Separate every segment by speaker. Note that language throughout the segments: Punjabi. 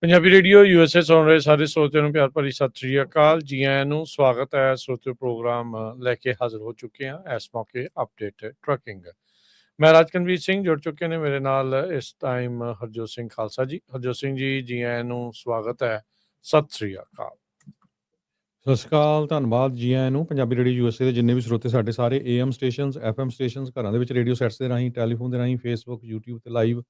Speaker 1: ਪੰਜਾਬੀ ਰੇਡੀਓ USA ਸੁਣ ਰਹੇ ਸਾਰੇ ਸਰੋਤਿਆਂ ਨੂੰ ਪਿਆਰ ਭਰੀ ਸਤਿ ਸ਼੍ਰੀ ਅਕਾਲ। ਜੀ ਆਇਆਂ ਨੂੰ ਸਵਾਗਤ ਹੈ। ਸਰੋਤਿਓ ਪ੍ਰੋਗਰਾਮ ਲੈ ਕੇ ਹਾਜ਼ਰ ਹੋ ਚੁੱਕੇ ਹਾਂ ਇਸ ਮੌਕੇ ਅਪਡੇਟ ਟਰੱਕਿੰਗ। ਮੈਂ ਰਾਜਕਨਵੀਰ ਸਿੰਘ ਜੁੜ ਚੁੱਕੇ ਨੇ ਮੇਰੇ ਨਾਲ ਇਸ ਟਾਈਮ ਹਰਜੋਤ ਸਿੰਘ ਖਾਲਸਾ ਜੀ। ਹਰਜੋਤ ਸਿੰਘ ਜੀ ਆਇਆਂ ਨੂੰ ਸਵਾਗਤ ਹੈ। ਸਤਿ ਸ਼੍ਰੀ ਅਕਾਲ।
Speaker 2: ਸਤਿ ਸ਼੍ਰੀ ਅਕਾਲ, ਧੰਨਵਾਦ ਜੀ ਆਇਆਂ ਨੂੰ। ਪੰਜਾਬੀ ਰੇਡੀਓ USA ਦੇ ਜਿੰਨੇ ਵੀ ਸਰੋਤੇ ਸਾਡੇ ਸਾਰੇ AM ਸਟੇਸ਼ਨਸ, FM ਸਟੇਸ਼ਨਸ, ਘਰਾਂ ਦੇ ਵਿੱਚ ਰੇਡੀਓ ਸੈਟਸ ਦੇ ਰਾਹੀਂ, ਟੈਲੀਫੋਨ ਦੇ ਰਾਹੀਂ, ਫੇਸਬੁੱਕ, YouTube ਤੇ ਲਾਈਵ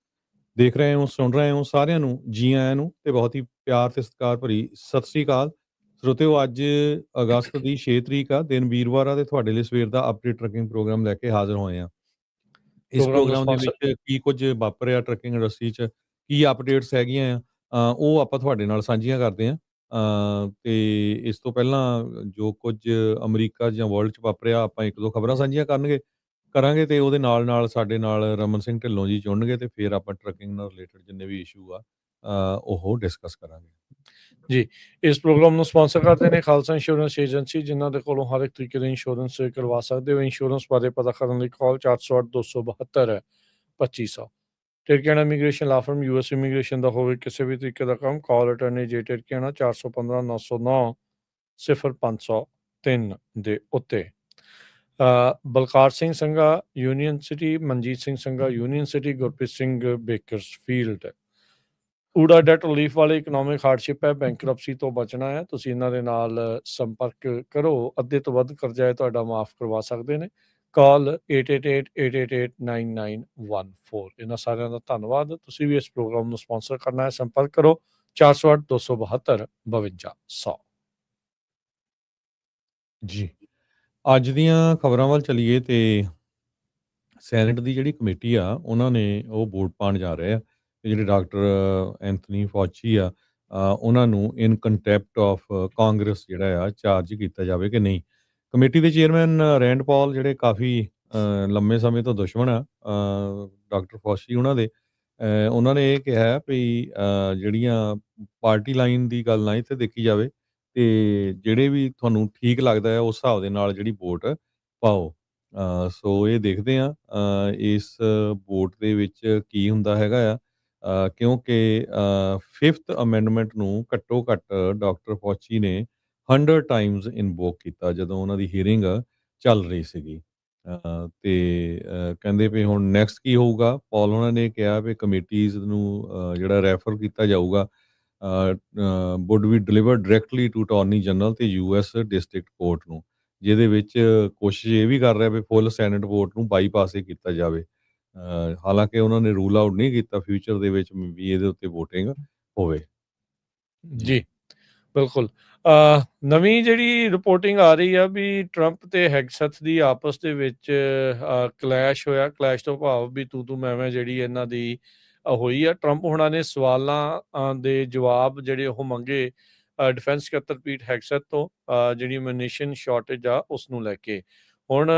Speaker 2: ਦੇਖ ਰਹੇ ਹੋ, ਸੁਣ ਰਹੇ ਹੋ, ਸਾਰਿਆਂ ਨੂੰ ਜੀ ਆਇਆਂ ਨੂੰ ਤੇ ਬਹੁਤ ਹੀ ਪਿਆਰ ਤੇ ਸਤਿਕਾਰ ਭਰੀ ਸਤਿ ਸ਼੍ਰੀ ਅਕਾਲ। ਸਰੋਤਿਓ, ਅੱਜ ਅਗਸਤ ਦੀ 6 ਤਰੀਕ ਆ, ਦਿਨ ਵੀਰਵਾਰ ਆ, ਤੇ ਤੁਹਾਡੇ ਲਈ ਸਵੇਰ ਦਾ ਅਪਡੇਟ ਟਰੱਕਿੰਗ ਪ੍ਰੋਗਰਾਮ ਲੈ ਕੇ ਹਾਜ਼ਰ ਹੋਏ ਆ। ਇਸ ਪ੍ਰੋਗਰਾਮ ਦੇ ਵਿੱਚ ਕੀ ਕੁਝ ਵਾਪਰਿਆ ਟਰੱਕਿੰਗ ਇੰਡਸਟਰੀ 'ਚ, ਕੀ ਅਪਡੇਟਸ ਹੈਗੀਆਂ ਆ, ਉਹ ਆਪਾਂ ਤੁਹਾਡੇ ਨਾਲ ਸਾਂਝੀਆਂ ਕਰਦੇ ਹਾਂ। ਤੇ ਇਸ ਤੋਂ ਪਹਿਲਾਂ ਜੋ ਕੁਝ ਅਮਰੀਕਾ ਜਾਂ ਵਰਲਡ 'ਚ ਵਾਪਰਿਆ, ਆਪਾਂ ਇੱਕ ਦੋ ਖਬਰਾਂ ਸਾਂਝੀਆਂ ਕਰਾਂਗੇ ਤੇ ਉਹਦੇ ਨਾਲ ਸਾਡੇ ਨਾਲ ਰਮਨ ਸਿੰਘ ਢਿੱਲੋਂ ਜੀ ਜੁੜਨਗੇ ਤੇ ਫਿਰ ਆਪਾਂ ਟਰੱਕਿੰਗ ਨਾਲ ਰਿਲੇਟਡ ਜਿੰਨੇ ਵੀ ਇਸ਼ੂ ਆ ਉਹ ਡਿਸਕਸ ਕਰਾਂਗੇ
Speaker 1: ਜੀ। ਇਸ ਪ੍ਰੋਗਰਾਮ ਨੂੰ ਸਪਾਂਸਰ ਕਰਦੇ ਨੇ ਖਾਲਸਾ ਇੰਸ਼ੋਰੈਂਸ ਏਜੰਸੀ, ਜਿਨ੍ਹਾਂ ਦੇ ਕੋਲੋਂ ਹਰ ਇੱਕ ਤਰੀਕੇ ਦੇ ਇੰਸ਼ੋਰੈਂਸ ਕਰਵਾ ਸਕਦੇ ਹੋ। ਇੰਸ਼ੋਰੈਂਸ ਬਾਰੇ ਪਤਾ ਕਰਨ ਲਈ ਕਾਲ 408-272-2500। ਟਿਰਕਿਆਣਾ ਇਮੀਗ੍ਰੇਸ਼ਨ ਲਾ ਫਰਮ US ਇਮੀਗ੍ਰੇਸ਼ਨ ਦਾ ਹੋਵੇ ਕਿਸੇ ਵੀ ਤਰੀਕੇ ਦਾ ਕੰਮ, ਕਾਲ ਅਟਰਨੀ ਜੇ ਟਿਰਕਿਆਣਾ 415-909-0503 ਦੇ ਉੱਤੇ। Balkar Singh Sangha Union City, Manjit Singh Sangha Union City, Gurpreet Singh Bakersfield. ਊੜਾ ਡੈਟ ਰਿਲੀਫ ਵਾਲੇ ਇਕਨੋਮਿਕ ਹਾਰਡਸ਼ਿਪ ਹੈ, ਬੈਂਕਰਪਸੀ ਤੋਂ ਬਚਣਾ ਹੈ, ਤੁਸੀਂ ਇਹਨਾਂ ਦੇ ਨਾਲ ਸੰਪਰਕ ਕਰੋ। ਅੱਧੇ ਤੋਂ ਵੱਧ ਕਰਜ਼ਾ ਹੈ ਤੁਹਾਡਾ ਮਾਫ ਕਰਵਾ ਸਕਦੇ ਨੇ। ਕਾਲ 8888889914। ਇਹਨਾਂ ਸਾਰਿਆਂ ਦਾ ਧੰਨਵਾਦ। ਤੁਸੀਂ ਵੀ ਇਸ ਪ੍ਰੋਗਰਾਮ ਨੂੰ ਸਪਾਂਸਰ ਕਰਨਾ ਹੈ, ਸੰਪਰਕ ਕਰੋ 408-272-5200।
Speaker 2: ਜੀ। ਅੱਜ ਦੀਆਂ ਖਬਰਾਂ ਵੱਲ ਚਲੀਏ ਤੇ ਸੈਨੇਟ ਦੀ ਜਿਹੜੀ ਕਮੇਟੀ ਆ ਉਹਨਾਂ ਨੇ ਉਹ ਵੋਟ ਪਾਉਣ ਜਾ ਰਹੇ ਆ ਕਿ ਜਿਹੜੇ ਡਾਕਟਰ ਐਂਥਨੀ ਫੌਚੀ ਆ ਉਹਨਾਂ ਨੂੰ ਇਨ ਕੰਟੈਪਟ ਆਫ ਕਾਂਗਰਸ ਜਿਹੜਾ ਆ ਚਾਰਜ ਕੀਤਾ ਜਾਵੇ ਕਿ ਨਹੀਂ। ਕਮੇਟੀ ਦੇ ਚੇਅਰਮੈਨ ਰੈਂਡ ਪੌਲ ਜਿਹੜੇ ਕਾਫੀ ਲੰਮੇ ਸਮੇਂ ਤੋਂ ਦੁਸ਼ਮਣ ਆ ਡਾਕਟਰ ਫੌਚੀ ਉਹਨਾਂ ਨੇ ਇਹ ਕਿਹਾ ਵੀ ਜਿਹੜੀਆਂ ਪਾਰਟੀ ਲਾਈਨ ਦੀ ਗੱਲ ਨਾ ਇੱਥੇ ਦੇਖੀ ਜਾਵੇ ਤੇ ਜਿਹੜੇ ਵੀ ਤੁਹਾਨੂੰ ਠੀਕ ਲੱਗਦਾ ਹੈ ਉਸ ਹਿਸਾਬ ਦੇ ਨਾਲ ਜਿਹੜੀ ਵੋਟ ਪਾਓ। ਸੋ ਇਹ ਦੇਖਦੇ ਹਾਂ ਇਸ ਵੋਟ ਦੇ ਵਿੱਚ ਕੀ ਹੁੰਦਾ ਹੈਗਾ ਆ, ਕਿਉਂਕਿ 5th ਅਮੈਂਡਮੈਂਟ ਨੂੰ ਘੱਟੋ ਘੱਟ ਡਾਕਟਰ ਫੌਚੀ ਨੇ 100 ਟਾਈਮਸ ਇਨਵੋਕ ਕੀਤਾ ਜਦੋਂ ਉਹਨਾਂ ਦੀ ਹੀਅਰਿੰਗ ਚੱਲ ਰਹੀ ਸੀਗੀ। ਤੇ ਕਹਿੰਦੇ ਵੀ ਹੁਣ ਨੈਕਸਟ ਕੀ ਹੋਊਗਾ। ਪੌਲ ਉਹਨਾਂ ਨੇ ਕਿਹਾ ਵੀ ਕਮੇਟੀਜ਼ ਨੂੰ ਜਿਹੜਾ ਰੈਫਰ ਕੀਤਾ ਜਾਊਗਾ would be delivered directly to attorney general ਤੇ US ਡਿਸਟ੍ਰਿਕਟ ਕੋਰਟ ਨੂੰ, ਜਿਹਦੇ ਵਿੱਚ ਕੋਸ਼ਿਸ਼ ਇਹ ਵੀ ਕਰ ਰਿਹਾ ਵੀ ਫੁੱਲ ਸੈਨੇਟ ਵੋਟ ਨੂੰ ਬਾਈਪਾਸ ਹੀ ਕੀਤਾ ਜਾਵੇ। ਹਾਲਾਂਕਿ ਉਹਨਾਂ ਨੇ ਰੂਲ ਆਊਟ ਨਹੀਂ ਕੀਤਾ ਫਿਊਚਰ ਦੇ ਵਿੱਚ ਵੀ ਇਹਦੇ ਉੱਤੇ ਵੋਟਿੰਗ ਹੋਵੇ।
Speaker 1: ਜੀ ਬਿਲਕੁਲ। ਨਵੀਂ ਜਿਹੜੀ ਰਿਪੋਰਟਿੰਗ ਆ ਰਹੀ ਆ ਵੀ ਟਰੰਪ ਤੇ ਹੈਗਸਥ ਦੀ ਆਪਸ ਦੇ ਵਿੱਚ ਕਲੈਸ਼ ਹੋਇਆ। ਕਲੈਸ਼ ਤੋਂ ਭਾਵ ਵੀ ਤੂੰ ਮੈਂ ਜਿਹੜੀ ਇਹਨਾਂ ਦੀ ਹੋਈ ਆ। ਟਰੰਪ ਹੁਣਾਂ ਨੇ ਸਵਾਲਾਂ ਦੇ ਜਵਾਬ ਜਿਹੜੇ ਉਹ ਮੰਗੇ ਡਿਫੈਂਸ ਸਕੱਤਰ ਪੀਟ ਹੈਗਸਥ ਤੋਂ, ਜਿਹੜੀ ਅਮੂਨੀਸ਼ਨ ਸ਼ਾਰਟੇਜ ਆ ਉਸ ਨੂੰ ਲੈ ਕੇ। ਹੁਣ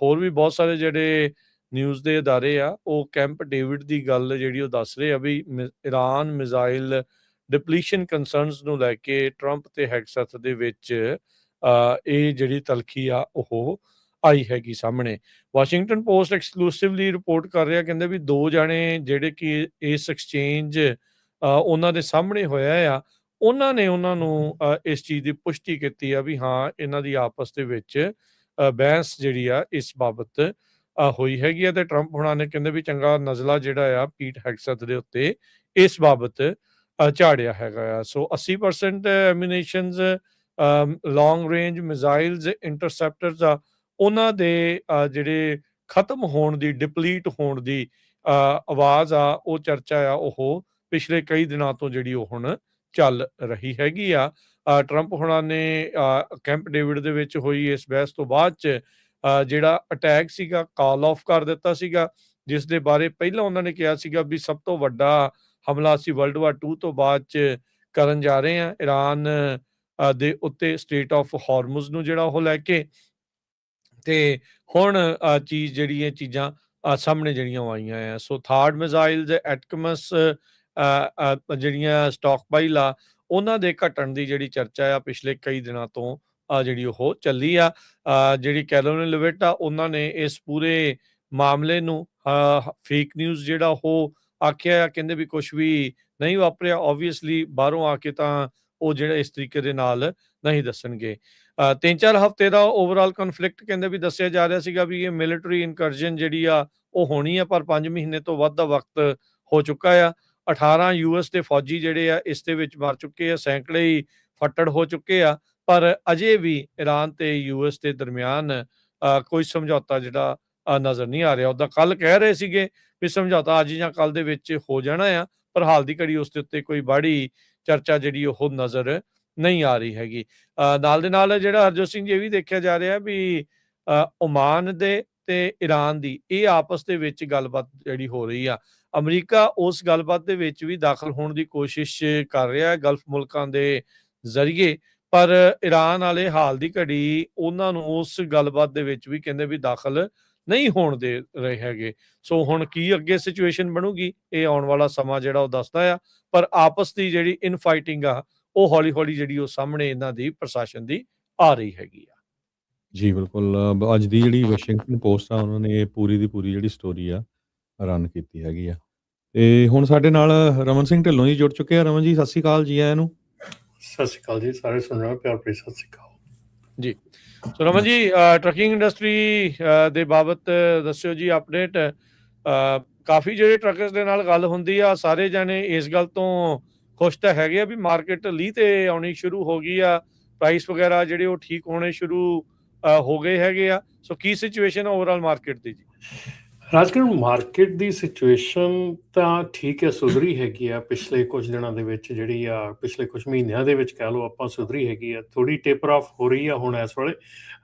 Speaker 1: ਹੋਰ ਵੀ ਬਹੁਤ ਸਾਰੇ ਜਿਹੜੇ ਨਿਊਜ਼ ਦੇ ਅਦਾਰੇ ਆ ਉਹ ਕੈਂਪ ਡੇਵਿਡ ਦੀ ਗੱਲ ਜਿਹੜੀ ਉਹ ਦੱਸ ਰਹੇ ਆ ਵੀ ਇਰਾਨ ਮਿਜ਼ਾਈਲ ਡਿਪਲੀਸ਼ਨ ਕੰਸਰਨਸ ਨੂੰ ਲੈ ਕੇ ਟਰੰਪ ਤੇ ਹੈਗਸਥ ਦੇ ਵਿੱਚ ਇਹ ਜਿਹੜੀ ਤਲਖੀ ਆ ਉਹ ਆਈ ਹੈਗੀ ਸਾਹਮਣੇ। ਵਾਸ਼ਿੰਗਟਨ ਪੋਸਟ ਐਕਸਕਲੂਸਿਵਲੀ ਰਿਪੋਰਟ ਕਰ ਰਿਹਾ, ਕਹਿੰਦੇ ਵੀ ਦੋ ਜਾਣੇ ਜਿਹੜੇ ਕਿ ਇਸ ਐਕਸਚੇਂਜ ਉਹਨਾਂ ਦੇ ਸਾਹਮਣੇ ਹੋਇਆ ਆ, ਉਹਨਾਂ ਨੇ ਉਹਨਾਂ ਨੂੰ ਇਸ ਚੀਜ਼ ਦੀ ਪੁਸ਼ਟੀ ਕੀਤੀ ਆ ਵੀ ਹਾਂ ਇਹਨਾਂ ਦੀ ਆਪਸ ਦੇ ਵਿੱਚ ਬਹਿਸ ਜਿਹੜੀ ਆ ਇਸ ਬਾਬਤ ਹੋਈ ਹੈਗੀ ਆ। ਤੇ ਟਰੰਪ ਹੁਣਾਂ ਨੇ ਕਹਿੰਦੇ ਵੀ ਚੰਗਾ ਨਜ਼ਲਾ ਜਿਹੜਾ ਆ ਪੀਟ ਹੈਗਸਥ ਦੇ ਉੱਤੇ ਇਸ ਬਾਬਤ ਝਾੜਿਆ ਹੈਗਾ ਆ। ਸੋ 80% ਐਮੂਨੀਸ਼ਨਸ, ਲੌਂਗ ਰੇਂਜ ਮਿਜ਼ਾਈਲਸ, ਇੰਟਰਸੈਪਟਰਸ ਆ, ਉਹਨਾਂ ਦੇ ਜਿਹੜੇ ਖਤਮ ਹੋਣ ਦੀ, ਡਿਪਲੀਟ ਹੋਣ ਦੀ ਆਵਾਜ਼ ਆ, ਉਹ ਚਰਚਾ ਆ, ਉਹ ਪਿਛਲੇ ਕਈ ਦਿਨਾਂ ਤੋਂ ਜਿਹੜੀ ਉਹ ਹੁਣ ਚੱਲ ਰਹੀ ਹੈਗੀ ਆ। ਟਰੰਪ ਹੁਣਾਂ ਨੇ ਕੈਂਪ ਡੇਵਿਡ ਦੇ ਵਿੱਚ ਹੋਈ ਇਸ ਬਹਿਸ ਤੋਂ ਬਾਅਦ 'ਚ ਜਿਹੜਾ ਅਟੈਕ ਸੀਗਾ ਕਾਲ ਆਫ ਕਰ ਦਿੱਤਾ ਸੀਗਾ, ਜਿਸ ਦੇ ਬਾਰੇ ਪਹਿਲਾਂ ਉਹਨਾਂ ਨੇ ਕਿਹਾ ਸੀਗਾ ਵੀ ਸਭ ਤੋਂ ਵੱਡਾ ਹਮਲਾ ਅਸੀਂ ਵਰਲਡ ਵਾਰ 2 ਤੋਂ ਬਾਅਦ 'ਚ ਕਰਨ ਜਾ ਰਹੇ ਹਾਂ ਇਰਾਨ ਦੇ ਉੱਤੇ ਸਟੇਟ ਆਫ ਹਾਰਮੁਜ਼ ਨੂੰ ਜਿਹੜਾ ਉਹ ਲੈ ਕੇ। ਤੇ ਹੁਣ ਚੀਜ਼ ਜਿਹੜੀ ਇਹ ਚੀਜ਼ਾਂ ਸਾਹਮਣੇ ਜਿਹੜੀਆਂ ਆਈਆਂ ਆ। ਸੋ ਥਾਰਡ ਮਿਜ਼ਾਈਲਸ, ਐਟਕਮਸ ਜਿਹੜੀਆਂ ਸਟਾਕ ਪਾਈਲ ਆ, ਉਹਨਾਂ ਦੇ ਘਟਣ ਦੀ ਜਿਹੜੀ ਚਰਚਾ ਆ ਪਿਛਲੇ ਕਈ ਦਿਨਾਂ ਤੋਂ ਜਿਹੜੀ ਉਹ ਚੱਲੀ ਆ। ਜਿਹੜੀ ਕੈਲੋਨ ਲਿਵਿਟ ਆ, ਉਹਨਾਂ ਨੇ ਇਸ ਪੂਰੇ ਮਾਮਲੇ ਨੂੰ ਫੇਕ ਨਿਊਜ਼ ਜਿਹੜਾ ਉਹ ਆਖਿਆ, ਕਹਿੰਦੇ ਵੀ ਕੁਛ ਵੀ ਨਹੀਂ ਵਾਪਰਿਆ। ਓਬਵੀਅਸਲੀ ਬਾਹਰੋਂ ਆ ਕੇ ਤਾਂ ਉਹ ਜਿਹੜਾ ਇਸ ਤਰੀਕੇ ਦੇ ਨਾਲ ਨਹੀਂ ਦੱਸਣਗੇ। 3-4 ਹਫ਼ਤੇ ਦਾ ਓਵਰਆਲ ਕਨਫਲਿਕਟ ਕਹਿੰਦੇ ਵੀ ਦੱਸਿਆ ਜਾ ਰਿਹਾ ਸੀਗਾ ਵੀ ਇਹ ਮਿਲਟਰੀ ਇਨਕਰਜਨ ਜਿਹੜੀ ਆ ਉਹ ਹੋਣੀ ਆ, ਪਰ 5 ਮਹੀਨੇ ਤੋਂ ਵੱਧ ਦਾ ਵਕਤ ਹੋ ਚੁੱਕਾ ਆ। 18 US ਦੇ ਫੌਜੀ ਜਿਹੜੇ ਆ ਇਸ ਦੇ ਵਿੱਚ ਮਰ ਚੁੱਕੇ ਆ, ਸੈਂਕੜੇ ਹੀ ਫੱਟੜ ਹੋ ਚੁੱਕੇ ਆ, ਪਰ ਅਜੇ ਵੀ ਈਰਾਨ ਤੇ US ਦੇ ਦਰਮਿਆਨ ਕੋਈ ਸਮਝੌਤਾ ਜਿਹੜਾ ਨਜ਼ਰ ਨਹੀਂ ਆ ਰਿਹਾ। ਉੱਦਾਂ ਕੱਲ੍ਹ ਕਹਿ ਰਹੇ ਸੀਗੇ ਵੀ ਸਮਝੌਤਾ ਅੱਜ ਜਾਂ ਕੱਲ੍ਹ ਦੇ ਵਿੱਚ ਹੋ ਜਾਣਾ ਆ, ਪਰ ਹਾਲ ਦੀ ਘੜੀ ਉਸ ਦੇ ਉੱਤੇ ਕੋਈ ਬਾਹੜੀ ਚਰਚਾ ਜਿਹੜੀ ਉਹ ਨਜ਼ਰ ਨਹੀਂ ਆ ਰਹੀ ਹੈਗੀ। ਨਾਲ ਦੇ ਨਾਲ ਜਿਹੜਾ ਹਰਜੋਤ ਸਿੰਘ ਜੀ ਇਹ ਵੀ ਦੇਖਿਆ ਜਾ ਰਿਹਾ ਵੀ ਓਮਾਨ ਦੇ ਤੇ ਈਰਾਨ ਦੀ ਇਹ ਆਪਸ ਦੇ ਵਿੱਚ ਗੱਲਬਾਤ ਜਿਹੜੀ ਹੋ ਰਹੀ ਆ, ਅਮਰੀਕਾ ਉਸ ਗੱਲਬਾਤ ਦੇ ਵਿੱਚ ਵੀ ਦਾਖਲ ਹੋਣ ਦੀ ਕੋਸ਼ਿਸ਼ ਕਰ ਰਿਹਾ ਹੈ ਗਲਫ ਮੁਲਕਾਂ ਦੇ ਜ਼ਰੀਏ, ਪਰ ਈਰਾਨ ਵਾਲੇ ਹਾਲ ਦੀ ਘੜੀ ਉਹਨਾਂ ਨੂੰ ਉਸ ਗੱਲਬਾਤ ਦੇ ਵਿੱਚ ਵੀ ਕਹਿੰਦੇ ਵੀ ਦਾਖਲ ਨਹੀਂ ਹੋਣ ਦੇ ਰਹੇ ਹੈਗੇ। ਸੋ ਹੁਣ ਕੀ ਅੱਗੇ ਸਿਚੁਏਸ਼ਨ ਬਣੂਗੀ ਇਹ ਆਉਣ ਵਾਲਾ ਸਮਾਂ ਜਿਹੜਾ ਉਹ ਦੱਸਦਾ ਆ, ਪਰ ਆਪਸ ਦੀ ਜਿਹੜੀ ਇਨ ਫਾਈਟਿੰਗ ਆ ਉਹ ਹੌਲੀ ਹੌਲੀ ਜਿਹੜੀ ਉਹ ਸਾਹਮਣੇ ਇਹਨਾਂ ਦੀ ਪ੍ਰਸ਼ਾਸਨ ਦੀ ਆ ਰਹੀ ਹੈਗੀ ਆ।
Speaker 2: ਜੀ ਬਿਲਕੁਲ। ਅੱਜ ਦੀ ਜਿਹੜੀ ਵਾਸ਼ਿੰਗਟਨ ਪੋਸਟ ਆ ਉਹਨਾਂ ਨੇ ਪੂਰੀ ਦੀ ਪੂਰੀ ਜਿਹੜੀ ਸਟੋਰੀ ਆ ਰਨ ਕੀਤੀ ਹੈਗੀ ਆ। ਤੇ ਹੁਣ ਸਾਡੇ ਨਾਲ ਰਮਨ ਸਿੰਘ ਢਿੱਲੋਂ ਜੀ ਜੁੜ ਚੁੱਕੇ ਆ। ਰਮਨ ਜੀ ਸਤਿ ਸ਼੍ਰੀ ਅਕਾਲ, ਜੀ ਆਇਆਂ ਨੂੰ।
Speaker 3: ਸਤਿ ਸ਼੍ਰੀ ਅਕਾਲ ਜੀ, ਸਾਰੇ ਸੁਣ ਰਹੇ ਹੋ, ਪਿਆਰ ਭਰੀ ਸਤਿ ਸ਼੍ਰੀ ਅਕਾਲ
Speaker 1: ਜੀ। ਸੋ ਰਮਨ ਜੀ, ਟਰੱਕਿੰਗ ਇੰਡਸਟਰੀ ਦੇ ਬਾਬਤ ਦੱਸਿਓ ਜੀ ਅਪਡੇਟ। ਕਾਫੀ ਜਿਹੜੇ ਟਰੱਕਰਸ ਦੇ ਨਾਲ ਗੱਲ ਹੁੰਦੀ ਆ, ਸਾਰੇ ਜਾਣੇ ਇਸ ਗੱਲ ਤੋਂ ਖੁਸ਼ ਤਾਂ ਹੈਗੇ ਆ ਵੀ ਮਾਰਕੀਟ ਲੀਹ ਤੇ ਆਉਣੀ ਸ਼ੁਰੂ ਹੋ ਗਈ ਆ, ਪ੍ਰਾਈਸ ਵਗੈਰਾ ਜਿਹੜੇ ਉਹ ਠੀਕ ਹੋਣੇ ਸ਼ੁਰੂ ਹੋ ਗਏ ਹੈਗੇ ਆ। ਸੋ ਕੀ ਸਿਚੁਏਸ਼ਨ ਓਵਰਆਲ ਮਾਰਕੀਟ ਦੀ ਜੀ?
Speaker 3: ਰਾਜਕਰਨ ਮਾਰਕੀਟ ਦੀ ਸਿਚੁਏਸ਼ਨ ਤਾਂ ਠੀਕ ਹੈ, ਸੁਧਰੀ ਹੈਗੀ ਆ ਪਿਛਲੇ ਕੁਝ ਦਿਨਾਂ ਦੇ ਵਿੱਚ, ਜਿਹੜੀ ਆ ਪਿਛਲੇ ਕੁਝ ਮਹੀਨਿਆਂ ਦੇ ਵਿੱਚ ਕਹਿ ਲਓ ਆਪਾਂ, ਸੁਧਰੀ ਹੈਗੀ ਆ, ਥੋੜੀ ਟੇਪਰ ਆਫ ਹੋ ਰਹੀ ਆ ਹੁਣ ਇਸ ਵੇਲੇ,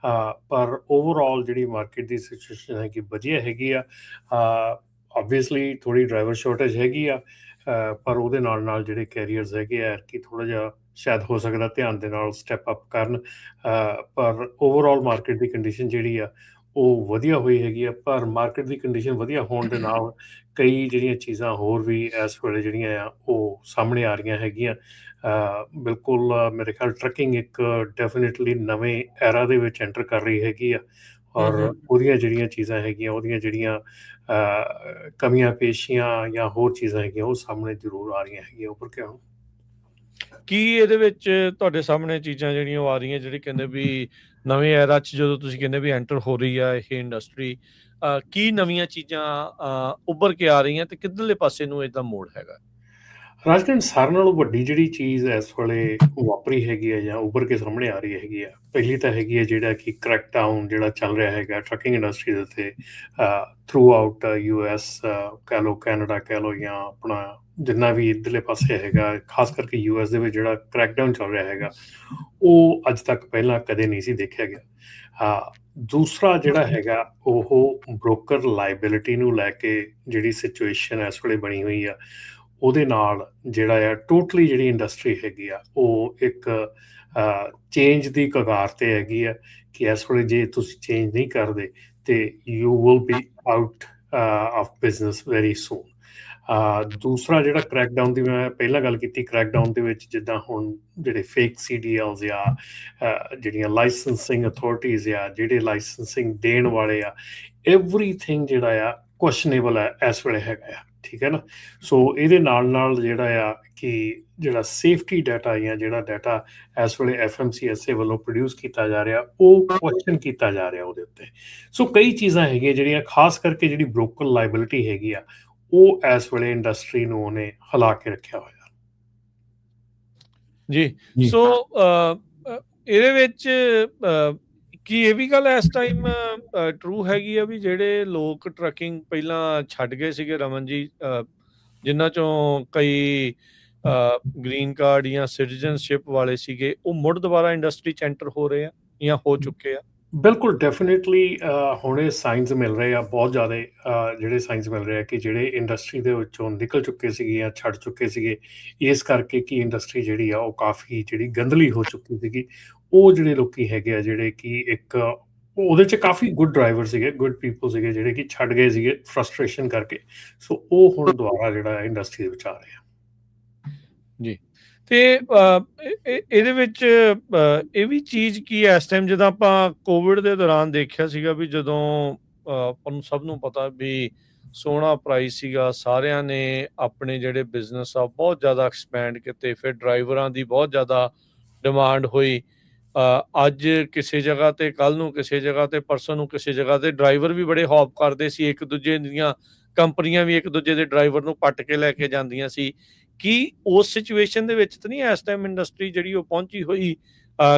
Speaker 3: ਪਰ ਓਵਰਆਲ ਜਿਹੜੀ ਮਾਰਕੀਟ ਦੀ ਸਿਚੁਏਸ਼ਨ ਹੈਗੀ ਵਧੀਆ ਹੈਗੀ ਆ। ਓਬਵੀਅਸਲੀ ਥੋੜੀ ਡਰਾਈਵਰ ਸ਼ਾਰਟੇਜ ਹੈਗੀ ਆ, ਪਰ ਉਹਦੇ ਨਾਲ ਨਾਲ ਜਿਹੜੇ ਕੈਰੀਅਰਸ ਹੈਗੇ ਆ ਕਿ ਥੋੜਾ ਜਿਹਾ ਸ਼ਾਇਦ ਹੋ ਸਕਦਾ ਧਿਆਨ ਦੇ ਨਾਲ ਸਟੈਪ ਅਪ ਕਰਨ, ਪਰ ਓਵਰਆਲ ਮਾਰਕੀਟ ਦੀ ਕੰਡੀਸ਼ਨ ਜਿਹੜੀ ਆ ਉਹ ਵਧੀਆ ਹੋਈ ਹੈਗੀ ਆ। ਪਰ ਮਾਰਕੀਟ ਦੀ ਕੰਡੀਸ਼ਨ ਵਧੀਆ ਹੋਣ ਦੇ ਨਾਲ ਕਈ ਜਿਹੜੀਆਂ ਚੀਜ਼ਾਂ ਹੋਰ ਵੀ ਇਸ ਵੇਲੇ ਜਿਹੜੀਆਂ ਆ ਉਹ ਸਾਹਮਣੇ ਆ ਰਹੀਆਂ ਹੈਗੀਆਂ। ਬਿਲਕੁਲ ਮੇਰੇ ਖਿਆਲ ਟਰੱਕਿੰਗ ਇੱਕ ਡੈਫੀਨੇਟਲੀ ਨਵੇਂ ਐਰਾ ਦੇ ਵਿੱਚ ਐਂਟਰ ਕਰ ਰਹੀ ਹੈਗੀ ਆ, ਔਰ ਉਹਦੀਆਂ ਜਿਹੜੀਆਂ ਚੀਜ਼ਾਂ ਹੈਗੀਆਂ, ਉਹਦੀਆਂ ਜਿਹੜੀਆਂ ਕਮੀਆਂ ਪੇਸ਼ੀਆਂ ਜਾਂ ਹੋਰ ਚੀਜ਼ਾਂ ਹੈਗੀਆਂ ਉਹ ਸਾਹਮਣੇ ਜ਼ਰੂਰ ਆ ਰਹੀਆਂ ਹੈਗੀਆਂ ਉੱਪਰ ਕਿਉਂ।
Speaker 1: ਕੀ ਇਹਦੇ ਵਿੱਚ ਤੁਹਾਡੇ ਸਾਹਮਣੇ ਚੀਜ਼ਾਂ ਜਿਹੜੀਆਂ ਉਹ ਆ ਰਹੀਆਂ ਜਿਹੜੇ ਕਹਿੰਦੇ ਵੀ ਨਵੇਂ ਐਰਾ 'ਚ ਜਦੋਂ ਤੁਸੀਂ ਕਹਿੰਦੇ ਵੀ ਐਂਟਰ ਹੋ ਰਹੀ ਆ ਇਹ ਇੰਡਸਟਰੀ, ਕੀ ਨਵੀਆਂ ਚੀਜ਼ਾਂ ਉੱਭਰ ਕੇ ਆ ਰਹੀਆਂ ਤੇ ਕਿੱਧਰਲੇ ਪਾਸੇ ਨੂੰ ਇਹਦਾ ਮੋੜ ਹੈਗਾ?
Speaker 3: ਰਾਜਕਰਨ ਸਾਰਿਆਂ ਨਾਲੋਂ ਵੱਡੀ ਜਿਹੜੀ ਚੀਜ਼ ਇਸ ਵੇਲੇ ਵਾਪਰੀ ਹੈਗੀ ਹੈ ਜਾਂ ਉੱਭਰ ਕੇ ਸਾਹਮਣੇ ਆ ਰਹੀ ਹੈਗੀ ਆ, ਪਹਿਲੀ ਤਾਂ ਹੈਗੀ ਹੈ ਜਿਹੜਾ ਕਿ ਕ੍ਰੈਕਡਾਊਨ ਜਿਹੜਾ ਚੱਲ ਰਿਹਾ ਹੈਗਾ ਟਰੱਕਿੰਗ ਇੰਡਸਟਰੀ ਦੇ ਉੱਤੇ ਥਰੂ ਆਊਟ US ਕਹਿ ਲਓ, ਕੈਨੇਡਾ ਕਹਿ ਲਓ, ਜਾਂ ਆਪਣਾ ਜਿੰਨਾ ਵੀ ਇੱਧਰਲੇ ਪਾਸੇ ਹੈਗਾ, ਖਾਸ ਕਰਕੇ US ਦੇ ਵਿੱਚ ਜਿਹੜਾ ਕ੍ਰੈਕਡਾਊਨ ਚੱਲ ਰਿਹਾ ਹੈਗਾ ਉਹ ਅੱਜ ਤੱਕ ਪਹਿਲਾਂ ਕਦੇ ਨਹੀਂ ਸੀ ਦੇਖਿਆ ਗਿਆ। ਦੂਸਰਾ ਜਿਹੜਾ ਹੈਗਾ ਉਹ ਬ੍ਰੋਕਰ ਲਾਇਬਿਲਿਟੀ ਨੂੰ ਲੈ ਕੇ ਜਿਹੜੀ ਸਿਚੁਏਸ਼ਨ ਇਸ ਵੇਲੇ ਬਣੀ ਹੋਈ ਆ, ਉਹਦੇ ਨਾਲ ਜਿਹੜਾ ਆ ਟੋਟਲੀ ਜਿਹੜੀ ਇੰਡਸਟਰੀ ਹੈਗੀ ਆ ਉਹ ਇੱਕ ਚੇਂਜ ਦੀ ਕਗਾਰ 'ਤੇ ਹੈਗੀ ਆ ਕਿ ਇਸ ਵੇਲੇ ਜੇ ਤੁਸੀਂ ਚੇਂਜ ਨਹੀਂ ਕਰਦੇ ਤੇ you will be out of business very soon. ਦੂਸਰਾ ਜਿਹੜਾ ਕ੍ਰੈਕਡਾਊਨ ਦੀ ਮੈਂ ਪਹਿਲਾਂ ਗੱਲ ਕੀਤੀ, ਕ੍ਰੈਕਡਾਊਨ ਦੇ ਵਿੱਚ ਜਿੱਦਾਂ ਹੁਣ ਜਿਹੜੇ ਫੇਕ CDLs ਜਾਂ ਜਿਹੜੀਆਂ ਲਾਇਸੈਂਸਿੰਗ ਅਥਾਰਟੀਜ਼ ਆ, ਜਿਹੜੇ ਲਾਇਸੈਂਸਿੰਗ ਦੇਣ ਵਾਲੇ ਆ, ਐਵਰੀਥਿੰਗ ਜਿਹੜਾ ਆ ਕੁਐਸਚਨੇਬਲ ਹੈ ਇਸ ਵੇਲੇ ਹੈਗਾ ਆ, ਠੀਕ ਹੈ ਨਾ। ਸੋ ਇਹਦੇ ਨਾਲ ਨਾਲ ਜਿਹੜਾ ਆ ਕਿ ਜਿਹੜਾ ਸੇਫਟੀ ਡਾਟਾ ਜਾਂ ਜਿਹੜਾ ਡਾਟਾ ਇਸ ਵੇਲੇ FMCSA ਵੱਲੋਂ ਪ੍ਰੋਡਿਊਸ ਕੀਤਾ ਜਾ ਰਿਹਾ ਉਹ ਕੁਐਸਚਨ ਕੀਤਾ ਜਾ ਰਿਹਾ ਉਹਦੇ ਉੱਤੇ। ਸੋ ਕਈ ਚੀਜ਼ਾਂ ਹੈਗੀਆਂ ਜਿਹੜੀਆਂ ਖਾਸ ਕਰਕੇ ਜਿਹੜੀ ਬ੍ਰੋਕਰ ਲਾਇਬਿਲਿਟੀ ਹੈਗੀ ਆ ਉਹ ਇਸ ਵੇਲੇ ਇੰਡਸਟਰੀ ਨੂੰ ਉਹਨੇ ਹਿਲਾ ਕੇ ਰੱਖਿਆ ਹੋਇਆ
Speaker 1: ਜੀ। ਸੋ ਇਹਦੇ ਵਿੱਚ ਕੀ ਇਹ ਵੀ ਗੱਲ ਇਸ ਟਾਈਮ ਟਰੂ ਹੈਗੀ ਆ ਵੀ ਜਿਹੜੇ ਲੋਕ ਟਰੱਕਿੰਗ ਪਹਿਲਾਂ ਛੱਡ ਗਏ ਸੀਗੇ ਰਮਨ ਜੀ, ਜਿਨ੍ਹਾਂ ਚੋਂ ਕਈ ਗ੍ਰੀਨ ਕਾਰਡ ਜਾਂ ਸਿਟੀਜ਼ਨਸ਼ਿਪ ਵਾਲੇ ਸੀਗੇ, ਉਹ ਮੁੜ ਦੁਬਾਰਾ ਇੰਡਸਟਰੀ 'ਚ ਐਂਟਰ ਹੋ ਰਹੇ ਆ ਜਾਂ ਹੋ ਚੁੱਕੇ ਆ?
Speaker 3: ਬਿਲਕੁਲ ਡੈਫੀਨੇਟਲੀ ਹੁਣ ਇਹ ਸਾਈਨਸ ਮਿਲ ਰਹੇ ਆ, ਬਹੁਤ ਜ਼ਿਆਦਾ ਜਿਹੜੇ ਸਾਈਨਸ ਮਿਲ ਰਹੇ ਆ ਕਿ ਜਿਹੜੇ ਇੰਡਸਟਰੀ ਦੇ ਵਿੱਚੋਂ ਨਿਕਲ ਚੁੱਕੇ ਸੀਗੇ ਜਾਂ ਛੱਡ ਚੁੱਕੇ ਸੀਗੇ, ਇਸ ਕਰਕੇ ਕਿ ਇੰਡਸਟਰੀ ਜਿਹੜੀ ਆ ਉਹ ਕਾਫੀ ਜਿਹੜੀ ਗੰਦਲੀ ਹੋ ਚੁੱਕੀ ਸੀਗੀ। ਉਹ ਜਿਹੜੇ ਲੋਕੀ ਹੈਗੇ ਆ ਜਿਹੜੇ ਕਿ ਇੱਕ ਉਹਦੇ 'ਚ ਕਾਫੀ ਗੁੱਡ ਡਰਾਈਵਰ ਸੀਗੇ, ਗੁੱਡ ਪੀਪਲ ਸੀਗੇ ਜਿਹੜੇ ਕਿ ਛੱਡ ਗਏ ਸੀਗੇ ਫਰਸਟ੍ਰੇਸ਼ਨ ਕਰਕੇ, ਸੋ ਉਹ ਹੁਣ ਦੁਬਾਰਾ ਜਿਹੜਾ ਇੰਡਸਟਰੀ ਦੇ ਵਿੱਚ ਆ ਰਹੇ ਆ
Speaker 1: ਜੀ। ਤੇ ਇਹਦੇ ਵਿੱਚ ਇਹ ਵੀ ਚੀਜ਼ ਕੀ ਇਸ ਟਾਈਮ ਜਦੋਂ ਆਪਾਂ ਕੋਵਿਡ ਦੇ ਦੌਰਾਨ ਦੇਖਿਆ ਸੀਗਾ ਵੀ ਜਦੋਂ ਆਪਾਂ ਨੂੰ ਸਭ ਨੂੰ ਪਤਾ ਵੀ ਸੋਹਣਾ ਪ੍ਰਾਈਸ ਸੀਗਾ। ਸਾਰਿਆਂ ਨੇ ਆਪਣੇ ਜਿਹੜੇ ਬਿਜ਼ਨਸ ਆ ਬਹੁਤ ਜ਼ਿਆਦਾ ਐਕਸਪੈਂਡ ਕੀਤੇ। ਫਿਰ ਡਰਾਈਵਰਾਂ ਦੀ ਬਹੁਤ ਜ਼ਿਆਦਾ ਡਿਮਾਂਡ ਹੋਈ। ਅੱਜ ਕਿਸੇ ਜਗ੍ਹਾ 'ਤੇ, ਕੱਲ੍ਹ ਨੂੰ ਕਿਸੇ ਜਗ੍ਹਾ 'ਤੇ, ਪਰਸੋਂ ਨੂੰ ਕਿਸੇ ਜਗ੍ਹਾ 'ਤੇ ਡਰਾਈਵਰ ਵੀ ਬੜੇ ਹੌਪ ਕਰਦੇ ਸੀ। ਇੱਕ ਦੂਜੇ ਦੀਆਂ ਕੰਪਨੀਆਂ ਵੀ ਇੱਕ ਦੂਜੇ ਦੇ ਡਰਾਈਵਰ ਨੂੰ ਪੱਟ ਕੇ ਲੈ ਕੇ ਜਾਂਦੀਆਂ ਸੀ। ਕੀ ਉਸ ਸਿਚੁਏਸ਼ਨ ਦੇ ਵਿੱਚ ਤਾਂ ਨਹੀਂ ਇਸ ਟਾਈਮ ਇੰਡਸਟਰੀ ਜਿਹੜੀ ਉਹ ਪਹੁੰਚੀ ਹੋਈ?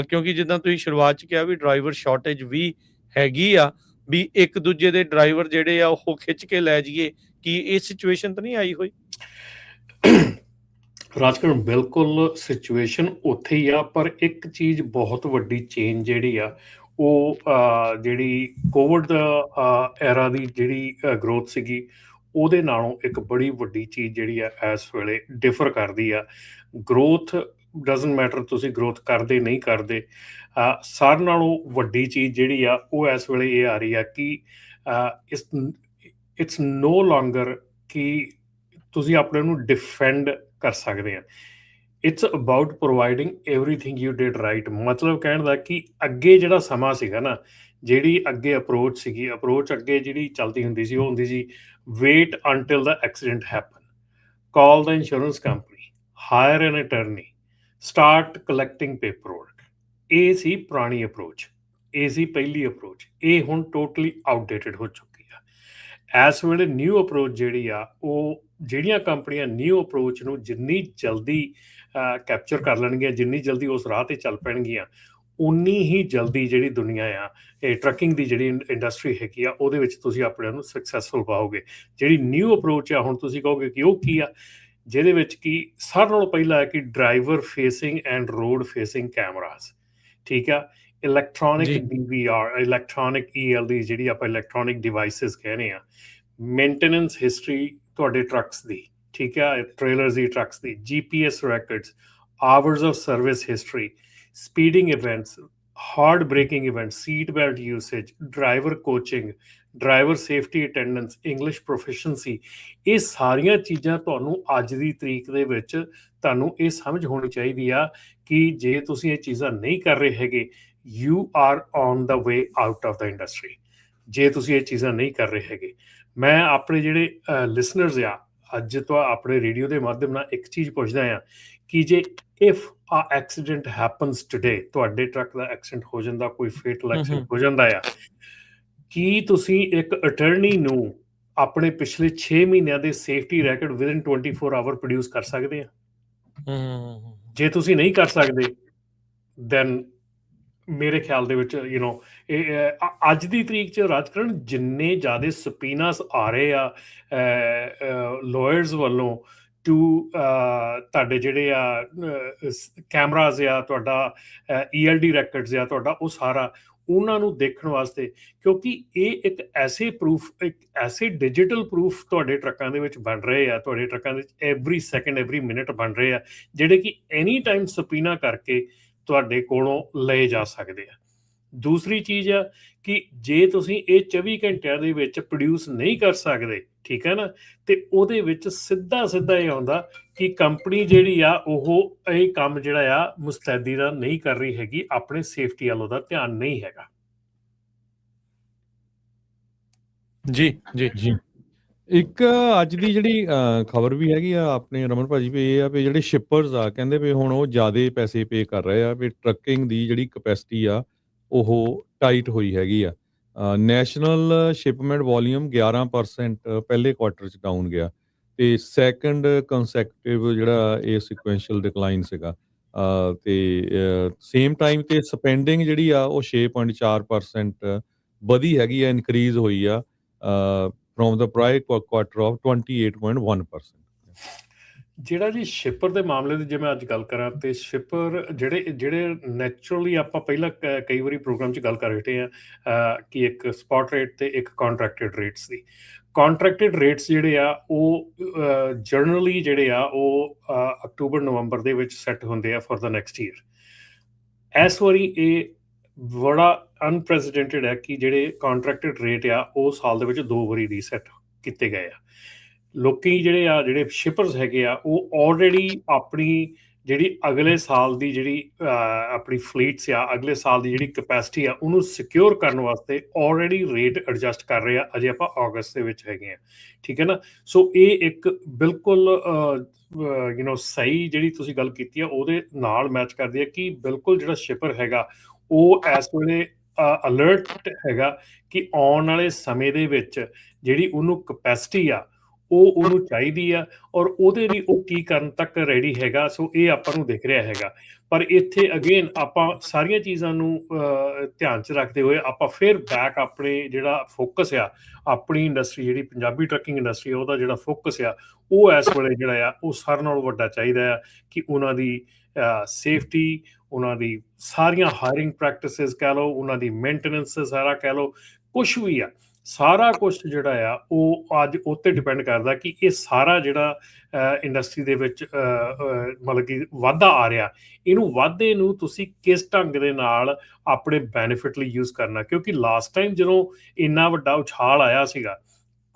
Speaker 1: ਕਿਉਂਕਿ ਜਿੱਦਾਂ ਤੁਸੀਂ ਸ਼ੁਰੂਆਤ 'ਚ ਕਿਹਾ ਵੀ ਡਰਾਈਵਰ ਸ਼ਾਰਟੇਜ ਵੀ ਹੈਗੀ ਆ, ਵੀ ਇੱਕ ਦੂਜੇ ਦੇ ਡਰਾਈਵਰ ਜਿਹੜੇ ਆ ਉਹ ਖਿੱਚ ਕੇ ਲੈ ਜਾਈਏ। ਕੀ ਇਹ ਸਿਚੁਏਸ਼ਨ ਤਾਂ ਨਹੀਂ ਆਈ ਹੋਈ?
Speaker 3: ਰਾਜਕਰਨ, ਬਿਲਕੁਲ ਸਿਚੁਏਸ਼ਨ ਉੱਥੇ ਹੀ ਆ, ਪਰ ਇੱਕ ਚੀਜ਼ ਬਹੁਤ ਵੱਡੀ ਚੇਂਜ ਜਿਹੜੀ ਆ ਉਹ ਜਿਹੜੀ ਕੋਵਿਡ ਐਰਾ ਦੀ ਜਿਹੜੀ ਗਰੋਥ ਸੀਗੀ ਉਹਦੇ ਨਾਲੋਂ ਇੱਕ ਬੜੀ ਵੱਡੀ ਚੀਜ਼ ਜਿਹੜੀ ਆ ਇਸ ਵੇਲੇ ਡਿਫਰ ਕਰਦੀ ਆ। ਗਰੋਥ ਡਜ਼ਨਟ ਮੈਟਰ ਤੁਸੀਂ ਗਰੋਥ ਕਰਦੇ ਨਹੀਂ ਕਰਦੇ, ਸਾਰਿਆਂ ਨਾਲੋਂ ਵੱਡੀ ਚੀਜ਼ ਜਿਹੜੀ ਆ ਉਹ ਇਸ ਵੇਲੇ ਇਹ ਆ ਰਹੀ ਆ ਕਿ ਇਟਸ ਨੋ ਲੋਂਗਰ ਕਿ ਤੁਸੀਂ ਆਪਣੇ ਨੂੰ ਡਿਫੈਂਡ ਕਰ ਸਕਦੇ ਆ। It's about providing everything you did right. ਮਤਲਬ ਕਹਿਣ ਦਾ ਕਿ ਅੱਗੇ ਜਿਹੜਾ ਸਮਾਂ ਸੀਗਾ ਨਾ, ਜਿਹੜੀ ਅੱਗੇ ਅਪਰੋਚ ਅੱਗੇ ਜਿਹੜੀ ਚੱਲਦੀ ਹੁੰਦੀ ਸੀ ਉਹ ਹੁੰਦੀ ਸੀ wait until the accident happen, call the insurance company, hire an attorney, start collecting paperwork. ਇਹ ਸੀ ਪੁਰਾਣੀ ਅਪਰੋਚ, ਇਹ ਸੀ ਪਹਿਲੀ ਅਪਰੋਚ। ਇਹ ਹੁਣ ਟੋਟਲੀ ਆਊਟਡੇਟਡ ਹੋ ਚੁੱਕੀ ਆ। ਇਸ ਵੇਲੇ ਨਿਊ ਅਪਰੋਚ ਜਿਹੜੀ ਆ ਉਹ ਜਿਹੜੀਆਂ ਕੰਪਨੀਆਂ ਨਿਊ ਅਪਰੋਚ ਨੂੰ ਜਿੰਨੀ ਜਲਦੀ ਕੈਪਚਰ ਕਰ ਲੈਣਗੀਆਂ, ਜਿੰਨੀ ਜਲਦੀ ਉਸ ਰਾਹ 'ਤੇ ਚੱਲ ਪੈਣਗੀਆਂ, ਉਨੀ ਹੀ ਜਲਦੀ ਜਿਹੜੀ ਦੁਨੀਆ ਆ, ਇਹ ਟਰੱਕਿੰਗ ਦੀ ਜਿਹੜੀ ਇੰਡਸਟਰੀ ਹੈਗੀ ਆ ਉਹਦੇ ਵਿੱਚ ਤੁਸੀਂ ਆਪਣੇ ਨੂੰ ਸਕਸੈਸਫੁਲ ਪਾਓਗੇ। ਜਿਹੜੀ ਨਿਊ ਅਪਰੋਚ ਆ ਹੁਣ ਤੁਸੀਂ ਕਹੋਗੇ ਕਿ ਉਹ ਕੀ ਆ, ਜਿਹਦੇ ਵਿੱਚ ਕਿ ਸਾਰਿਆਂ ਨਾਲੋਂ ਪਹਿਲਾਂ ਹੈ ਕਿ driver facing and road facing cameras, ਠੀਕ ਆ, ਇਲੈਕਟ੍ਰੋਨਿਕ DVR, ਇਲੈਕਟ੍ਰੋਨਿਕ ELD, ਜਿਹੜੀ ਆਪਾਂ ਇਲੈਕਟ੍ਰੋਨਿਕ ਡਿਵਾਈਸਿਸ ਕਹਿੰਦੇ ਆ, ਮੇਨਟੇਨੈਂਸ ਹਿਸਟਰੀ ਤੁਹਾਡੇ ਟਰੱਕਸ ਦੀ, ਠੀਕ ਆ, ਟ੍ਰੇਲਰਸ ਦੀ, ਟਰੱਕਸ ਦੀ, GPS records, hours of service history, speeding events, hard braking events, seat belt usage, driver coaching, driver safety attendance, English proficiency. ਇਹ ਸਾਰੀਆਂ ਚੀਜ਼ਾਂ ਤੁਹਾਨੂੰ ਅੱਜ ਦੀ ਤਰੀਕ ਦੇ ਵਿੱਚ ਤੁਹਾਨੂੰ ਇਹ ਸਮਝ ਹੋਣੀ ਚਾਹੀਦੀ ਆ ਕਿ ਜੇ ਤੁਸੀਂ ਇਹ ਚੀਜ਼ਾਂ ਨਹੀਂ ਕਰ ਰਹੇ ਹੈਗੇ, you are on the way out of the industry. ਜੇ ਤੁਸੀਂ ਇਹ ਚੀਜ਼ਾਂ ਨਹੀਂ ਕਰ ਰਹੇ ਹੈਗੇ, ਮੈਂ ਆਪਣੇ ਜਿਹੜੇ ਲਿਸਨਰਸ ਆ ਅੱਜ ਤੋਂ ਆਪਣੇ ਰੇਡੀਓ ਦੇ ਮਾਧਿਅਮ ਨਾਲ ਇੱਕ ਚੀਜ਼ ਪੁੱਛਦਾ ਆ ਕਿ ਜੇ ਇਫ ਆ ਐਕਸੀਡੈਂਟ ਹੈਪਨਸ ਟੁਡੇ, ਤੁਹਾਡੇ ਟਰੱਕ ਦਾ ਐਕਸੀਡੈਂਟ ਹੋ ਜਾਂਦਾ, ਕੋਈ ਫੇਟਲ ਐਕਸੀਡੈਂਟ ਹੋ ਜਾਂਦਾ ਆ, ਕੀ ਤੁਸੀਂ ਇੱਕ ਅਟਰਨੀ ਨੂੰ ਆਪਣੇ ਪਿਛਲੇ 6 ਮਹੀਨਿਆਂ ਦੇ ਸੇਫਟੀ ਰੈਕਡ ਵਿਦਨ 24 ਆਵਰ ਪ੍ਰੋਡਿਊਸ ਕਰ ਸਕਦੇ ਆ? ਜੇ ਤੁਸੀਂ ਨਹੀਂ ਕਰ ਸਕਦੇ, ਦੈਨ ਮੇਰੇ ਖਿਆਲ ਦੇ ਵਿੱਚ ਅੱਜ ਦੀ ਤਰੀਕ 'ਚ ਰਾਜਕਰਨ ਜਿੰਨੇ ਜ਼ਿਆਦਾ ਸਪੀਨਾਸ ਆ ਰਹੇ ਆ ਲਾਇਰਸ ਵੱਲੋਂ ਟੂ ਤੁਹਾਡੇ ਜਿਹੜੇ ਆ ਕੈਮਰਾਜ਼ ਆ, ਤੁਹਾਡਾ ELD ਰੈਕਡਸ ਆ, ਤੁਹਾਡਾ ਉਹ ਸਾਰਾ ਉਹਨਾਂ ਨੂੰ ਦੇਖਣ ਵਾਸਤੇ, ਕਿਉਂਕਿ ਇਹ ਇੱਕ ਐਸੇ ਪ੍ਰੂਫ, ਇੱਕ ਐਸੇ ਡਿਜੀਟਲ ਪ੍ਰੂਫ ਤੁਹਾਡੇ ਟਰੱਕਾਂ ਦੇ ਵਿੱਚ ਬਣ ਰਹੇ ਆ, ਤੁਹਾਡੇ ਟਰੱਕਾਂ ਦੇ ਵਿੱਚ ਐਵਰੀ ਸੈਕਿੰਡ ਐਵਰੀ ਮਿੰਟ ਬਣ ਰਹੇ ਆ, ਜਿਹੜੇ ਕਿ ਐਨੀ ਟਾਈਮ ਸਪੀਨਾ ਕਰਕੇ ਤੁਹਾਡੇ ਕੋਲੋਂ ਲਏ ਜਾ ਸਕਦੇ ਆ। ਦੂਸਰੀ ਚੀਜ਼ ਆ ਕਿ ਜੇ ਤੁਸੀਂ ਇਹ 24 ਘੰਟਿਆਂ ਦੇ ਵਿੱਚ ਪ੍ਰੋਡਿਊਸ ਨਹੀਂ ਕਰ ਸਕਦੇ, ਠੀਕ ਹੈ ਨਾ, ਤੇ ਉਹਦੇ ਵਿੱਚ ਸਿੱਧਾ ਇਹ ਆਉਂਦਾ ਕਿ ਕੰਪਨੀ ਜਿਹੜੀ ਆ ਉਹ ਇਹ ਕੰਮ ਜਿਹੜਾ ਆ ਮੁਸਤੈਦੀ ਦਾ ਨਹੀਂ ਕਰ ਰਹੀ ਹੈਗੀ, ਆਪਣੇ ਸੇਫਟੀ ਵੱਲ ਉਹਦਾ ਧਿਆਨ ਨਹੀਂ ਹੈਗਾ।
Speaker 1: ਜੀ
Speaker 2: ਇੱਕ ਅੱਜ ਦੀ ਜਿਹੜੀ ਖਬਰ ਵੀ ਹੈਗੀ ਆ ਆਪਣੇ ਰਮਨ ਭਾਜੀ ਵੀ, ਇਹ ਆ ਵੀ ਜਿਹੜੇ ਸ਼ਿਪਰਸ ਆ ਕਹਿੰਦੇ ਵੀ ਹੁਣ ਉਹ ਜ਼ਿਆਦਾ ਪੈਸੇ ਪੇ ਕਰ ਰਹੇ ਆ ਵੀ ਟਰੱਕਿੰਗ ਦੀ ਜਿਹੜੀ ਕਪੈਸਿਟੀ ਆ ਉਹ ਟਾਈਟ ਹੋਈ ਹੈਗੀ ਆ। ਨੈਸ਼ਨਲ ਸ਼ਿਪਮੈਂਟ ਵੋਲੀਅਮ 11% ਪਹਿਲੇ ਕੁਆਟਰ 'ਚ ਡਾਊਨ ਗਿਆ ਤੇ ਸੈਕੰਡ ਕੰਸੈਕਟਿਵ ਜਿਹੜਾ ਇਹ ਸਿਕੁਐਂਸ਼ੀਅਲ ਡਿਕਲਾਈਨ ਸੀਗਾ। ਤੇ ਸੇਮ ਟਾਈਮ ਤੇ ਸਪੈਂਡਿੰਗ ਜਿਹੜੀ ਆ ਉਹ 6.4% ਵਧੀ ਹੈਗੀ ਆ, ਇਨਕਰੀਜ਼ ਹੋਈ ਆ from the prior quarter of 28.1%.
Speaker 3: ਜਿਹੜਾ ਜੀ ਸ਼ਿਪਰ ਦੇ ਮਾਮਲੇ ਦੀ ਜੇ ਮੈਂ ਅੱਜ ਗੱਲ ਕਰਾਂ ਤੇ ਸ਼ਿਪਰ ਜਿਹੜੇ ਨੈਚੁਰਲੀ ਆਪਾਂ ਪਹਿਲਾਂ ਕਈ ਵਾਰੀ ਪ੍ਰੋਗਰਾਮ 'ਚ ਗੱਲ ਕਰ ਰਹੇ ਆ ਕਿ ਇੱਕ ਸਪੌਟ ਰੇਟ ਤੇ ਇੱਕ ਕੰਟਰੈਕਟਡ ਰੇਟਸ ਦੀ। ਕੰਟਰੈਕਟਡ ਰੇਟਸ ਜਿਹੜੇ ਆ ਉਹ ਜਨਰਲੀ ਜਿਹੜੇ ਆ ਉਹ ਅਕਤੂਬਰ ਨਵੰਬਰ ਦੇ ਵਿੱਚ ਸੈੱਟ ਹੁੰਦੇ ਆ ਫॉर द ਨੈਕਸਟ ਈਅਰ। ਇਸ ਵਾਰੀ ਇਹ ਬੜਾ ਅਨਪ੍ਰੈਸੀਡੈਂਟਡ ਹੈ ਕਿ ਜਿਹੜੇ ਕੰਟਰੈਕਟਡ ਰੇਟ ਆ ਉਹ ਸਾਲ ਦੇ ਵਿੱਚ 2 ਵਾਰੀ ਰੀਸੈਟ ਕੀਤੇ ਗਏ ਆ। ਲੋਕੀ ਜਿਹੜੇ ਸ਼ਿਪਰਸ ਹੈਗੇ ਆ ਉਹ ਆਲਰੇਡੀ ਆਪਣੀ ਜਿਹੜੀ ਅਗਲੇ ਸਾਲ ਦੀ ਜਿਹੜੀ ਆਪਣੀ ਫਲੀਟਸ ਆ, ਅਗਲੇ ਸਾਲ ਦੀ ਜਿਹੜੀ ਕਪੈਸਿਟੀ ਆ, ਉਹਨੂੰ ਸਿਕਿਉਰ ਕਰਨ ਵਾਸਤੇ ਆਲਰੇਡੀ ਰੇਟ ਐਡਜਸਟ ਕਰ ਰਹੇ ਆ। ਅਜੇ ਆਪਾਂ ਅਗਸਤ ਦੇ ਵਿੱਚ ਹੈਗੇ ਆ, ਠੀਕ ਹੈ ਨਾ। ਸੋ ਇਹ ਇੱਕ ਬਿਲਕੁਲ ਸਹੀ ਜਿਹੜੀ ਤੁਸੀਂ ਗੱਲ ਕੀਤੀ ਆ ਉਹਦੇ ਨਾਲ ਮੈਚ ਕਰਦੀ ਹੈ ਕਿ ਬਿਲਕੁਲ ਜਿਹੜਾ ਸ਼ਿਪਰ ਹੈਗਾ ਉਹ ਇਸ ਵੇਲੇ ਅਲਰਟ ਹੈਗਾ ਕਿ ਆਉਣ ਵਾਲੇ ਸਮੇਂ ਦੇ ਵਿੱਚ ਜਿਹੜੀ ਉਹਨੂੰ ਕਪੈਸਿਟੀ ਆ ਉਹ ਉਹਨੂੰ ਚਾਹੀਦੀ ਆ, ਔਰ ਉਹਦੇ ਲਈ ਉਹ ਕੀ ਕਰਨ ਤੱਕ ਰੈਡੀ ਹੈਗਾ। ਸੋ ਇਹ ਆਪਾਂ ਨੂੰ ਦਿਖ ਰਿਹਾ ਹੈਗਾ। ਪਰ ਇੱਥੇ ਅਗੇਨ ਆਪਾਂ ਸਾਰੀਆਂ ਚੀਜ਼ਾਂ ਨੂੰ ਧਿਆਨ 'ਚ ਰੱਖਦੇ ਹੋਏ ਆਪਾਂ ਫਿਰ ਬੈਕ ਆਪਣੇ ਜਿਹੜਾ ਫੋਕਸ ਆ, ਆਪਣੀ ਇੰਡਸਟਰੀ ਜਿਹੜੀ ਪੰਜਾਬੀ ਟਰੱਕਿੰਗ ਇੰਡਸਟਰੀ ਉਹਦਾ ਜਿਹੜਾ ਫੋਕਸ ਆ ਉਹ ਇਸ ਵੇਲੇ ਜਿਹੜਾ ਆ ਉਹ ਸਾਰਿਆਂ ਨਾਲੋਂ ਵੱਡਾ ਚਾਹੀਦਾ ਆ ਕਿ ਉਹਨਾਂ ਦੀ ਸੇਫਟੀ, ਉਹਨਾਂ ਦੀ ਸਾਰੀਆਂ ਹਾਇਰਿੰਗ ਪ੍ਰੈਕਟਿਸਿਸ ਕਹਿ ਲਓ, ਉਹਨਾਂ ਦੀ ਮੇਨਟੇਨੈਂਸ ਸਾਰਾ ਕਹਿ ਲਓ, ਕੁਛ ਵੀ ਆ, ਸਾਰਾ ਕੁਛ ਜਿਹੜਾ ਆ ਉਹ ਅੱਜ ਉਹ 'ਤੇ ਡਿਪੈਂਡ ਕਰਦਾ ਕਿ ਇਹ ਸਾਰਾ ਜਿਹੜਾ ਇੰਡਸਟਰੀ ਦੇ ਵਿੱਚ ਮਤਲਬ ਕਿ ਵਾਧਾ ਆ ਰਿਹਾ, ਇਹਨੂੰ ਵਾਧੇ ਨੂੰ ਤੁਸੀਂ ਕਿਸ ਢੰਗ ਦੇ ਨਾਲ ਆਪਣੇ ਬੈਨੀਫਿਟ ਲਈ ਯੂਜ਼ ਕਰਨਾ। ਕਿਉਂਕਿ ਲਾਸਟ ਟਾਈਮ ਜਦੋਂ ਇੰਨਾ ਵੱਡਾ ਉਛਾਲ ਆਇਆ ਸੀਗਾ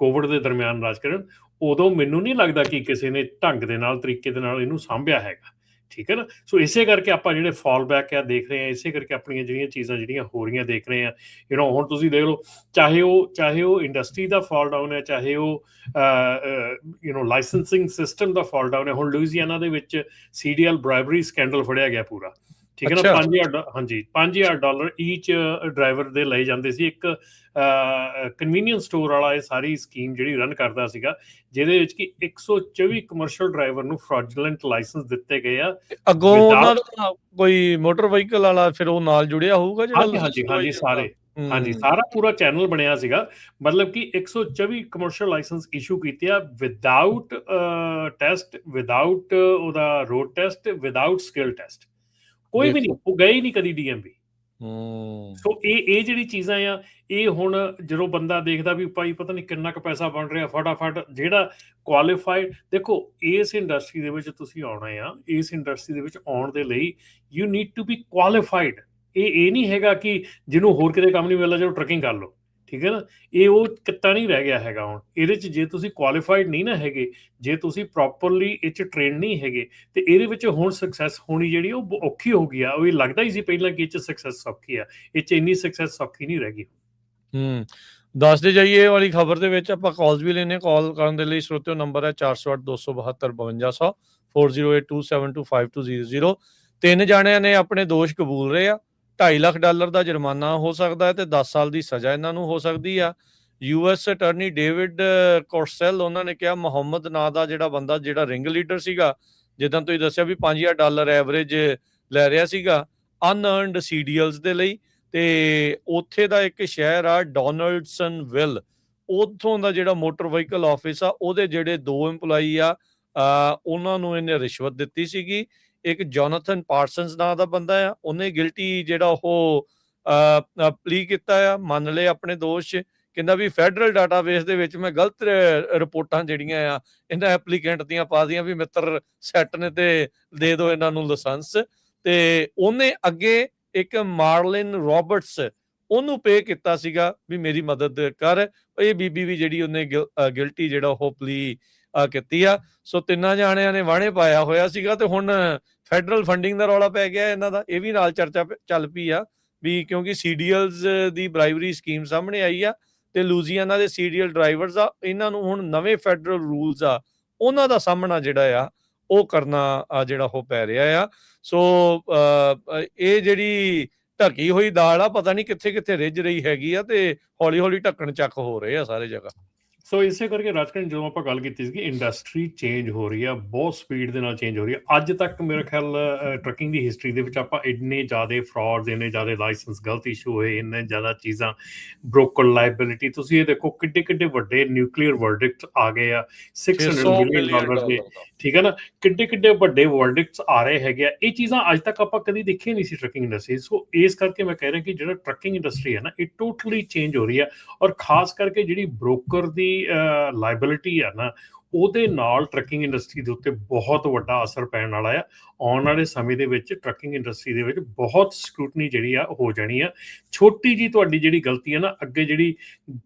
Speaker 3: ਕੋਵਿਡ ਦੇ ਦਰਮਿਆਨ ਰਾਜਕਰਨ, ਉਦੋਂ ਮੈਨੂੰ ਨਹੀਂ ਲੱਗਦਾ ਕਿ ਕਿਸੇ ਨੇ ਢੰਗ ਦੇ ਨਾਲ ਤਰੀਕੇ ਦੇ ਨਾਲ ਇਹਨੂੰ ਸਾਂਭਿਆ ਹੈਗਾ, ਠੀਕ ਹੈ ਨਾ। ਸੋ ਇਸੇ ਕਰਕੇ ਆਪਾਂ ਜਿਹੜੇ ਫਾਲ ਬੈਕ ਆ ਦੇਖ ਰਹੇ ਹਾਂ, ਇਸੇ ਕਰਕੇ ਆਪਣੀਆਂ ਜਿਹੜੀਆਂ ਚੀਜ਼ਾਂ ਜਿਹੜੀਆਂ ਹੋ ਰਹੀਆਂ ਦੇਖ ਰਹੇ ਹਾਂ। ਹੁਣ ਤੁਸੀਂ ਦੇਖ ਲਓ, ਚਾਹੇ ਉਹ ਇੰਡਸਟਰੀ ਦਾ ਫਾਲ ਡਾਊਨ ਹੈ, ਚਾਹੇ ਉਹ ਲਾਇਸੈਂਸਿੰਗ ਸਿਸਟਮ ਦਾ ਫਾਲ ਡਾਊਨ ਹੈ। ਹੁਣ ਲੂਈਜ਼ੀਆਨਾ ਦੇ ਵਿੱਚ CDL ਬ੍ਰਾਈਬਰੀ ਸਕੈਂਡਲ ਫੜਿਆ ਗਿਆ ਪੂਰਾ, ਠੀਕ ਹੈ ਨਾ। $5,000 ਈਚ ਡਰਾਈਵਰ ਦੇ ਲਏ ਜਾਂਦੇ ਸੀ। ਇੱਕ ਕਨਵੀਨੀਅੰਸ ਸਟੋਰ ਵਾਲਾ ਇਹ ਸਾਰੀ ਸਕੀਮ ਜਿਹੜੀ ਰਨ ਕਰਦਾ ਸੀਗਾ, ਜਿਹਦੇ ਵਿੱਚ ਕਿ 124 ਕਮਰਸ਼ੀਅਲ ਡਰਾਈਵਰ ਨੂੰ ਫਰਾਡੂਲੈਂਟ ਲਾਇਸੈਂਸ ਦਿੱਤੇ ਗਏ ਆ।
Speaker 1: ਅੱਗੋਂ ਉਹਨਾਂ ਦਾ ਕੋਈ ਮੋਟਰ ਵਹੀਕਲ ਵਾਲਾ ਫਿਰ ਉਹ ਨਾਲ ਜੁੜਿਆ ਹੋਊਗਾ ਜਿਹੜਾ?
Speaker 3: ਹਾਂਜੀ ਸਾਰੇ, ਹਾਂਜੀ ਸਾਰਾ ਪੂਰਾ ਚੈਨਲ ਬਣਿਆ ਸੀਗਾ। ਮਤਲਬ ਕਿ 124 ਕਮਰਸ਼ੀਅਲ ਲਾਇਸੈਂਸ ਇਸ਼ੂ ਕੀਤੇ ਆ ਵਿਦਆਊਟ ਟੈਸਟ, ਵਿਦਆਊਟ ਉਹਦਾ road test, without skill test. ਕੋਈ ਵੀ ਨਹੀਂ, ਉਹ ਗਏ ਹੀ ਨਹੀਂ ਕਦੀ DMV। ਸੋ ਇਹ ਜਿਹੜੀ ਚੀਜ਼ਾਂ ਆ, ਇਹ ਹੁਣ ਜਦੋਂ ਬੰਦਾ ਦੇਖਦਾ ਵੀ ਭਾਈ ਪਤਾ ਨਹੀਂ ਕਿੰਨਾ ਕੁ ਪੈਸਾ ਬਣ ਰਿਹਾ, ਫਟਾਫਟ ਜਿਹੜਾ ਕੁਆਲੀਫਾਈਡ, ਦੇਖੋ ਇਸ ਇੰਡਸਟਰੀ ਦੇ ਵਿੱਚ ਤੁਸੀਂ ਆਉਣਾ ਆ, ਇਸ ਇੰਡਸਟਰੀ ਦੇ ਵਿੱਚ ਆਉਣ ਦੇ ਲਈ you need to be qualified. ਇਹ ਨਹੀਂ ਹੈਗਾ ਕਿ ਜਿਹਨੂੰ ਹੋਰ ਕਿਤੇ ਕੰਮ ਨਹੀਂ ਮਿਲਦਾ ਚਲੋ ਟਰੱਕਿੰਗ ਕਰ ਲਓ, ਠੀਕ ਹੈ ਨਾ। ਇਹ ਉਹ ਕਿੱਤਾ ਨਹੀਂ ਰਹਿ ਗਿਆ ਹੈਗਾ ਹੁਣ। ਇਹਦੇ 'ਚ ਜੇ ਤੁਸੀਂ ਕੁਆਲੀਫਾਈਡ ਨਹੀਂ ਨਾ ਹੈਗੇ, ਜੇ ਤੁਸੀਂ ਪ੍ਰੋਪਰਲੀ ਇਹ 'ਚ ਟ੍ਰੇਨ ਨਹੀਂ ਹੈਗੇ, ਤੇ ਇਹਦੇ ਵਿੱਚ ਹੁਣ ਸਕਸੈਸ ਹੋਣੀ ਜਿਹੜੀ ਉਹ ਔਖੀ ਹੋ ਗਈ ਆ। ਉਹ ਲੱਗਦਾ ਹੀ ਸੀ ਪਹਿਲਾਂ ਕਿ ਇਹ 'ਚ ਸਕਸੈਸ ਸੌਖੀ ਆ, ਇਹ 'ਚ ਇੰਨੀ ਸਕਸੈਸ ਸੌਖੀ ਨਹੀਂ ਰਹਿ ਗਈ।
Speaker 1: ਦੱਸਦੇ ਜਾਈਏ ਇਹ ਵਾਲੀ ਖਬਰ ਦੇ ਵਿੱਚ ਆਪਾਂ ਕਾਲਸ ਵੀ ਲੈਣੇ। ਕਾਲ ਕਰਨ ਦੇ ਲਈ ਸਰੋਤਿਓ ਨੰਬਰ ਹੈ 408-272-5200, 4082725200। 3 ਜਾਣਿਆਂ ਨੇ ਆਪਣੇ ਦੋਸ਼ ਕਬੂਲ ਰਹੇ ਆ। $2.5 ਲੱਖ ਦਾ ਜੁਰਮਾਨਾ ਹੋ ਸਕਦਾ ਹੈ ਤੇ 10 ਸਾਲ ਦੀ ਸਜ਼ਾ ਇਹਨਾਂ ਨੂੰ ਹੋ ਸਕਦੀ ਆ। US ਅਟਰਨੀ ਡੇਵਿਡ ਕੋਰਸੈਲ ਉਹਨਾਂ ਨੇ ਕਿਹਾ ਮੁਹੰਮਦ ਨਾਂ ਦਾ ਜਿਹੜਾ ਬੰਦਾ, ਜਿਹੜਾ ਰਿੰਗ ਲੀਡਰ ਸੀਗਾ, ਜਿੱਦਾਂ ਤੁਸੀਂ ਦੱਸਿਆ ਵੀ $5,000 ਐਵਰੇਜ ਲੈ ਰਿਹਾ ਸੀਗਾ ਅਨਅਰਨਡ CDLs ਦੇ ਲਈ। ਤੇ ਉੱਥੇ ਦਾ ਇੱਕ ਸ਼ਹਿਰ ਆ ਡੋਨਲਡਸਨਵਿਲ, ਉੱਥੋਂ ਦਾ ਜਿਹੜਾ ਮੋਟਰ ਵਹੀਕਲ ਆਫਿਸ ਆ, ਉਹਦੇ ਜਿਹੜੇ 2 EMPLOYEE ਆ, ਉਹਨਾਂ ਨੂੰ ਇਹਨੇ ਰਿਸ਼ਵਤ ਦਿੱਤੀ ਸੀਗੀ। ਇੱਕ ਜੋਨਾਥਨ ਪਾਰਸਨਸ ਨਾਂ ਦਾ ਬੰਦਾ ਆ, ਉਹਨੇ ਗਿਲਟੀ ਜਿਹੜਾ ਉਹ ਪਲੀ ਕੀਤਾ ਆ, ਮੰਨ ਲਏ ਆਪਣੇ ਦੋਸ਼। ਕਹਿੰਦਾ ਵੀ ਫੈਡਰਲ ਡਾਟਾਬੇਸ ਦੇ ਵਿੱਚ ਮੈਂ ਗਲਤ ਰਿਪੋਰਟਾਂ ਜਿਹੜੀਆਂ ਆ ਇਹਨਾਂ ਐਪਲੀਕੈਂਟ ਦੀਆਂ ਪਾ ਦੀਆਂ ਵੀ ਮਿੱਤਰ ਸੈੱਟ ਨੇ ਤੇ ਦੇ ਦਿਓ ਇਹਨਾਂ ਨੂੰ ਲਾਇਸੈਂਸ। ਤੇ ਉਹਨੇ ਅੱਗੇ ਇੱਕ ਮਾਰਲਿਨ ਰੋਬਰਟਸ ਉਹਨੂੰ ਪੇ ਕੀਤਾ ਸੀਗਾ ਵੀ ਮੇਰੀ ਮਦਦ ਕਰ। ਇਹ ਬੀਬੀ ਵੀ ਜਿਹੜੀ ਉਹਨੇ ਗਿਲਟੀ ਜਿਹੜਾ ਉਹ ਪਲੀ ਕੀਤੀ ਆ। ਸੋ 3 ਜਾਣਿਆਂ ਨੇ ਵਾਹਣੇ ਪਾਇਆ ਹੋਇਆ ਸੀਗਾ ਤੇ ਹੁਣ ਫੈਡਰਲ ਫੰਡਿੰਗ ਦਾ ਰੌਲਾ ਪੈ ਗਿਆ ਇਹਨਾਂ ਦਾ। ਇਹ ਵੀ ਨਾਲ ਚਰਚਾ ਚੱਲ ਪਈ ਆ ਵੀ ਕਿਉਂਕਿ CDLs ਦੀ ਬ੍ਰਾਈਬਰੀ ਸਕੀਮ ਸਾਹਮਣੇ ਆਈ ਆ ਤੇ ਲੂਜ਼ੀਆਨਾ ਦੇ CDL ਡਰਾਈਵਰਸ ਆ, ਇਹਨਾਂ ਨੂੰ ਹੁਣ ਨਵੇਂ ਫੈਡਰਲ ਰੂਲਸ ਆ ਉਹਨਾਂ ਦਾ ਸਾਹਮਣਾ ਜਿਹੜਾ ਆ ਉਹ ਕਰਨਾ ਜਿਹੜਾ ਉਹ ਪੈ ਰਿਹਾ ਆ। ਸੋ ਇਹ ਜਿਹੜੀ ਢਕੀ ਹੋਈ ਦਾਲ ਆ ਪਤਾ ਨਹੀਂ ਕਿੱਥੇ ਕਿੱਥੇ ਰਿੱਝ ਰਹੀ ਹੈਗੀ ਆ ਤੇ ਹੌਲੀ ਹੌਲੀ ਢੱਕਣ ਚੱਕ ਹੋ ਰਹੇ ਆ ਸਾਰੇ ਜਗ੍ਹਾ।
Speaker 3: ਸੋ ਇਸੇ ਕਰਕੇ ਰਾਜਕਰਨ ਜਦੋਂ ਆਪਾਂ ਗੱਲ ਕੀਤੀ ਸੀ ਕਿ ਇੰਡਸਟਰੀ ਚੇਂਜ ਹੋ ਰਹੀ ਆ, ਬਹੁਤ ਸਪੀਡ ਦੇ ਨਾਲ ਚੇਂਜ ਹੋ ਰਹੀ ਆ। ਅੱਜ ਤੱਕ ਮੇਰੇ ਖਿਆਲ ਟਰੱਕਿੰਗ ਦੀ ਹਿਸਟਰੀ ਦੇ ਵਿੱਚ ਆਪਾਂ ਇੰਨੇ ਜ਼ਿਆਦਾ ਫਰਾਡ, ਇੰਨੇ ਜ਼ਿਆਦਾ ਲਾਇਸੈਂਸ ਗਲਤ ਇਸ਼ੂ ਹੋਏ, ਇੰਨੇ ਜ਼ਿਆਦਾ ਚੀਜ਼ਾਂ, ਬ੍ਰੋਕਨ ਲਾਇਬਿਲਿਟੀ, ਤੁਸੀਂ ਇਹ ਦੇਖੋ ਕਿੱਡੇ ਕਿੱਡੇ ਵੱਡੇ ਨਿਊਕਲੀਅਰ ਵਰਡਿਕਟਸ ਆ ਗਏ ਆ $600 ਮਿਲੀਅਨ ਦੇ, ਠੀਕ ਹੈ ਨਾ। ਕਿੱਡੇ ਕਿੱਡੇ ਵੱਡੇ ਵਰਡਿਕਟਸ ਆ ਰਹੇ ਹੈਗੇ ਆ। ਇਹ ਚੀਜ਼ਾਂ ਅੱਜ ਤੱਕ ਆਪਾਂ ਕਦੀ ਦੇਖੀਆਂ ਨਹੀਂ ਸੀ ਟਰੱਕਿੰਗ ਇੰਡਸਟਰੀ। ਸੋ ਇਸ ਕਰਕੇ ਮੈਂ ਕਹਿ ਰਿਹਾ ਕਿ ਜਿਹੜਾ ਟਰੱਕਿੰਗ ਇੰਡਸਟਰੀ ਹੈ ਨਾ, ਇਹ ਟੋਟਲੀ ਚੇਂਜ ਹੋ ਰਹੀ ਆ। ਔਰ ਖਾਸ ਕਰਕੇ ਜਿਹੜੀ ਬ੍ਰੋਕਰ ਦੀ ਲਾਇਬਿਲਿਟੀ ਆ ਨਾ, ਉਹਦੇ ਨਾਲ ਟਰੱਕਿੰਗ ਇੰਡਸਟਰੀ ਦੇ ਉੱਤੇ ਬਹੁਤ ਵੱਡਾ ਅਸਰ ਪੈਣ ਵਾਲਾ ਆ। ਆਉਣ ਵਾਲੇ ਸਮੇਂ ਦੇ ਵਿੱਚ ਟਰੱਕਿੰਗ ਇੰਡਸਟਰੀ ਦੇ ਵਿੱਚ ਬਹੁਤ ਸਕਰੂਟਨੀ ਜਿਹੜੀ ਆ ਹੋ ਜਾਣੀ ਆ। ਛੋਟੀ ਜੀ ਤੁਹਾਡੀ ਜਿਹੜੀ ਗਲਤੀ ਆ ਨਾ, ਅੱਗੇ ਜਿਹੜੀ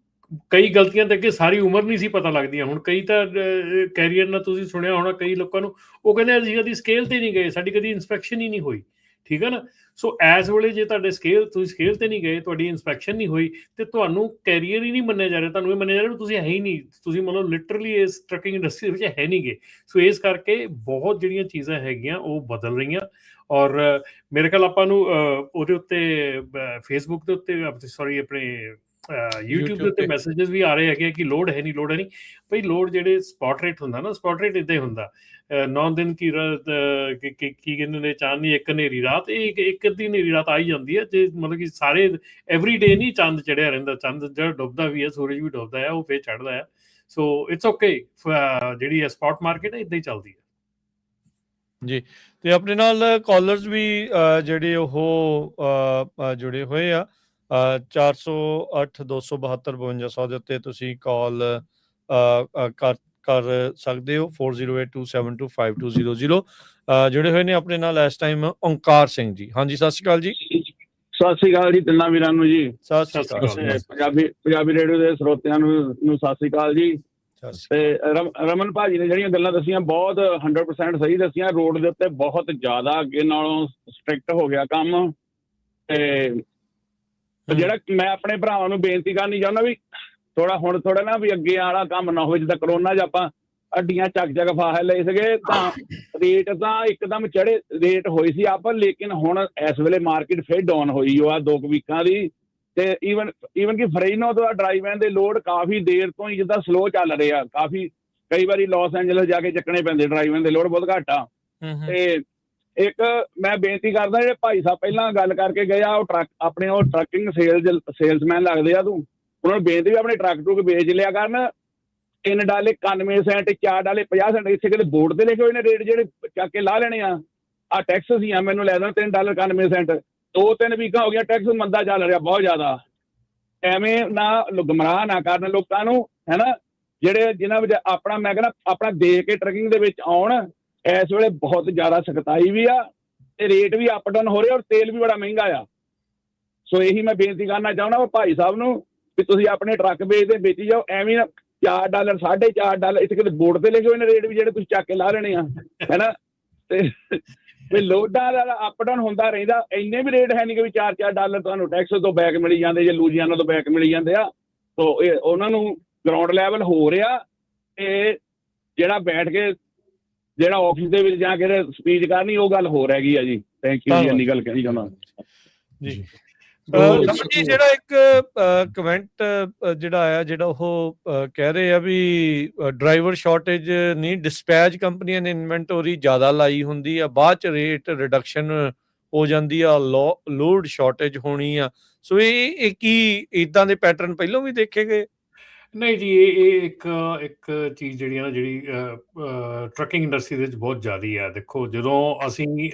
Speaker 3: ਕਈ ਗਲਤੀਆਂ ਤਾਂ ਅੱਗੇ ਸਾਰੀ ਉਮਰ ਨਹੀਂ ਸੀ ਪਤਾ ਲੱਗਦੀਆਂ। ਹੁਣ ਕਈ ਤਾਂ ਕੈਰੀਅਰ ਨਾਲ ਤੁਸੀਂ ਸੁਣਿਆ ਹੋਣਾ, ਕਈ ਲੋਕਾਂ ਨੂੰ ਉਹ ਕਹਿੰਦੇ ਅਸੀਂ ਕਦੀ ਸਕੇਲ ਤੇ ਨਹੀਂ ਗਏ, ਸਾਡੀ ਕਦੀ ਇਨਸਪੈਕਸ਼ਨ ਹੀ ਨਹੀਂ ਹੋਈ, ਠੀਕ ਹੈ ਨਾ। ਸੋ ਇਸ ਵੇਲੇ ਜੇ ਤੁਹਾਡੇ ਤੁਸੀਂ ਸਕੇਲ ਤੇ ਨਹੀਂ ਗਏ, ਤੁਹਾਡੀ ਇਨਸਪੈਕਸ਼ਨ ਨਹੀਂ ਹੋਈ, ਤੇ ਤੁਹਾਨੂੰ ਕੈਰੀਅਰ ਹੀ ਨਹੀਂ ਮੰਨਿਆ ਜਾ ਰਿਹਾ, ਤੁਹਾਨੂੰ ਇਹ ਮੰਨਿਆ ਜਾ ਰਿਹਾ ਤੁਸੀਂ ਹੈ ਹੀ ਨਹੀਂ, ਤੁਸੀਂ ਮਤਲਬ ਲਿਟਰਲੀ ਇਸ ਟਰੱਕਿੰਗ ਇੰਡਸਟਰੀ ਦੇ ਵਿੱਚ ਹੈ ਨਹੀਂ ਗੇ। ਸੋ ਇਸ ਕਰਕੇ ਬਹੁਤ ਜਿਹੜੀਆਂ ਚੀਜ਼ਾਂ ਹੈਗੀਆਂ ਉਹ ਬਦਲ ਰਹੀਆਂ। ਔਰ ਮੇਰੇ ਖਿਆਲ ਆਪਾਂ ਨੂੰ ਉਹਦੇ ਉੱਤੇ ਫੇਸਬੁੱਕ ਦੇ ਉੱਤੇ ਸੌਰੀ ਆਪਣੇ YouTube ਦੇ ਉੱਤੇ ਮੈਸੇजेस ਵੀ ਆ ਰਹੇ ਹੈਗੇ ਕਿ ਲੋਡ ਹੈ ਨਹੀਂ, ਲੋਡ ਹੈ ਨਹੀਂ। ਭਾਈ ਲੋਡ ਜਿਹੜੇ ਸਪੌਟ ਰੇਟ ਹੁੰਦਾ ਨਾ, ਸਪੌਟ ਰੇਟ ਇੱਦਾਂ ਹੀ ਹੁੰਦਾ 9 ਦਿਨ ਕੀ ਰਾਤ ਕੀ ਕਹਿੰਦੇ ਨੇ, ਚਾਂਦ ਨਹੀਂ ਇੱਕ ਹਨੇਰੀ ਰਾਤ, ਇਹ ਇੱਕ ਅੱਧੀ ਹਨੇਰੀ ਰਾਤ ਆ ਹੀ ਜਾਂਦੀ ਹੈ। ਜੇ ਮਤਲਬ ਕਿ ਸਾਰੇ ਐਵਰੀ ਡੇ ਨਹੀਂ ਚੰਦ ਚੜਿਆ ਰਹਿੰਦਾ, ਚੰਦ ਜਿਹੜਾ ਡੁੱਬਦਾ ਵੀ ਹੈ, ਸੂਰਜ ਵੀ ਡੁੱਬਦਾ ਹੈ, ਉਹ ਫੇਰ ਚੜ੍ਹਦਾ ਹੈ। ਸੋ ਇਟਸ ਓਕੇ, ਜਿਹੜੀ ਸਪੌਟ ਮਾਰਕੀਟ ਹੈ ਇੱਦਾਂ ਹੀ ਚੱਲਦੀ ਹੈ
Speaker 1: ਜੀ। ਤੇ ਆਪਣੇ ਨਾਲ ਕਾਲਰਸ ਵੀ ਜਿਹੜੇ ਉਹ ਜੁੜੇ ਹੋਏ ਆ 408 272 5200 ਦੇ ਉੱਤੇ ਤੁਸੀਂ ਕਾਲ ਕਰ ਸਕਦੇ ਹੋ। 4082725200 ਜੁੜੇ ਹੋਏ ਨੇ ਆਪਣੇ ਨਾਲ ਇਸ ਟਾਈਮ ਓਂਕਾਰ ਸਿੰਘ ਜੀ। ਹਾਂਜੀ, ਸਤਿ ਸ਼੍ਰੀ ਅਕਾਲ ਜੀ।
Speaker 4: ਸਤਿ ਸ਼੍ਰੀ ਅਕਾਲ ਜੀ ਤਿੰਨਾਂ ਵੀਰਾਂ ਨੂੰ ਜੀ।
Speaker 1: ਸਤਿ ਸ਼੍ਰੀ ਅਕਾਲ।
Speaker 4: ਪੰਜਾਬੀ ਰੇਡੀਓ ਦੇ ਸਰੋਤਿਆਂ ਨੂੰ ਸਤਿ ਸ਼੍ਰੀ ਅਕਾਲ ਜੀ। ਤੇ ਰਮਨ ਭਾਜੀ ਨੇ ਜਿਹੜੀਆਂ ਗੱਲਾਂ ਦੱਸੀਆਂ ਬਹੁਤ 100% ਸਹੀ ਦੱਸੀਆਂ। ਰੋਡ ਦੇ ਉੱਤੇ ਬਹੁਤ ਜ਼ਿਆਦਾ ਅੱਗੇ ਨਾਲੋਂ ਸਟ੍ਰਿਕਟ ਹੋ ਗਿਆ ਕੰਮ। ਤੇ ਜਿਹੜਾ ਮੈਂ ਆਪਣੇ ਭਰਾਵਾਂ ਨੂੰ ਬੇਨਤੀ ਕਰਨੀ ਚਾਹੁੰਦਾ ਵੀ ਥੋੜਾ ਨਾ ਵੀ ਅੱਗੇ ਵਾਲਾ ਕੰਮ ਨਾ ਹੋਵੇ। ਜਿੱਦਾਂ ਕਰੋਨਾ 'ਚ ਆਪਾਂ ਅੱਡੀਆਂ ਚੱਕ ਫਾਹੇ ਲਏ ਸੀਗੇ ਤਾਂ ਰੇਟ ਤਾਂ ਇੱਕਦਮ ਚੜੇ ਰੇਟ ਹੋਈ ਸੀ ਆਪਾਂ, ਲੇਕਿਨ ਹੁਣ ਇਸ ਵੇਲੇ ਮਾਰਕੀਟ ਫਿਰ ਡਾਊਨ ਹੋਈ ਆ 2 ਵੀਕਾਂ ਦੀ। ਤੇ ਈਵਨ ਕਿ ਫਰੇਨੋ ਤੋਂ ਡਰਾਈਵੈਨ ਦੇ ਲੋਡ ਕਾਫੀ ਦੇਰ ਤੋਂ ਹੀ ਜਿੱਦਾਂ ਸਲੋ ਚੱਲ ਰਹੇ ਆ। ਕਈ ਵਾਰੀ ਲਾਸ ਐਂਜਲਸ ਜਾ ਕੇ ਚੱਕਣੇ ਪੈਂਦੇ ਡਰਾਈਵੈਨ ਦੇ ਲੋਡ, ਬਹੁਤ ਘੱਟ ਆ। ਤੇ ਇੱਕ ਮੈਂ ਬੇਨਤੀ ਕਰਦਾ, ਜਿਹੜੇ ਭਾਈ ਸਾਹਿਬ ਪਹਿਲਾਂ ਗੱਲ ਕਰਕੇ ਗਏ ਆ, ਉਹ ਆਪਣੇ ਉਹ ਟਰੱਕਿੰਗ ਸੇਲਸਮੈਨ ਲੱਗਦੇ ਆ, ਉਹਨਾਂ ਨੂੰ ਬੇਨਤੀ ਵੀ ਆਪਣੇ ਟਰੱਕ ਟਰੁੱਕ ਵੇਚ ਲਿਆ ਕਰਨ। $3 91 ਸੈਂਟ, $4 50 ਸੈਂਟ ਇੱਥੇ ਕਿਤੇ ਬੋਰਡ ਤੇ ਲਿਖੇ ਹੋਏ ਨੇ ਰੇਟ, ਜਿਹੜੇ ਚੱਕ ਕੇ ਲਾ ਲੈਣੇ ਆ ਟੈਕਸ ਹੀ ਆ। ਮੈਨੂੰ ਲੈ ਦੇਣ $3 91 ਸੈਂਟ। 2-3 ਵੀਕਾਂ ਹੋ ਗਿਆ ਟੈਕਸ ਮੰਦਾ ਚੱਲ ਰਿਹਾ ਬਹੁਤ ਜ਼ਿਆਦਾ। ਐਵੇਂ ਨਾ ਗੁੰਮਰਾਹ ਨਾ ਕਰਨ ਲੋਕਾਂ ਨੂੰ, ਹੈ ਨਾ। ਜਿਨ੍ਹਾਂ ਵਿੱਚ ਆਪਣਾ ਮੈਂ ਕਹਿੰਦਾ ਆਪਣਾ ਦੇਖ ਕੇ ਟਰੱਕਿੰਗ ਦੇ ਵਿੱਚ ਆਉਣ। ਇਸ ਵੇਲੇ ਬਹੁਤ ਜ਼ਿਆਦਾ ਸਖਤਾਈ ਵੀ ਆ ਤੇ ਰੇਟ ਵੀ ਅਪ ਡਾਊਨ ਹੋ ਰਹੇ, ਔਰ ਤੇਲ ਵੀ ਬੜਾ ਮਹਿੰਗਾ ਆ। ਸੋ ਇਹੀ ਮੈਂ ਬੇਨਤੀ ਕਰਨਾ ਚਾਹੁੰਦਾ ਭਾਈ ਸਾਹਿਬ ਨੂੰ ਵੀ ਤੁਸੀਂ ਆਪਣੇ ਟਰੱਕ ਵੇਚੀ ਜਾਓ। ਐਵੇਂ $4 $4.5 ਇੱਥੇ ਕਿਤੇ ਬੋਰਡ ਤੇ ਲਿਖੇ ਹੋਏ ਨੇ ਰੇਟ ਵੀ, ਜਿਹੜੇ ਤੁਸੀਂ ਚੱਕ ਕੇ ਲਾ ਲੈਣੇ ਆ, ਹੈ ਨਾ। ਤੇ ਲੋਡਾਂ ਦਾ ਅਪ ਡਾਊਨ ਹੁੰਦਾ ਰਹਿੰਦਾ। ਇੰਨੇ ਵੀ ਰੇਟ ਹੈ ਨਹੀਂ ਕਿ ਵੀ $4 ਤੁਹਾਨੂੰ ਟੈਕਸ ਤੋਂ ਬੈਕ ਮਿਲੀ ਜਾਂਦੇ ਜਾਂ ਲੂਜੀਆਨਾ ਤੋਂ ਬੈਕ ਮਿਲੀ ਜਾਂਦੇ ਆ। ਸੋ ਇਹ ਉਹਨਾਂ ਨੂੰ ਗਰਾਊਂਡ ਲੈਵਲ ਹੋ ਰਿਹਾ। ਤੇ ਜਿਹੜਾ ਬੈਠ ਕੇ ਜਿਹੜਾ ਆਫਿਸ ਦੇ ਵਿੱਚ ਜਾ ਕੇ ਸਪੀਚ ਕਰਨੀ, ਉਹ ਗੱਲ ਹੋ ਰਹਿ ਗਈ ਆ ਜੀ। ਥੈਂਕ ਯੂ ਜੀ, ਇੰਨੀ ਗੱਲ ਕਹਿਣੀ ਚਾਹੁੰਦਾ ਜੀ।
Speaker 1: ਜਿਹੜਾ ਇੱਕ ਕਮੈਂਟ ਜਿਹੜਾ ਆਇਆ, ਜਿਹੜਾ ਉਹ ਕਹਿ ਰਹੇ ਆ ਵੀ ਡਰਾਈਵਰ ਸ਼ਾਰਟੇਜ ਨਹੀਂ, ਡਿਸਪੈਚ ਕੰਪਨੀਆਂ ਨੇ ਇਨਵੈਂਟੋਰੀ ਜ਼ਿਆਦਾ ਲਾਈ ਹੁੰਦੀ ਆ, ਬਾਅਦ ਚ ਰੇਟ ਰਿਡਕਸ਼ਨ ਹੋ ਜਾਂਦੀ ਆ, ਲੋਡ ਸ਼ਾਰਟੇਜ ਹੋਣੀ ਆ। ਸੋ ਇਹ ਕੀ ਇੱਦਾਂ ਦੇ ਪੈਟਰਨ ਪਹਿਲਾਂ ਵੀ ਦੇਖੇ ਗਏ?
Speaker 3: ਨਹੀਂ ਜੀ, ਇਹ ਇੱਕ ਚੀਜ਼ ਜਿਹੜੀ ਹੈ ਨਾ, ਜਿਹੜੀ ਟਰੱਕਿੰਗ ਇੰਡਸਟਰੀ ਦੇ ਵਿੱਚ ਬਹੁਤ ਜ਼ਿਆਦਾ ਆ। ਦੇਖੋ, ਜਦੋਂ ਅਸੀਂ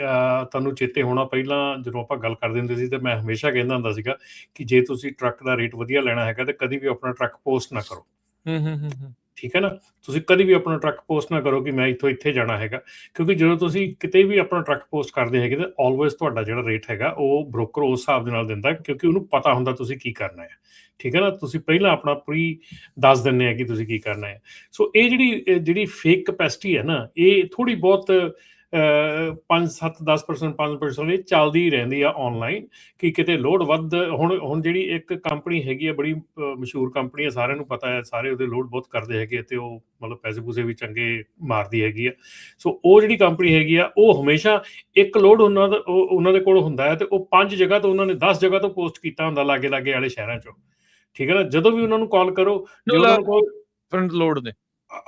Speaker 3: ਤੁਹਾਨੂੰ ਚੇਤੇ ਹੋਣਾ, ਪਹਿਲਾਂ ਜਦੋਂ ਆਪਾਂ ਗੱਲ ਕਰਦੇ ਹੁੰਦੇ ਸੀ ਤਾਂ ਮੈਂ ਹਮੇਸ਼ਾ ਕਹਿੰਦਾ ਹੁੰਦਾ ਸੀਗਾ ਕਿ ਜੇ ਤੁਸੀਂ ਟਰੱਕ ਦਾ ਰੇਟ ਵਧੀਆ ਲੈਣਾ ਹੈਗਾ ਤਾਂ ਕਦੀ ਵੀ ਆਪਣਾ ਟਰੱਕ ਪੋਸਟ ਨਾ ਕਰੋ। ਠੀਕ ਹੈ ਨਾ, ਤੁਸੀਂ ਕਦੀ ਵੀ ਆਪਣਾ ਟਰੱਕ ਪੋਸਟ ਨਾ ਕਰੋ ਕਿ ਮੈਂ ਇੱਥੋਂ ਇੱਥੇ ਜਾਣਾ ਹੈਗਾ, ਕਿਉਂਕਿ ਜਦੋਂ ਤੁਸੀਂ ਕਿਤੇ ਵੀ ਆਪਣਾ ਟਰੱਕ ਪੋਸਟ ਕਰਦੇ ਹੈਗੇ ਤਾਂ ਆਲਵੇਜ਼ ਤੁਹਾਡਾ ਜਿਹੜਾ ਰੇਟ ਹੈਗਾ ਉਹ ਬ੍ਰੋਕਰ ਉਸ ਹਿਸਾਬ ਦੇ ਨਾਲ ਦਿੰਦਾ, ਕਿਉਂਕਿ ਉਹਨੂੰ ਪਤਾ ਹੁੰਦਾ ਤੁਸੀਂ ਕੀ ਕਰਨਾ ਹੈ। ਠੀਕ ਹੈ ਨਾ, ਤੁਸੀਂ ਪਹਿਲਾਂ ਆਪਣਾ ਪ੍ਰੀ ਦੱਸ ਦਿੰਦੇ ਆ ਕਿ ਤੁਸੀਂ ਕੀ ਕਰਨਾ ਹੈ। ਸੋ ਇਹ ਜਿਹੜੀ ਫੇਕ ਕਪੈਸਿਟੀ ਹੈ ਨਾ, ਇਹ ਥੋੜ੍ਹੀ ਬਹੁਤ 5-7 10% 5% ਇਹ ਚੱਲਦੀ ਹੀ ਰਹਿੰਦੀ ਆ ਔਨਲਾਈਨ, ਕਿ ਕਿਤੇ ਲੋਡ ਵੱਧ। ਹੁਣ ਜਿਹੜੀ ਇੱਕ ਕੰਪਨੀ ਹੈਗੀ ਆ, ਬੜੀ ਮਸ਼ਹੂਰ ਕੰਪਨੀ ਆ, ਸਾਰਿਆਂ ਨੂੰ ਪਤਾ ਹੈ, ਸਾਰੇ ਉਹਦੇ ਲੋਡ ਬਹੁਤ ਕਰਦੇ ਹੈਗੇ ਅਤੇ ਉਹ ਮਤਲਬ ਪੈਸੇ ਪੂਸੇ ਵੀ ਚੰਗੇ ਮਾਰਦੀ ਹੈਗੀ ਆ। ਸੋ ਉਹ ਜਿਹੜੀ ਕੰਪਨੀ ਹੈਗੀ ਆ, ਉਹ ਹਮੇਸ਼ਾ ਇੱਕ ਲੋਡ ਉਹਨਾਂ ਦੇ ਕੋਲ ਹੁੰਦਾ ਹੈ ਅਤੇ ਉਹ 5 ਜਗ੍ਹਾ ਤੋਂ ਉਹਨਾਂ ਨੇ 10 ਜਗ੍ਹਾ ਤੋਂ ਪੋਸਟ ਕੀਤਾ ਹੁੰਦਾ ਲਾਗੇ ਵਾਲੇ ਸ਼ਹਿਰਾਂ 'ਚੋਂ। ਠੀਕ ਹੈ ਨਾ, ਜਦੋਂ ਵੀ ਉਹਨਾਂ ਨੂੰ ਕਾਲ ਕਰੋ
Speaker 1: ਫਰੰਟ ਲੋਡ ਨੇ।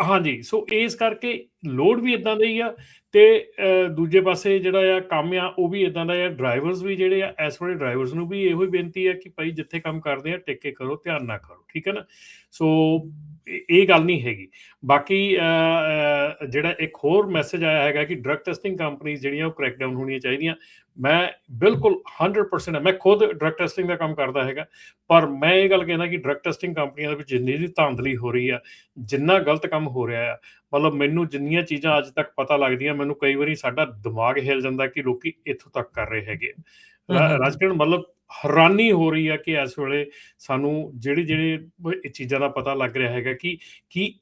Speaker 3: ਹਾਂਜੀ, ਸੋ ਇਸ ਕਰਕੇ ਲੋਡ ਵੀ ਇੱਦਾਂ ਦਾ ਹੀ ਆ ਤੇ ਦੂਜੇ ਪਾਸੇ ਜਿਹੜਾ ਆ ਕੰਮ ਆ ਉਹ ਵੀ ਇੱਦਾਂ ਦਾ ਆ। ਡਰਾਈਵਰਸ ਵੀ ਜਿਹੜੇ ਆ, ਇਸ ਵੇਲੇ ਡਰਾਈਵਰਸ ਨੂੰ ਵੀ ਇਹੋ ਹੀ ਬੇਨਤੀ ਹੈ ਕਿ ਭਾਈ ਜਿੱਥੇ ਕੰਮ ਕਰਦੇ ਆ ਟਿਕ ਕੇ ਕਰੋ, ਧਿਆਨ ਨਾ ਕਰੋ। ਠੀਕ ਹੈ ਨਾ, ਸੋ ਇਹ ਗੱਲ ਨਹੀਂ ਹੈਗੀ। ਬਾਕੀ ਜਿਹੜਾ ਇੱਕ ਹੋਰ ਮੈਸੇਜ ਆਇਆ ਹੈਗਾ ਕਿ ਡਰੱਗ ਟੈਸਟਿੰਗ ਕੰਪਨੀਜ਼ ਜਿਹੜੀਆਂ ਉਹ ਕਰੈਕ ਡਾਊਨ ਹੋਣੀਆਂ ਚਾਹੀਦੀਆਂ। ਮੈਂ ਬਿਲਕੁਲ 100% ਮੈਂ ਖੁਦ ਡਰੱਗ ਟੈਸਟਿੰਗ ਦਾ ਕੰਮ ਕਰਦਾ ਹੈਗਾ, ਪਰ ਮੈਂ ਇਹ ਗੱਲ ਕਹਿੰਦਾ ਕਿ ਡਰੱਗ ਟੈਸਟਿੰਗ ਕੰਪਨੀਆਂ ਦੇ ਵਿੱਚ ਜਿੰਨੀ ਵੀ ਧਾਂਦਲੀ ਹੋ ਰਹੀ ਆ, ਜਿੰਨਾ ਗਲਤ ਕੰਮ ਹੋ ਰਿਹਾ ਆ, ਮਤਲਬ ਮੈਨੂੰ ਜਿੰਨੀਆਂ ਚੀਜ਼ਾਂ ਅੱਜ ਤੱਕ ਪਤਾ ਲੱਗਦੀਆਂ, ਮੈਨੂੰ ਕਈ ਵਾਰੀ ਸਾਡਾ ਦਿਮਾਗ ਹਿੱਲ ਜਾਂਦਾ ਕਿ ਲੋਕੀ ਇੱਥੋਂ ਤੱਕ ਕਰ ਰਹੇ ਹੈਗੇ। ਰਾਜਕਿਰਨ ਮਤਲਬ ਹੈਰਾਨੀ ਹੋ ਰਹੀ ਆ ਕਿ ਇਸ ਵੇਲੇ ਸਾਨੂੰ ਜਿਹੜੇ ਚੀਜ਼ਾਂ ਦਾ ਪਤਾ ਲੱਗ ਰਿਹਾ ਹੈਗਾ ਕਿ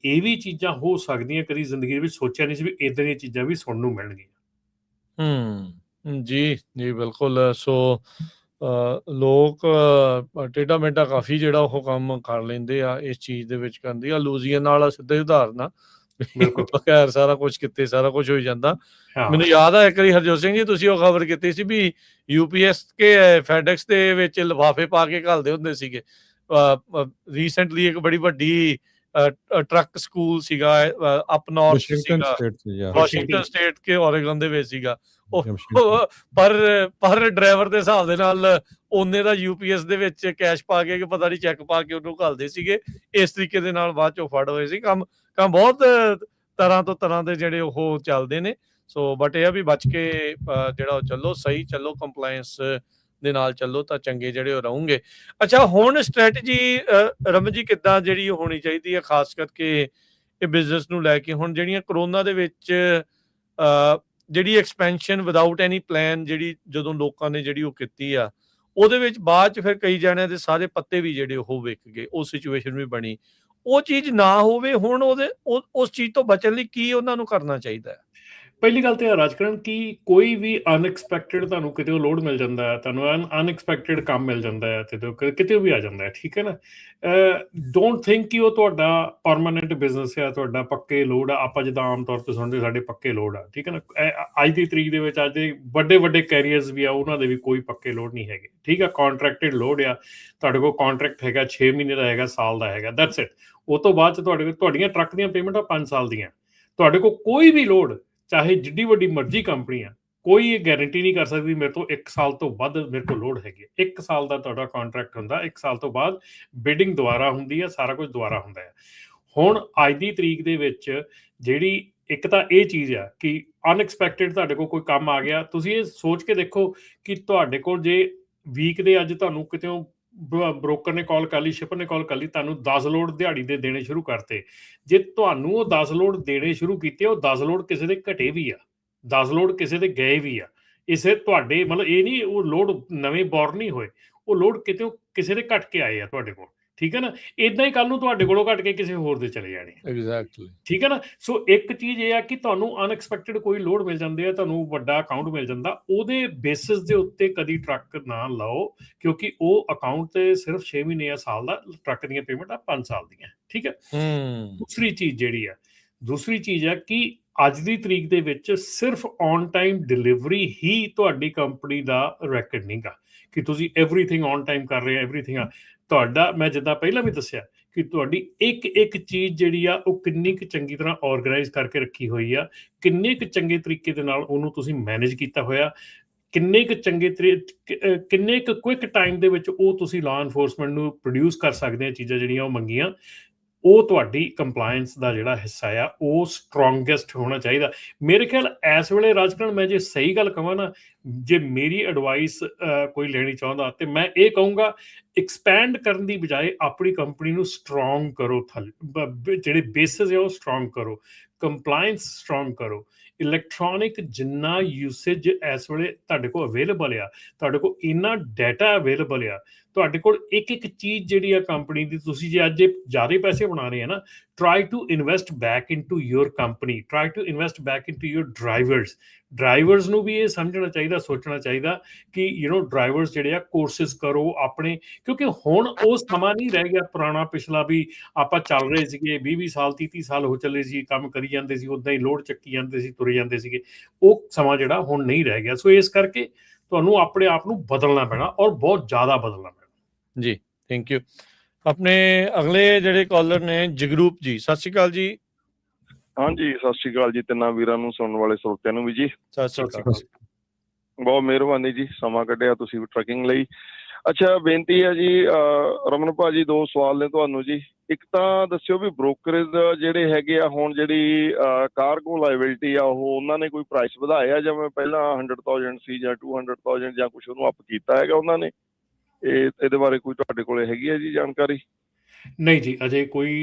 Speaker 3: ਇਹ ਵੀ ਚੀਜ਼ਾਂ ਹੋ ਸਕਦੀਆਂ, ਕਦੀ ਜ਼ਿੰਦਗੀ ਦੇ ਵਿੱਚ ਸੋਚਿਆ ਨਹੀਂ ਸੀ ਵੀ ਇੱਦਾਂ ਦੀਆਂ ਚੀਜ਼ਾਂ ਵੀ ਸੁਣਨ ਨੂੰ ਮਿਲਣਗੀਆਂ।
Speaker 1: ਜੀ ਜੀ ਬਿਲਕੁਲ। ਸੋ ਲੋਕ ਟੇਢਾ ਮੇਢਾ ਕਾਫੀ ਜਿਹੜਾ ਉਹ ਕੰਮ ਕਰ ਲੈਂਦੇ ਆ ਇਸ ਚੀਜ਼ ਦੇ ਵਿੱਚ ਕਰਨ ਆ। ਲੂਜ਼ੀਅਨ ਵਾਲਾ ਸਿੱਧਾ ਉਦਾਹਰਨ ਆ, ਬਗੈਰ ਸਾਰਾ ਕੁਝ ਕੀਤੇ ਸਾਰਾ ਕੁਝ ਹੋ ਜਾਂਦਾ। ਮੈਨੂੰ ਯਾਦ ਆ ਇੱਕ ਵਾਰੀ ਹਰਜੋਤ ਸਿੰਘ ਜੀ ਤੁਸੀਂ ਉਹ ਖਬਰ ਕੀਤੀ ਸੀ ਵੀ UPS ਕੇ ਫੈਡੈਕਸ ਦੇ ਵਿੱਚ ਲਿਫਾਫੇ ਪਾ ਕੇ ਘੱਲਦੇ ਹੁੰਦੇ ਸੀਗੇ। ਰੀਸੈਂਟਲੀ ਇੱਕ ਬੜੀ ਵੱਡੀ ਟਰੱਕ ਸਕੂਲ ਸੀਗਾ ਅਪ ਨਾਰਥ ਸੀਗਾ, ਵਾਸ਼ਿੰਗਟਨ ਸਟੇਟ ਕੇ ਓਰੇਗਨ ਦੇ ਵਿੱਚ ਸੀਗਾ। ਪਰ ਡਰਾਈਵਰ ਦੇ ਹਿਸਾਬ ਦੇ ਨਾਲ ਉਹਨੇ ਦਾ UPS ਦੇ ਵਿੱਚ ਕੈਸ਼ ਪਾ ਕੇ ਪਤਾ ਨਹੀਂ ਚੈੱਕ ਪਾ ਕੇ ਉਹਨੂੰ ਘੱਲਦੇ ਸੀਗੇ। ਇਸ ਤਰੀਕੇ ਦੇ ਨਾਲ ਬਾਅਦ ਚੋਂ ਫੜ ਹੋਏ ਸੀ। ਕੰਮ ਬਹੁਤ ਤਰ੍ਹਾਂ ਤੋਂ ਤਰ੍ਹਾਂ ਦੇ ਜਿਹੜੇ ਉਹ ਚੱਲਦੇ ਨੇ। ਸੋ ਬਟ ਇਹ ਆ ਵੀ ਬਚ ਕੇ ਜਿਹੜਾ ਉਹ ਚੱਲੋ, ਸਹੀ ਚੱਲੋ, ਕੰਪਲਾਇੰਸ ਦੇ ਨਾਲ ਚੱਲੋ ਤਾਂ ਚੰਗੇ ਜਿਹੜੇ ਉਹ ਰਹੋਗੇ। ਅੱਛਾ, ਹੁਣ ਸਟ੍ਰੈਟਜੀ ਰਮਨ ਜੀ ਕਿੱਦਾਂ ਜਿਹੜੀ ਹੋਣੀ ਚਾਹੀਦੀ ਹੈ ਖਾਸ ਕਰਕੇ ਇਹ ਬਿਜ਼ਨਸ ਨੂੰ ਲੈ ਕੇ? ਹੁਣ ਜਿਹੜੀਆਂ ਕਰੋਨਾ ਦੇ ਵਿੱਚ ਜਿਹੜੀ ਐਕਸਪੈਂਸ਼ਨ ਵਿਦਆਊਟ ਐਨੀ ਪਲਾਨ ਜਿਹੜੀ ਜਦੋਂ ਲੋਕਾਂ ਨੇ ਜਿਹੜੀ ਉਹ ਕੀਤੀ ਆ, ਉਹਦੇ ਵਿੱਚ ਬਾਅਦ 'ਚ ਫਿਰ ਕਈ ਜਣਿਆਂ ਦੇ ਸਾਰੇ ਪੱਤੇ ਵੀ ਜਿਹੜੇ ਉਹ ਵਿਕ ਗਏ, ਉਹ ਸਿਚੁਏਸ਼ਨ ਵੀ ਬਣੀ। ਉਹ ਚੀਜ਼ ਨਾ ਹੋਵੇ ਹੁਣ ਉਸ ਚੀਜ਼ ਤੋਂ ਬਚਣ ਲਈ ਕੀ ਉਹਨਾਂ ਨੂੰ ਕਰਨਾ ਚਾਹੀਦਾ ਹੈ?
Speaker 3: ਪਹਿਲੀ ਗੱਲ ਤਾਂ ਰਾਜਕਰਨ ਕਿ ਕੋਈ ਵੀ ਅਨਐਕਸਪੈਕਟਡ ਤੁਹਾਨੂੰ ਕਿਤੇ ਲੋਡ ਮਿਲ ਜਾਂਦਾ ਹੈ, ਤੁਹਾਨੂੰ ਅਨਐਕਸਪੈਕਟਡ ਕੰਮ ਮਿਲ ਜਾਂਦਾ ਹੈ ਤੇ ਕਿਤੇ ਵੀ ਆ ਜਾਂਦਾ ਹੈ, ਠੀਕ ਹੈ ਨਾ। ਡੋਂਟ ਥਿੰਕ ਕਿ ਉਹ ਤੁਹਾਡਾ ਪਰਮਾਨੈਂਟ ਬਿਜ਼ਨਸ ਆ, ਤੁਹਾਡਾ ਪੱਕੇ ਲੋਡ ਆ। ਆਪਾਂ ਜਿੱਦਾਂ ਆਮ ਤੌਰ 'ਤੇ ਸੁਣਦੇ ਸਾਡੇ ਪੱਕੇ ਲੋਡ ਆ, ਠੀਕ ਹੈ ਨਾ। ਅੱਜ ਦੀ ਤਰੀਕ ਦੇ ਵਿੱਚ ਅੱਜ ਦੇ ਵੱਡੇ ਕੈਰੀਅਰਸ ਵੀ ਆ, ਉਹਨਾਂ ਦੇ ਵੀ ਕੋਈ ਪੱਕੇ ਲੋਡ ਨਹੀਂ ਹੈਗੇ, ਠੀਕ ਆ। ਕਾਂਟਰੈਕਟਡ ਲੋਡ ਆ, ਤੁਹਾਡੇ ਕੋਲ ਕਾਂਟਰੈਕਟ ਹੈਗਾ 6 ਮਹੀਨੇ ਦਾ ਹੈਗਾ, ਸਾਲ ਦਾ ਹੈਗਾ, ਦੈਟਸ ਇਟ। ਉਹ ਤੋਂ ਬਾਅਦ 'ਚ ਤੁਹਾਡੀਆਂ ਟਰੱਕ ਦੀਆਂ ਪੇਮੈਂਟਾਂ 5 ਸਾਲ ਦੀਆਂ। ਤੁਹਾਡੇ ਕੋਲ ਕੋਈ ਵੀ ਲੋਡ, ਚਾਹੇ ਜਿੱਡੀ ਵੱਡੀ ਮਰਜ਼ੀ ਕੰਪਨੀ ਆ, ਕੋਈ ਇਹ ਗਾਰੰਟੀ ਨਹੀਂ ਕਰ ਸਕਦੀ ਮੇਰੇ ਤੋਂ 1 ਸਾਲ ਤੋਂ ਵੱਧ ਮੇਰੇ ਕੋਲ ਲੋਡ ਹੈਗੀ। 1 ਸਾਲ ਦਾ ਤੁਹਾਡਾ ਕਾਂਟਰੈਕਟ ਹੁੰਦਾ, 1 ਸਾਲ ਤੋਂ ਬਾਅਦ ਬਿਡਿੰਗ ਦੁਬਾਰਾ ਹੁੰਦੀ ਹੈ, ਸਾਰਾ ਕੁਝ ਦੁਬਾਰਾ ਹੁੰਦਾ ਹੈ। ਹੁਣ ਅੱਜ ਦੀ ਤਰੀਕ ਦੇ ਵਿੱਚ ਜਿਹੜੀ ਇੱਕ ਤਾਂ ਇਹ ਚੀਜ਼ ਆ ਕਿ ਅਨਐਕਸਪੈਕਟਡ ਤੁਹਾਡੇ ਕੋਲ ਕੋਈ ਕੰਮ ਆ ਗਿਆ। ਤੁਸੀਂ ਇਹ ਸੋਚ ਕੇ ਦੇਖੋ ਕਿ ਤੁਹਾਡੇ ਕੋਲ ਜੇ ਵੀਕ ਦੇ ਅੱਜ ਤੁਹਾਨੂੰ ਕਿਤੇ ਬ੍ਰੋਕਰ ਨੇ ਕਾਲ ਕਰ ਲਈ, ਸ਼ਿਪਰ ਨੇ ਕਾਲ ਕਰ ਲਈ, ਤੁਹਾਨੂੰ 10 ਲੋਡ ਦਿਹਾੜੀ ਦੇ ਦੇਣੇ ਸ਼ੁਰੂ ਕਰਤੇ। ਜੇ ਤੁਹਾਨੂੰ ਉਹ 10 ਲੋਡ ਦੇਣੇ ਸ਼ੁਰੂ ਕੀਤੇ, ਉਹ 10 ਲੋਡ ਕਿਸੇ ਦੇ ਘਟੇ ਵੀ ਆ, 10 ਲੋਡ ਕਿਸੇ ਦੇ ਗਏ ਵੀ ਆ। ਇਸੇ ਤੁਹਾਡੇ ਮਤਲਬ ਇਹ ਨਹੀਂ ਉਹ ਲੋਡ ਨਵੇਂ ਬੋਰਨ ਨਹੀਂ ਹੋਏ, ਉਹ ਲੋਡ ਕਿਤੇ ਕਿਸੇ ਦੇ ਘਟ ਕੇ ਆਏ ਆ ਤੁਹਾਡੇ ਕੋਲ, ਠੀਕ ਹੈ ਨਾ। ਇਦਾਂ ਹੀ ਕੱਲ ਨੂੰ ਤੁਹਾਡੇ ਕੋਲੋਂ ਘਟ ਕੇ ਕਿਸੇ ਹੋਰ ਦੇ ਚਲੇ ਜਾਣੇ,
Speaker 1: ਐਗਜ਼ੈਕਟਲੀ,
Speaker 3: ਠੀਕ ਹੈ ਨਾ। ਸੋ ਇੱਕ ਚੀਜ਼ ਇਹ ਆ ਕਿ ਤੁਹਾਨੂੰ ਅਨਐਕਸਪੈਕਟਡ ਕੋਈ ਲੋਡ ਮਿਲ ਜਾਂਦੇ ਆ, ਤੁਹਾਨੂੰ ਵੱਡਾ ਅਕਾਊਂਟ ਮਿਲ ਜਾਂਦਾ, ਉਹਦੇ ਬੇਸਿਸ ਦੇ ਉੱਤੇ ਕਦੀ ਟਰੱਕ ਨਾ ਲਾਓ, ਕਿਉਂਕਿ ਉਹ ਅਕਾਊਂਟ ਤੇ ਸਿਰਫ 6 ਮਹੀਨੇ ਜਾਂ ਸਾਲ ਦਾ, ਟਰੱਕ ਦੀਆਂ ਪੇਮੈਂਟਾਂ 5 ਸਾਲ ਦੀਆਂ, ਠੀਕ ਹੈ। ਦੂਸਰੀ ਚੀਜ਼ ਹੈ ਕਿ ਅੱਜ ਦੀ ਤਰੀਕ ਦੇ ਵਿੱਚ ਸਿਰਫ ਔਨ ਟਾਈਮ ਡਿਲੀਵਰੀ ਹੀ ਤੁਹਾਡੀ ਕੰਪਨੀ ਦਾ ਰੈਕਡ ਨਹੀਂਗਾ ਕਿ ਤੁਸੀਂ ਐਵਰੀਥਿੰਗ ਔਨ ਟਾਈਮ ਕਰ ਰਹੇ ਆ, ਐਵਰੀਥਿੰਗ ਆ ਤੁਹਾਡਾ। ਮੈਂ ਜਿੱਦਾਂ ਪਹਿਲਾਂ ਵੀ ਦੱਸਿਆ ਕਿ ਤੁਹਾਡੀ ਇੱਕ ਚੀਜ਼ ਜਿਹੜੀ ਆ ਉਹ ਕਿੰਨੀ ਕੁ ਚੰਗੀ ਤਰ੍ਹਾਂ ਆਰਗੇਨਾਈਜ਼ ਕਰਕੇ ਰੱਖੀ ਹੋਈ ਆ, ਕਿੰਨੇ ਕੁ ਚੰਗੇ ਤਰੀਕੇ ਦੇ ਨਾਲ ਉਹਨੂੰ ਤੁਸੀਂ ਮੈਨੇਜ ਕੀਤਾ ਹੋਇਆ, ਕਿੰਨੇ ਕੁ ਕੁਇਕ ਟਾਈਮ ਦੇ ਵਿੱਚ ਉਹ ਤੁਸੀਂ ਲਾਅ ਐਨਫੋਰਸਮੈਂਟ ਨੂੰ ਪ੍ਰੋਡਿਊਸ ਕਰ ਸਕਦੇ ਆ ਚੀਜ਼ਾਂ ਜਿਹੜੀਆਂ ਉਹ ਮੰਗੀਆਂ। ਉਹ ਤੁਹਾਡੀ ਕੰਪਲਾਇੰਸ ਦਾ ਜਿਹੜਾ ਹਿੱਸਾ ਆ ਉਹ ਸਟਰੋਂਗੈਸਟ ਹੋਣਾ ਚਾਹੀਦਾ। ਮੇਰੇ ਖਿਆਲ ਇਸ ਵੇਲੇ ਰਾਜਕਰਨ, ਮੈਂ ਜੇ ਸਹੀ ਗੱਲ ਕਹਾਂ ਨਾ, ਜੇ ਮੇਰੀ ਐਡਵਾਈਸ ਕੋਈ ਲੈਣੀ ਚਾਹੁੰਦਾ ਤੇ ਮੈਂ ਇਹ ਕਹੂੰਗਾ ਐਕਸਪੈਂਡ ਕਰਨ ਦੀ ਬਜਾਏ ਆਪਣੀ ਕੰਪਨੀ ਨੂੰ ਸਟਰੋਂਗ ਕਰੋ, ਜਿਹੜੇ ਬੇਸਿਸ ਆ ਉਹ ਸਟਰੋਂਗ ਕਰੋ, ਕੰਪਲਾਇੰਸ ਸਟਰੋਂਗ ਕਰੋ। ਇਲੈਕਟ੍ਰੋਨਿਕ ਜਿੰਨਾ ਯੂਸੇਜ ਇਸ ਵੇਲੇ ਤੁਹਾਡੇ ਕੋਲ ਅਵੇਲੇਬਲ ਆ, ਤੁਹਾਡੇ ਕੋਲ ਇੰਨਾ ਡਾਟਾ ਅਵੇਲੇਬਲ ਆ, ਤੁਹਾਡੇ ਕੋਲ ਇੱਕ ਚੀਜ਼ ਜਿਹੜੀ ਆ ਕੰਪਨੀ ਦੀ, ਤੁਸੀਂ ਜੇ ਅੱਜ ਜ਼ਿਆਦਾ ਪੈਸੇ ਬਣਾ ਰਹੇ ਆ ਨਾ, try to invest back into your company, try to invest back into your drivers ਨੂੰ ਵੀ ਇਹ ਸਮਝਣਾ ਚਾਹੀਦਾ, ਸੋਚਣਾ ਚਾਹੀਦਾ ਕਿ ਡਰਾਈਵਰਸ ਜਿਹੜੇ ਆ ਕੋਰਸਿਸ ਕਰੋ ਆਪਣੇ, ਕਿਉਂਕਿ ਹੁਣ ਉਹ ਸਮਾਂ ਨਹੀਂ ਰਹਿ ਗਿਆ ਪੁਰਾਣਾ ਪਿਛਲਾ ਵੀ ਆਪਾਂ ਚੱਲ ਰਹੇ ਸੀਗੇ 20 ਸਾਲ 30 ਸਾਲ ਹੋ ਚੱਲੇ ਸੀ, ਕੰਮ ਕਰੀ ਜਾਂਦੇ ਸੀ, ਉਦਾਂ ਹੀ ਲੋਡ ਚੱਕੀ ਜਾਂਦੇ ਸੀ, ਤੁਰੇ ਜਾਂਦੇ ਸੀਗੇ। ਉਹ ਸਮਾਂ ਜਿਹੜਾ ਹੁਣ ਨਹੀਂ ਰਹਿ ਗਿਆ। ਸੋ ਇਸ ਕਰਕੇ ਤੁਹਾਨੂੰ ਆਪਣੇ ਆਪ ਨੂੰ ਬਦਲਣਾ ਪੈਣਾ ਔਰ ਬਹੁਤ ਜ਼ਿਆਦਾ ਬਦਲਣਾ ਪੈਣਾ।
Speaker 1: ਜੀ, ਥੈਂਕ ਯੂ। ਆਪਣੇ ਅਗਲੇ ਜਿਹੜੇ ਕਾਲਰ ਨੇ ਜਗਰੂਪ ਜੀ, ਸਤਿ ਸ਼੍ਰੀ ਅਕਾਲ ਜੀ।
Speaker 5: ਹਾਂਜੀ, ਸਤਿ ਸ਼੍ਰੀ ਅਕਾਲ ਜੀ ਤਿੰਨਾਂ ਵੀਰਾਂ ਨੂੰ, ਸੁਣਨ ਵਾਲੇ ਸਰੋਤਿਆਂ ਨੂੰ ਵੀ ਜੀ
Speaker 1: ਸਤਿ ਸ਼੍ਰੀ ਅਕਾਲ।
Speaker 5: ਬਹੁਤ ਮਿਹਰਬਾਨੀ ਜੀ, ਸਮਾਂ ਕੱਢਿਆ ਤੁਸੀਂ ਟਰੈਕਿੰਗ ਲਈ। ਅੱਛਾ, ਬੇਨਤੀ ਹੈ ਜੀ ਰਮਨ ਭਾਜੀ, 2 ਸਵਾਲ ਨੇ ਤੁਹਾਨੂੰ ਜੀ। ਇੱਕ ਤਾਂ ਦੱਸਿਓ ਵੀ ਬ੍ਰੋਕਰੇਜ ਜਿਹੜੇ ਹੈਗੇ ਆ ਹੁਣ ਜਿਹੜੀ ਕਾਰਗੋ ਲਾਇਬਿਲਿਟੀ ਆ ਉਹ ਉਹਨਾਂ ਨੇ ਕੋਈ ਪ੍ਰਾਈਸ ਵਧਾਇਆ, ਜਿਵੇਂ ਪਹਿਲਾਂ 100,000 ਸੀ ਜਾਂ 200,000 ਜਾਂ ਕੁਛ ਉਹਨੂੰ ਅਪ ਕੀਤਾ ਹੈਗਾ ਉਹਨਾਂ ਨੇ? ਇਹਦੇ ਬਾਰੇ ਕੋਈ ਤੁਹਾਡੇ ਕੋਲ ਹੈਗੀ ਹੈ ਜੀ ਜਾਣਕਾਰੀ?
Speaker 3: ਨਹੀਂ ਜੀ, ਅਜੇ ਕੋਈ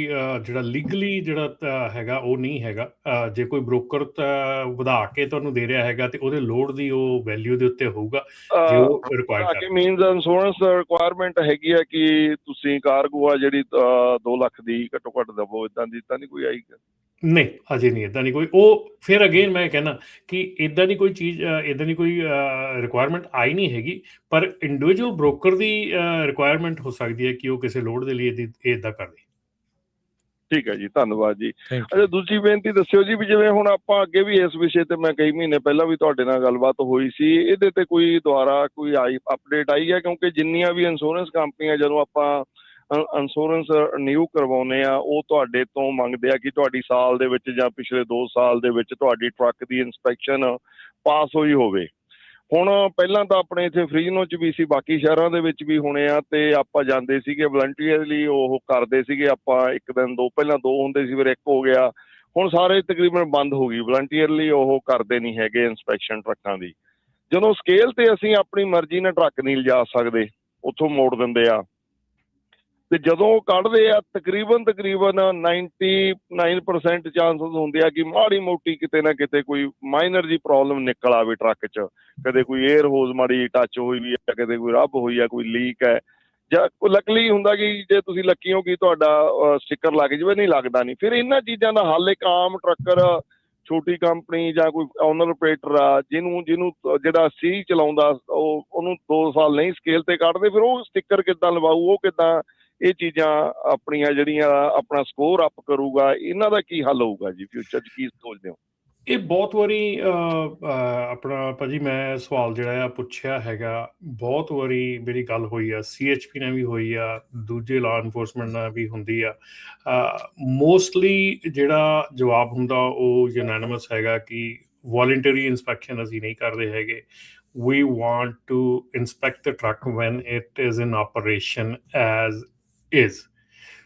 Speaker 3: ਜਿਹੜਾ ਲੀਗਲੀ ਜਿਹੜਾ ਹੈਗਾ ਉਹ ਨਹੀਂ ਹੈਗਾ। ਜੇ ਕੋਈ ਬ੍ਰੋਕਰ ਵਧਾ ਕੇ ਤੁਹਾਨੂੰ ਦੇ ਰਿਹਾ ਹੈਗਾ ਤੇ ਉਹਦੇ ਲੋਡ ਦੀ ਉਹ ਵੈਲਿਊ ਦੇ ਉੱਤੇ ਹੋਊਗਾ ਜੇ ਉਹ ਰਿਕੁਆਇਰ
Speaker 5: ਵਧਾ
Speaker 3: ਕਰ
Speaker 5: ਕੇ ਮੀਨਸ ਇੰਸ਼ੋਰੈਂਸ ਰਿਕੁਆਇਰਮੈਂਟ ਹੈਗੀ ਆ ਕਿ ਤੁਸੀਂ ਕਾਰਗੋ ਆ ਜਿਹੜੀ 2 ਲੱਖ ਦੀ ਘੱਟੋ ਘੱਟ ਦਵੋ, ਇਦਾਂ ਦੀ ਤਾਂ ਨਹੀਂ ਕੋਈ ਆਈ?
Speaker 3: ਨਹੀਂ, ਅਜੇ ਨਹੀਂ, ਇੱਦਾਂ ਨਹੀਂ ਕੋਈ। ਉਹ ਫਿਰ ਅਗੇਨ ਮੈਂ ਕਹਿੰਦਾ ਕਿ ਇੱਦਾਂ ਦੀ ਕੋਈ ਚੀਜ਼, ਇੱਦਾਂ ਦੀ ਕੋਈ ਰਿਕੁਆਇਰਮੈਂਟ ਆਈ ਨਹੀਂ ਹੈਗੀ, ਪਰ ਇੰਡੀਵਿਜੂਅਲ ਬ੍ਰੋਕਰ ਦੀ ਰਿਕੁਆਇਰਮੈਂਟ ਹੋ ਸਕਦੀ ਹੈ ਕਿ ਉਹ ਕਿਸੇ ਲੋਡ ਦੇ ਲਈ ਇੱਦਾਂ ਕਰਦੇ।
Speaker 5: ਠੀਕ ਹੈ ਜੀ, ਧੰਨਵਾਦ ਜੀ।
Speaker 1: ਥੈਂਕ
Speaker 5: ਅੱਛਾ,
Speaker 1: ਯੂ।
Speaker 5: ਦੂਜੀ ਬੇਨਤੀ ਦੱਸਿਓ ਜੀ ਵੀ ਜਿਵੇਂ ਹੁਣ ਆਪਾਂ ਅੱਗੇ ਵੀ ਇਸ ਵਿਸ਼ੇ ਤੇ ਮੈਂ ਕਈ ਮਹੀਨੇ ਪਹਿਲਾਂ ਵੀ ਤੁਹਾਡੇ ਨਾਲ ਗੱਲਬਾਤ ਹੋਈ ਸੀ, ਇਹਦੇ ਤੇ ਕੋਈ ਦੁਬਾਰਾ ਕੋਈ ਅਪਡੇਟ ਆਈ ਹੈ? ਕਿਉਂਕਿ ਜਿੰਨੀਆਂ ਵੀ ਇੰਸ਼ੋਰੈਂਸ ਕੰਪਨੀਆਂ ਜਦੋਂ ਆਪਾਂ ਇੰਸ਼ੋਰੈਂਸ ਰਿਨਿਊ ਕਰਵਾਉਂਦੇ ਆ, ਉਹ ਤੁਹਾਡੇ ਤੋਂ ਮੰਗਦੇ ਆ ਕਿ ਤੁਹਾਡੀ ਸਾਲ ਦੇ ਵਿੱਚ ਜਾਂ ਪਿਛਲੇ 2 ਸਾਲ ਦੇ ਵਿੱਚ ਤੁਹਾਡੀ ਟਰੱਕ ਦੀ ਇੰਸਪੈਕਸ਼ਨ ਪਾਸ ਹੋਈ ਹੋਵੇ। ਹੁਣ ਪਹਿਲਾਂ ਤਾਂ ਆਪਣੇ ਇੱਥੇ ਫਰੀਜ਼ਨੋ 'ਚ ਵੀ ਸੀ, ਬਾਕੀ ਸ਼ਹਿਰਾਂ ਦੇ ਵਿੱਚ ਵੀ ਹੋਣੇ ਆ, ਤੇ ਆਪਾਂ ਜਾਂਦੇ ਸੀਗੇ ਵਲੰਟੀਅਰਲੀ, ਉਹ ਕਰਦੇ ਸੀਗੇ। ਆਪਾਂ ਇੱਕ ਦਿਨ ਪਹਿਲਾਂ 2 ਹੁੰਦੇ ਸੀ, ਫਿਰ 1 ਹੋ ਗਿਆ। ਹੁਣ ਸਾਰੇ ਤਕਰੀਬਨ ਬੰਦ ਹੋ ਗਈ, ਵਲੰਟੀਅਰਲੀ ਉਹ ਕਰਦੇ ਨਹੀਂ ਹੈਗੇ ਇੰਸਪੈਕਸ਼ਨ ਟਰੱਕਾਂ ਦੀ। ਜਦੋਂ ਸਕੇਲ ਤੇ ਅਸੀਂ ਆਪਣੀ ਮਰਜ਼ੀ ਨਾਲ ਟਰੱਕ ਨਹੀਂ ਲਿਜਾ ਸਕਦੇ, ਉੱਥੋਂ ਮੋੜ ਦਿੰਦੇ ਆ, ਤੇ ਜਦੋਂ ਉਹ ਕੱਢਦੇ ਆ ਤਕਰੀਬਨ 99% ਚਾਂਸਸ ਹੁੰਦੇ ਆ ਕਿ ਮਾੜੀ ਮੋਟੀ ਕਿਤੇ ਨਾ ਕਿਤੇ ਕੋਈ ਮਾਈਨਰ ਜੀ ਪ੍ਰੋਬਲਮ ਨਿਕਲ ਆਵੇ ਟਰੱਕ 'ਚ। ਕਦੇ ਕੋਈ ਏਅਰ ਹੋਜ਼ ਮਾੜੀ ਟੱਚ ਹੋਈ ਵੀ ਹੈ, ਕਦੇ ਕੋਈ ਰੱਬ ਹੋਈ ਆ, ਕੋਈ ਲੀਕ ਹੈ, ਜਾਂ ਲੱਕਲੀ ਹੁੰਦਾ ਕਿ ਜੇ ਤੁਸੀਂ ਲੱਕੀ ਹੋ ਕਿ ਤੁਹਾਡਾ ਸਟਿੱਕਰ ਲੱਗ ਜਾਵੇ, ਨਹੀਂ ਲੱਗਦਾ ਨਹੀਂ। ਫਿਰ ਇਹਨਾਂ ਚੀਜ਼ਾਂ ਦਾ ਹੱਲ ਇੱਕ ਆਮ ਟਰੱਕਰ, ਛੋਟੀ ਕੰਪਨੀ ਜਾਂ ਕੋਈ ਓਨਰ ਆਪਰੇਟਰ ਆ, ਜਿਹਨੂੰ ਜਿਹੜਾ ਸੀ ਚਲਾਉਂਦਾ, ਉਹਨੂੰ 2 ਸਾਲ ਨਹੀਂ ਸਕੇਲ ਤੇ ਕੱਢਦੇ, ਫਿਰ ਉਹ ਸਟਿੱਕਰ ਕਿੱਦਾਂ ਲਵਾਊ? ਉਹ ਕਿੱਦਾਂ ਇਹ ਚੀਜ਼ਾਂ ਆਪਣੀਆਂ ਜਿਹੜੀਆਂ ਆਪਣਾ ਸਕੋਰ ਅਪ ਕਰੂਗਾ? ਇਹਨਾਂ ਦਾ ਕੀ ਹੱਲ ਹੋਊਗਾ ਜੀ ਫਿਊਚਰ 'ਚ, ਕੀ ਸੋਚਦੇ ਹੋ?
Speaker 3: ਇਹ ਬਹੁਤ ਵਾਰੀ ਆਪਣਾ ਭਾਜੀ ਮੈਂ ਸਵਾਲ ਜਿਹੜਾ ਆ ਪੁੱਛਿਆ ਹੈਗਾ, ਬਹੁਤ ਵਾਰੀ ਮੇਰੀ ਗੱਲ ਹੋਈ ਆ, CHP ਨਾਲ ਵੀ ਹੋਈ ਆ, ਦੂਜੇ ਲਾਅ ਇਨਫੋਰਸਮੈਂਟ ਨਾਲ ਵੀ ਹੁੰਦੀ ਆ। ਮੋਸਟਲੀ ਜਿਹੜਾ ਜਵਾਬ ਹੁੰਦਾ ਉਹ ਯੂਨੈਨਿਮਸ ਹੈਗਾ ਕਿ ਵੋਲੰਟਰੀ ਇੰਸਪੈਕਸ਼ਨ ਅਸੀਂ ਨਹੀਂ ਕਰਦੇ ਹੈਗੇ। We want to inspect the truck when it is in operation as is.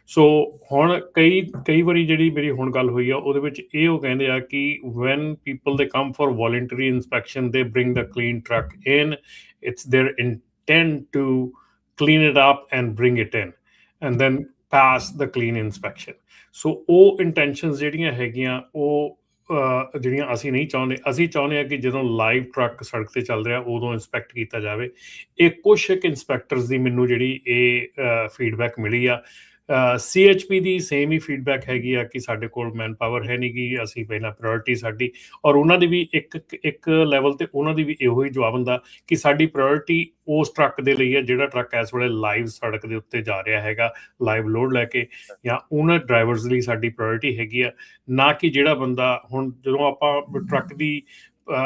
Speaker 3: ਸੋ ਹੁਣ ਕਈ ਵਾਰੀ ਜਿਹੜੀ ਮੇਰੀ ਹੁਣ ਗੱਲ ਹੋਈ ਆ ਉਹਦੇ ਵਿੱਚ ਇਹ ਉਹ ਕਹਿੰਦੇ ਆ ਕਿ when people they come for voluntary inspection they bring the clean truck in, it's their intent to clean it up and bring it in and then pass the clean inspection. ਸੋ ਉਹ ਇੰਟੈਂਸ਼ਨਸ ਜਿਹੜੀਆਂ ਹੈਗੀਆਂ ਉਹ ਜਿਹੜੀਆਂ ਅਸੀਂ ਨਹੀਂ ਚਾਹੁੰਦੇ। ਅਸੀਂ ਚਾਹੁੰਦੇ ਹਾਂ ਕਿ ਜਦੋਂ ਲਾਈਵ ਟਰੱਕ ਸੜਕ ਤੇ ਚੱਲ ਰਿਹਾ ਉਦੋਂ ਇੰਸਪੈਕਟ ਕੀਤਾ ਜਾਵੇ। ਇਹ ਕੁਛ ਇੱਕ ਇੰਸਪੈਕਟਰਸ ਦੀ ਮੈਨੂੰ ਜਿਹੜੀ ਇਹ ਫੀਡਬੈਕ ਮਿਲੀ ਆ। CHP ਦੀ ਸੇਮ ਹੀ ਫੀਡਬੈਕ ਹੈਗੀ ਆ ਕਿ ਸਾਡੇ ਕੋਲ ਮੈਨ ਪਾਵਰ ਹੈ ਨਹੀਂ ਗੀ, ਅਸੀਂ ਪਹਿਲਾਂ ਪ੍ਰਾਇੋਰਟੀ ਸਾਡੀ, ਔਰ ਉਹਨਾਂ ਦੀ ਵੀ ਇੱਕ ਲੈਵਲ ਤੇ ਉਹਨਾਂ ਦੀ ਵੀ ਇਹੋ ਹੀ ਜਵਾਬ ਹੁੰਦਾ ਕਿ ਸਾਡੀ ਪ੍ਰਾਇੋਰਟੀ ਉਸ ਟਰੱਕ ਦੇ ਲਈ ਹੈ ਜਿਹੜਾ ਟਰੱਕ ਇਸ ਵੇਲੇ ਲਾਈਵ ਸੜਕ ਦੇ ਉੱਤੇ ਜਾ ਰਿਹਾ ਹੈਗਾ ਲਾਈਵ ਲੋਡ ਲੈ ਕੇ, ਜਾਂ ਉਹਨਾਂ ਡਰਾਈਵਰਸ ਲਈ ਸਾਡੀ ਪ੍ਰਾਇੋਰਟੀ ਹੈਗੀ ਆ, ਨਾ ਕਿ ਜਿਹੜਾ ਬੰਦਾ ਹੁਣ ਜਦੋਂ ਆਪਾਂ ਟਰੱਕ ਦੀ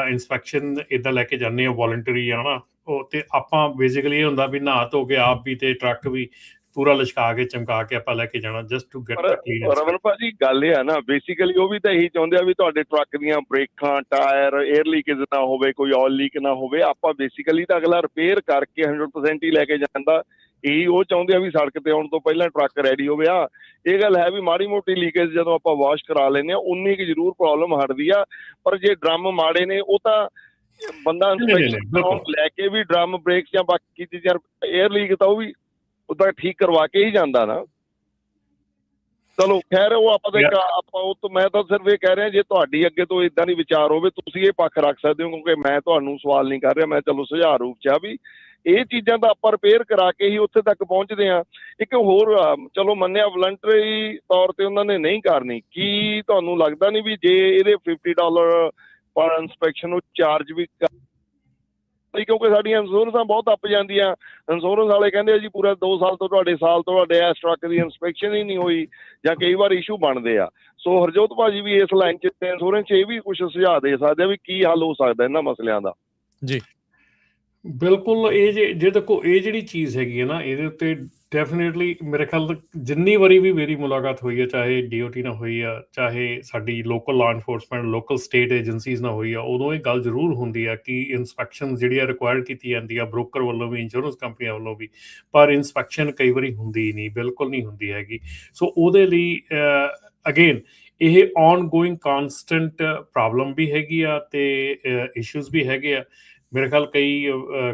Speaker 3: ਇੰਸਪੈਕਸ਼ਨ ਇੱਦਾਂ ਲੈ ਕੇ ਜਾਂਦੇ ਹਾਂ ਵੋਲੰਟਰੀ ਆ ਨਾ, ਉਹ ਤੇ ਆਪਾਂ ਬੇਸਿਕਲੀ ਇਹ ਹੁੰਦਾ ਵੀ ਨਹਾ ਧੋ ਕੇ ਆਪ ਵੀ ਤੇ ਟਰੱਕ ਵੀ ਪੂਰਾ ਲਿਸ਼ਕਾ ਕੇ ਚਮਕਾ ਕੇ ਆਪਾਂ ਲੈ ਕੇ ਜਾਣਾ just to get the clean.
Speaker 5: Raman ਭਾਜੀ ਗੱਲ ਇਹ ਆ ਨਾ, ਬੇਸਿਕਲੀ ਉਹ ਵੀ ਤਾਂ ਇਹੀ ਚਾਹੁੰਦੇ ਆ ਵੀ ਤੁਹਾਡੇ ਟਰੱਕ ਦੀਆਂ ਬ੍ਰੇਕਾਂ, ਟਾਇਰ, 에ਅਰ ਲੀਕੇਜ ਨਾ ਹੋਵੇ, ਕੋਈ ਆਇਲ ਲੀਕ ਨਾ ਹੋਵੇ। ਆਪਾਂ ਬੇਸਿਕਲੀ ਤਾਂ ਅਗਲਾ ਰਿਪੇਅਰ ਕਰਕੇ 100% ਹੀ ਲੈ ਕੇ ਜਾਂਦਾ, ਇਹੀ ਉਹ ਚਾਹੁੰਦੇ ਆ ਵੀ ਸੜਕ ਤੇ ਆਉਣ ਤੋਂ ਪਹਿਲਾਂ ਟਰੱਕ ਰੈਡੀ ਹੋਵੇ। ਆ ਇਹ ਗੱਲ ਹੈ ਵੀ ਮਾੜੀ ਮੋਟੀ ਲੀਕੇਜ ਜਦੋਂ ਆਪਾਂ ਵਾਸ਼ ਕਰਾ ਲੈਂਦੇ ਆ ਉਨੀ ਕੁ ਜ਼ਰੂਰ ਪ੍ਰੋਬਲਮ ਹਟਦੀ ਆ, ਪਰ ਜੇ ਡਰਮ ਮਾੜੇ ਨੇ ਉਹ ਤਾਂ ਬੰਦਾ ਲੈ ਕੇ ਵੀ ਡਰਮ ਬ੍ਰੇਕਸ ਜਾਂ ਬਾਕੀ ਚੀਜ਼ਾਂ, 에ਅਰ ਲੀਕ ਤਾਂ ਉਹ ਵੀ ਉਹਦਾ ਠੀਕ ਕਰਵਾ ਕੇ ਹੀ ਜਾਂਦਾ ਨਾ। ਚਲੋ ਖੈਰ, ਉਹ ਆਪਾਂ ਉਹ ਤੋਂ ਮੈਂ ਤਾਂ ਸਿਰਫ ਇਹ ਕਹਿ ਰਿਹਾ, ਜੇ ਤੁਹਾਡੀ ਅੱਗੇ ਤੋਂ ਇਦਾਂ ਦੀ ਵਿਚਾਰ ਹੋਵੇ ਤੁਸੀਂ ਇਹ ਪੱਖ ਰੱਖ ਸਕਦੇ ਹੋ, ਕਿਉਂਕਿ ਮੈਂ ਤੁਹਾਨੂੰ ਸਵਾਲ ਨਹੀਂ ਕਰ ਰਿਹਾ, ਮੈਂ ਚਲੋ ਸੁਝਾਅ ਰੂਪ 'ਚ ਆ ਵੀ ਇਹ ਚੀਜ਼ਾਂ ਤਾਂ ਆਪਾਂ ਰਿਪੇਅਰ ਕਰਾ ਕੇ ਹੀ ਉੱਥੇ ਤੱਕ ਪਹੁੰਚਦੇ ਹਾਂ। ਇੱਕ ਹੋਰ ਚਲੋ ਮੰਨਿਆ ਵਲੰਟਰੀ ਤੌਰ ਤੇ ਉਹਨਾਂ ਨੇ ਨਹੀਂ ਕਰਨੀ, ਕੀ ਤੁਹਾਨੂੰ ਲੱਗਦਾ ਨਹੀਂ ਵੀ ਜੇ ਇਹਦੇ $50 ਪਰ ਇੰਸਪੈਕਸ਼ਨ ਉਹ ਚਾਰਜ ਵੀ, ਕਿਉਂਕਿ ਸਾਡੀਆਂ ਇੰਸ਼ੋਰੈਂਸਾਂ ਬਹੁਤ ਅੱਪ ਜਾਂਦੀਆਂ, ਇੰਸ਼ੋਰੈਂਸ ਵਾਲੇ ਕਹਿੰਦੇ ਆ ਜੀ ਪੂਰਾ 2 ਸਾਲ ਤੋਂ ਤੁਹਾਡੇ ਇਸ ਟਰੱਕ ਦੀ ਇੰਸਪੈਕਸ਼ਨ ਹੀ ਨਹੀਂ ਹੋਈ, ਜਾਂ ਕਈ ਵਾਰ ਇਸ਼ੂ ਬਣਦੇ ਆ। ਸੋ ਹਰਜੋਤ ਭਾਜੀ ਵੀ ਇਸ ਲਾਈਨ 'ਚ ਇੰਸ਼ੋਰੈਂਸ 'ਚ ਇਹ ਵੀ ਕੁਛ ਸੁਝਾਅ ਦੇ ਸਕਦੇ ਆ ਵੀ ਕੀ ਹੱਲ ਹੋ ਸਕਦਾ ਇਹਨਾਂ ਮਸਲਿਆਂ ਦਾ?
Speaker 1: ਜੀ
Speaker 3: ਬਿਲਕੁਲ। ਇਹ ਜੇ ਦੇਖੋ ਇਹ ਜਿਹੜੀ ਚੀਜ਼ ਹੈਗੀ ਹੈ ਨਾ, ਇਹਦੇ ਉੱਤੇ ਡੈਫੀਨੇਟਲੀ ਮੇਰੇ ਖਿਆਲ ਜਿੰਨੀ ਵਾਰੀ ਵੀ ਮੇਰੀ ਮੁਲਾਕਾਤ ਹੋਈ ਹੈ, ਚਾਹੇ DOT ਨਾਲ ਹੋਈ ਆ, ਚਾਹੇ ਸਾਡੀ local law enforcement local state agencies ਨਾਲ ਹੋਈ ਆ, ਉਦੋਂ ਇਹ ਗੱਲ ਜ਼ਰੂਰ ਹੁੰਦੀ ਆ ਕਿ ਇੰਸਪੈਕਸ਼ਨ ਜਿਹੜੀ ਆ ਰਿਕੁਆਇਰਡ ਕੀਤੀ ਜਾਂਦੀ ਆ ਬ੍ਰੋਕਰ ਵੱਲੋਂ ਵੀ, ਇੰਸ਼ੋਰੈਂਸ ਕੰਪਨੀਆਂ ਵੱਲੋਂ ਵੀ, ਪਰ ਇੰਸਪੈਕਸ਼ਨ ਕਈ ਵਾਰੀ ਹੁੰਦੀ ਨਹੀਂ, ਬਿਲਕੁਲ ਨਹੀਂ ਹੁੰਦੀ ਹੈਗੀ। ਸੋ ਉਹਦੇ ਲਈ ਅਗੇਨ ਇਹ ਔਨ ਗੋਇੰਗ ਕਾਨਸਟੈਂਟ ਪ੍ਰੋਬਲਮ ਵੀ ਹੈਗੀ ਆ ਤੇ ਇਸ਼ੂਜ਼ ਵੀ ਹੈਗੇ ਆ। ਮੇਰੇ ਖਿਆਲ ਕਈ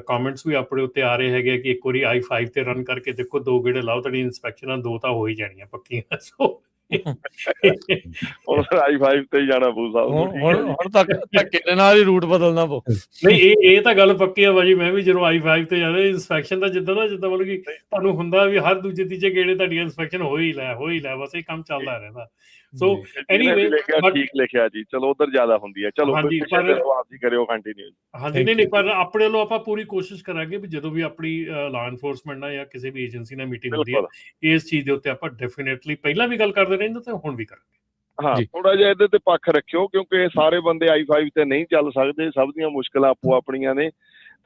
Speaker 3: ਕਮੈਂਟਸ ਵੀ ਆਪਣੇ ਉੱਤੇ ਆ ਰਹੇ ਹੈਗੇ ਕਿ ਇੱਕ ਵਾਰੀ I-5 ਤੇ ਰਨ ਕਰਕੇ ਦੇਖੋ, 2 ਗੇੜੇ ਲਾਓ, ਤੁਹਾਡੀ ਇਨਸਪੈਕਸ਼ਨਾਂ 2 ਤਾਂ ਹੋ ਹੀ ਜਾਣੀਆਂ ਪੱਕੀਆਂ। ਸੋ
Speaker 5: ਹੁਣ I-5 ਤੇ ਹੀ ਜਾਣਾ ਪਊ ਸਾਹਿਬ ਨੂੰ। ਠੀਕ ਹੈ ਜੀ।
Speaker 1: ਹੁਣ ਤੱਕ ਧੱਕੇ ਦੇ ਨਾਲ ਹੀ ਰੂਟ ਬਦਲਣਾ ਪਊ।
Speaker 3: ਨਹੀਂ, ਇਹ ਤਾਂ ਗੱਲ ਪੱਕੀ ਆ ਭਾਜੀ। ਮੈਂ ਵੀ ਜਦੋਂ I-5 ਤੇ ਜਾਵੇ, ਇਨਸਪੈਕਸ਼ਨ ਦਾ ਜਿੱਦਾਂ ਮਤਲਬ ਕਿ ਤੁਹਾਨੂੰ ਹੁੰਦਾ ਵੀ ਹਰ ਦੂਜੇ ਤੀਜੇ ਗੇੜੇ ਤੁਹਾਡੀ ਇਨਸਪੈਕਸ਼ਨ ਹੋ ਹੀ ਲੈ, ਬਸ ਇਹ ਕੰਮ ਚੱਲਦਾ ਰਹਿੰਦਾ। ਸੋ ਐਨੀਵੇ
Speaker 5: ਠੀਕ ਲਿਖਿਆ ਜੀ, ਚਲੋ ਉਧਰ ਜ਼ਿਆਦਾ ਹੁੰਦੀ ਹੈ। ਚਲੋ
Speaker 3: ਹਾਂਜੀ,
Speaker 5: ਪਰ ਆਪ ਹੀ ਕਰਿਓ ਕੰਟੀਨਿਊ।
Speaker 3: ਹਾਂਜੀ, ਨਹੀਂ ਪਰ ਆਪਣੇ ਵੱਲੋਂ ਆਪਾਂ ਪੂਰੀ ਕੋਸ਼ਿਸ਼ ਕਰਾਂਗੇ ਵੀ ਜਦੋਂ ਵੀ ਆਪਣੀ ਲਾ ਇਨਫੋਰਸਮੈਂਟ ਨਾਲ ਜਾਂ ਕਿਸੇ ਵੀ ਏਜੰਸੀ ਨਾਲ ਮੀਟਿੰਗ ਹੁੰਦੀ ਹੈ, ਇਸ ਚੀਜ਼ ਦੇ ਉੱਤੇ ਆਪਾਂ ਡੈਫੀਨੇਟਲੀ ਪਹਿਲਾਂ ਵੀ ਗੱਲ ਕਰਦੇ ਰਹਿੰਦੇ ਤੇ ਹੁਣ ਵੀ ਕਰਾਂਗੇ।
Speaker 5: ਹਾਂ, ਥੋੜਾ ਜਿਹਾ ਇਹਦੇ ਤੇ ਪੱਖ ਰੱਖਿਓ, ਕਿਉਂਕਿ ਸਾਰੇ ਬੰਦੇ I-5 ਤੇ ਨਹੀਂ ਚੱਲ ਸਕਦੇ, ਸਭ ਦੀਆਂ ਮੁਸ਼ਕਲਾਂ ਆਪੋ ਆਪਣੀਆਂ ਨੇ।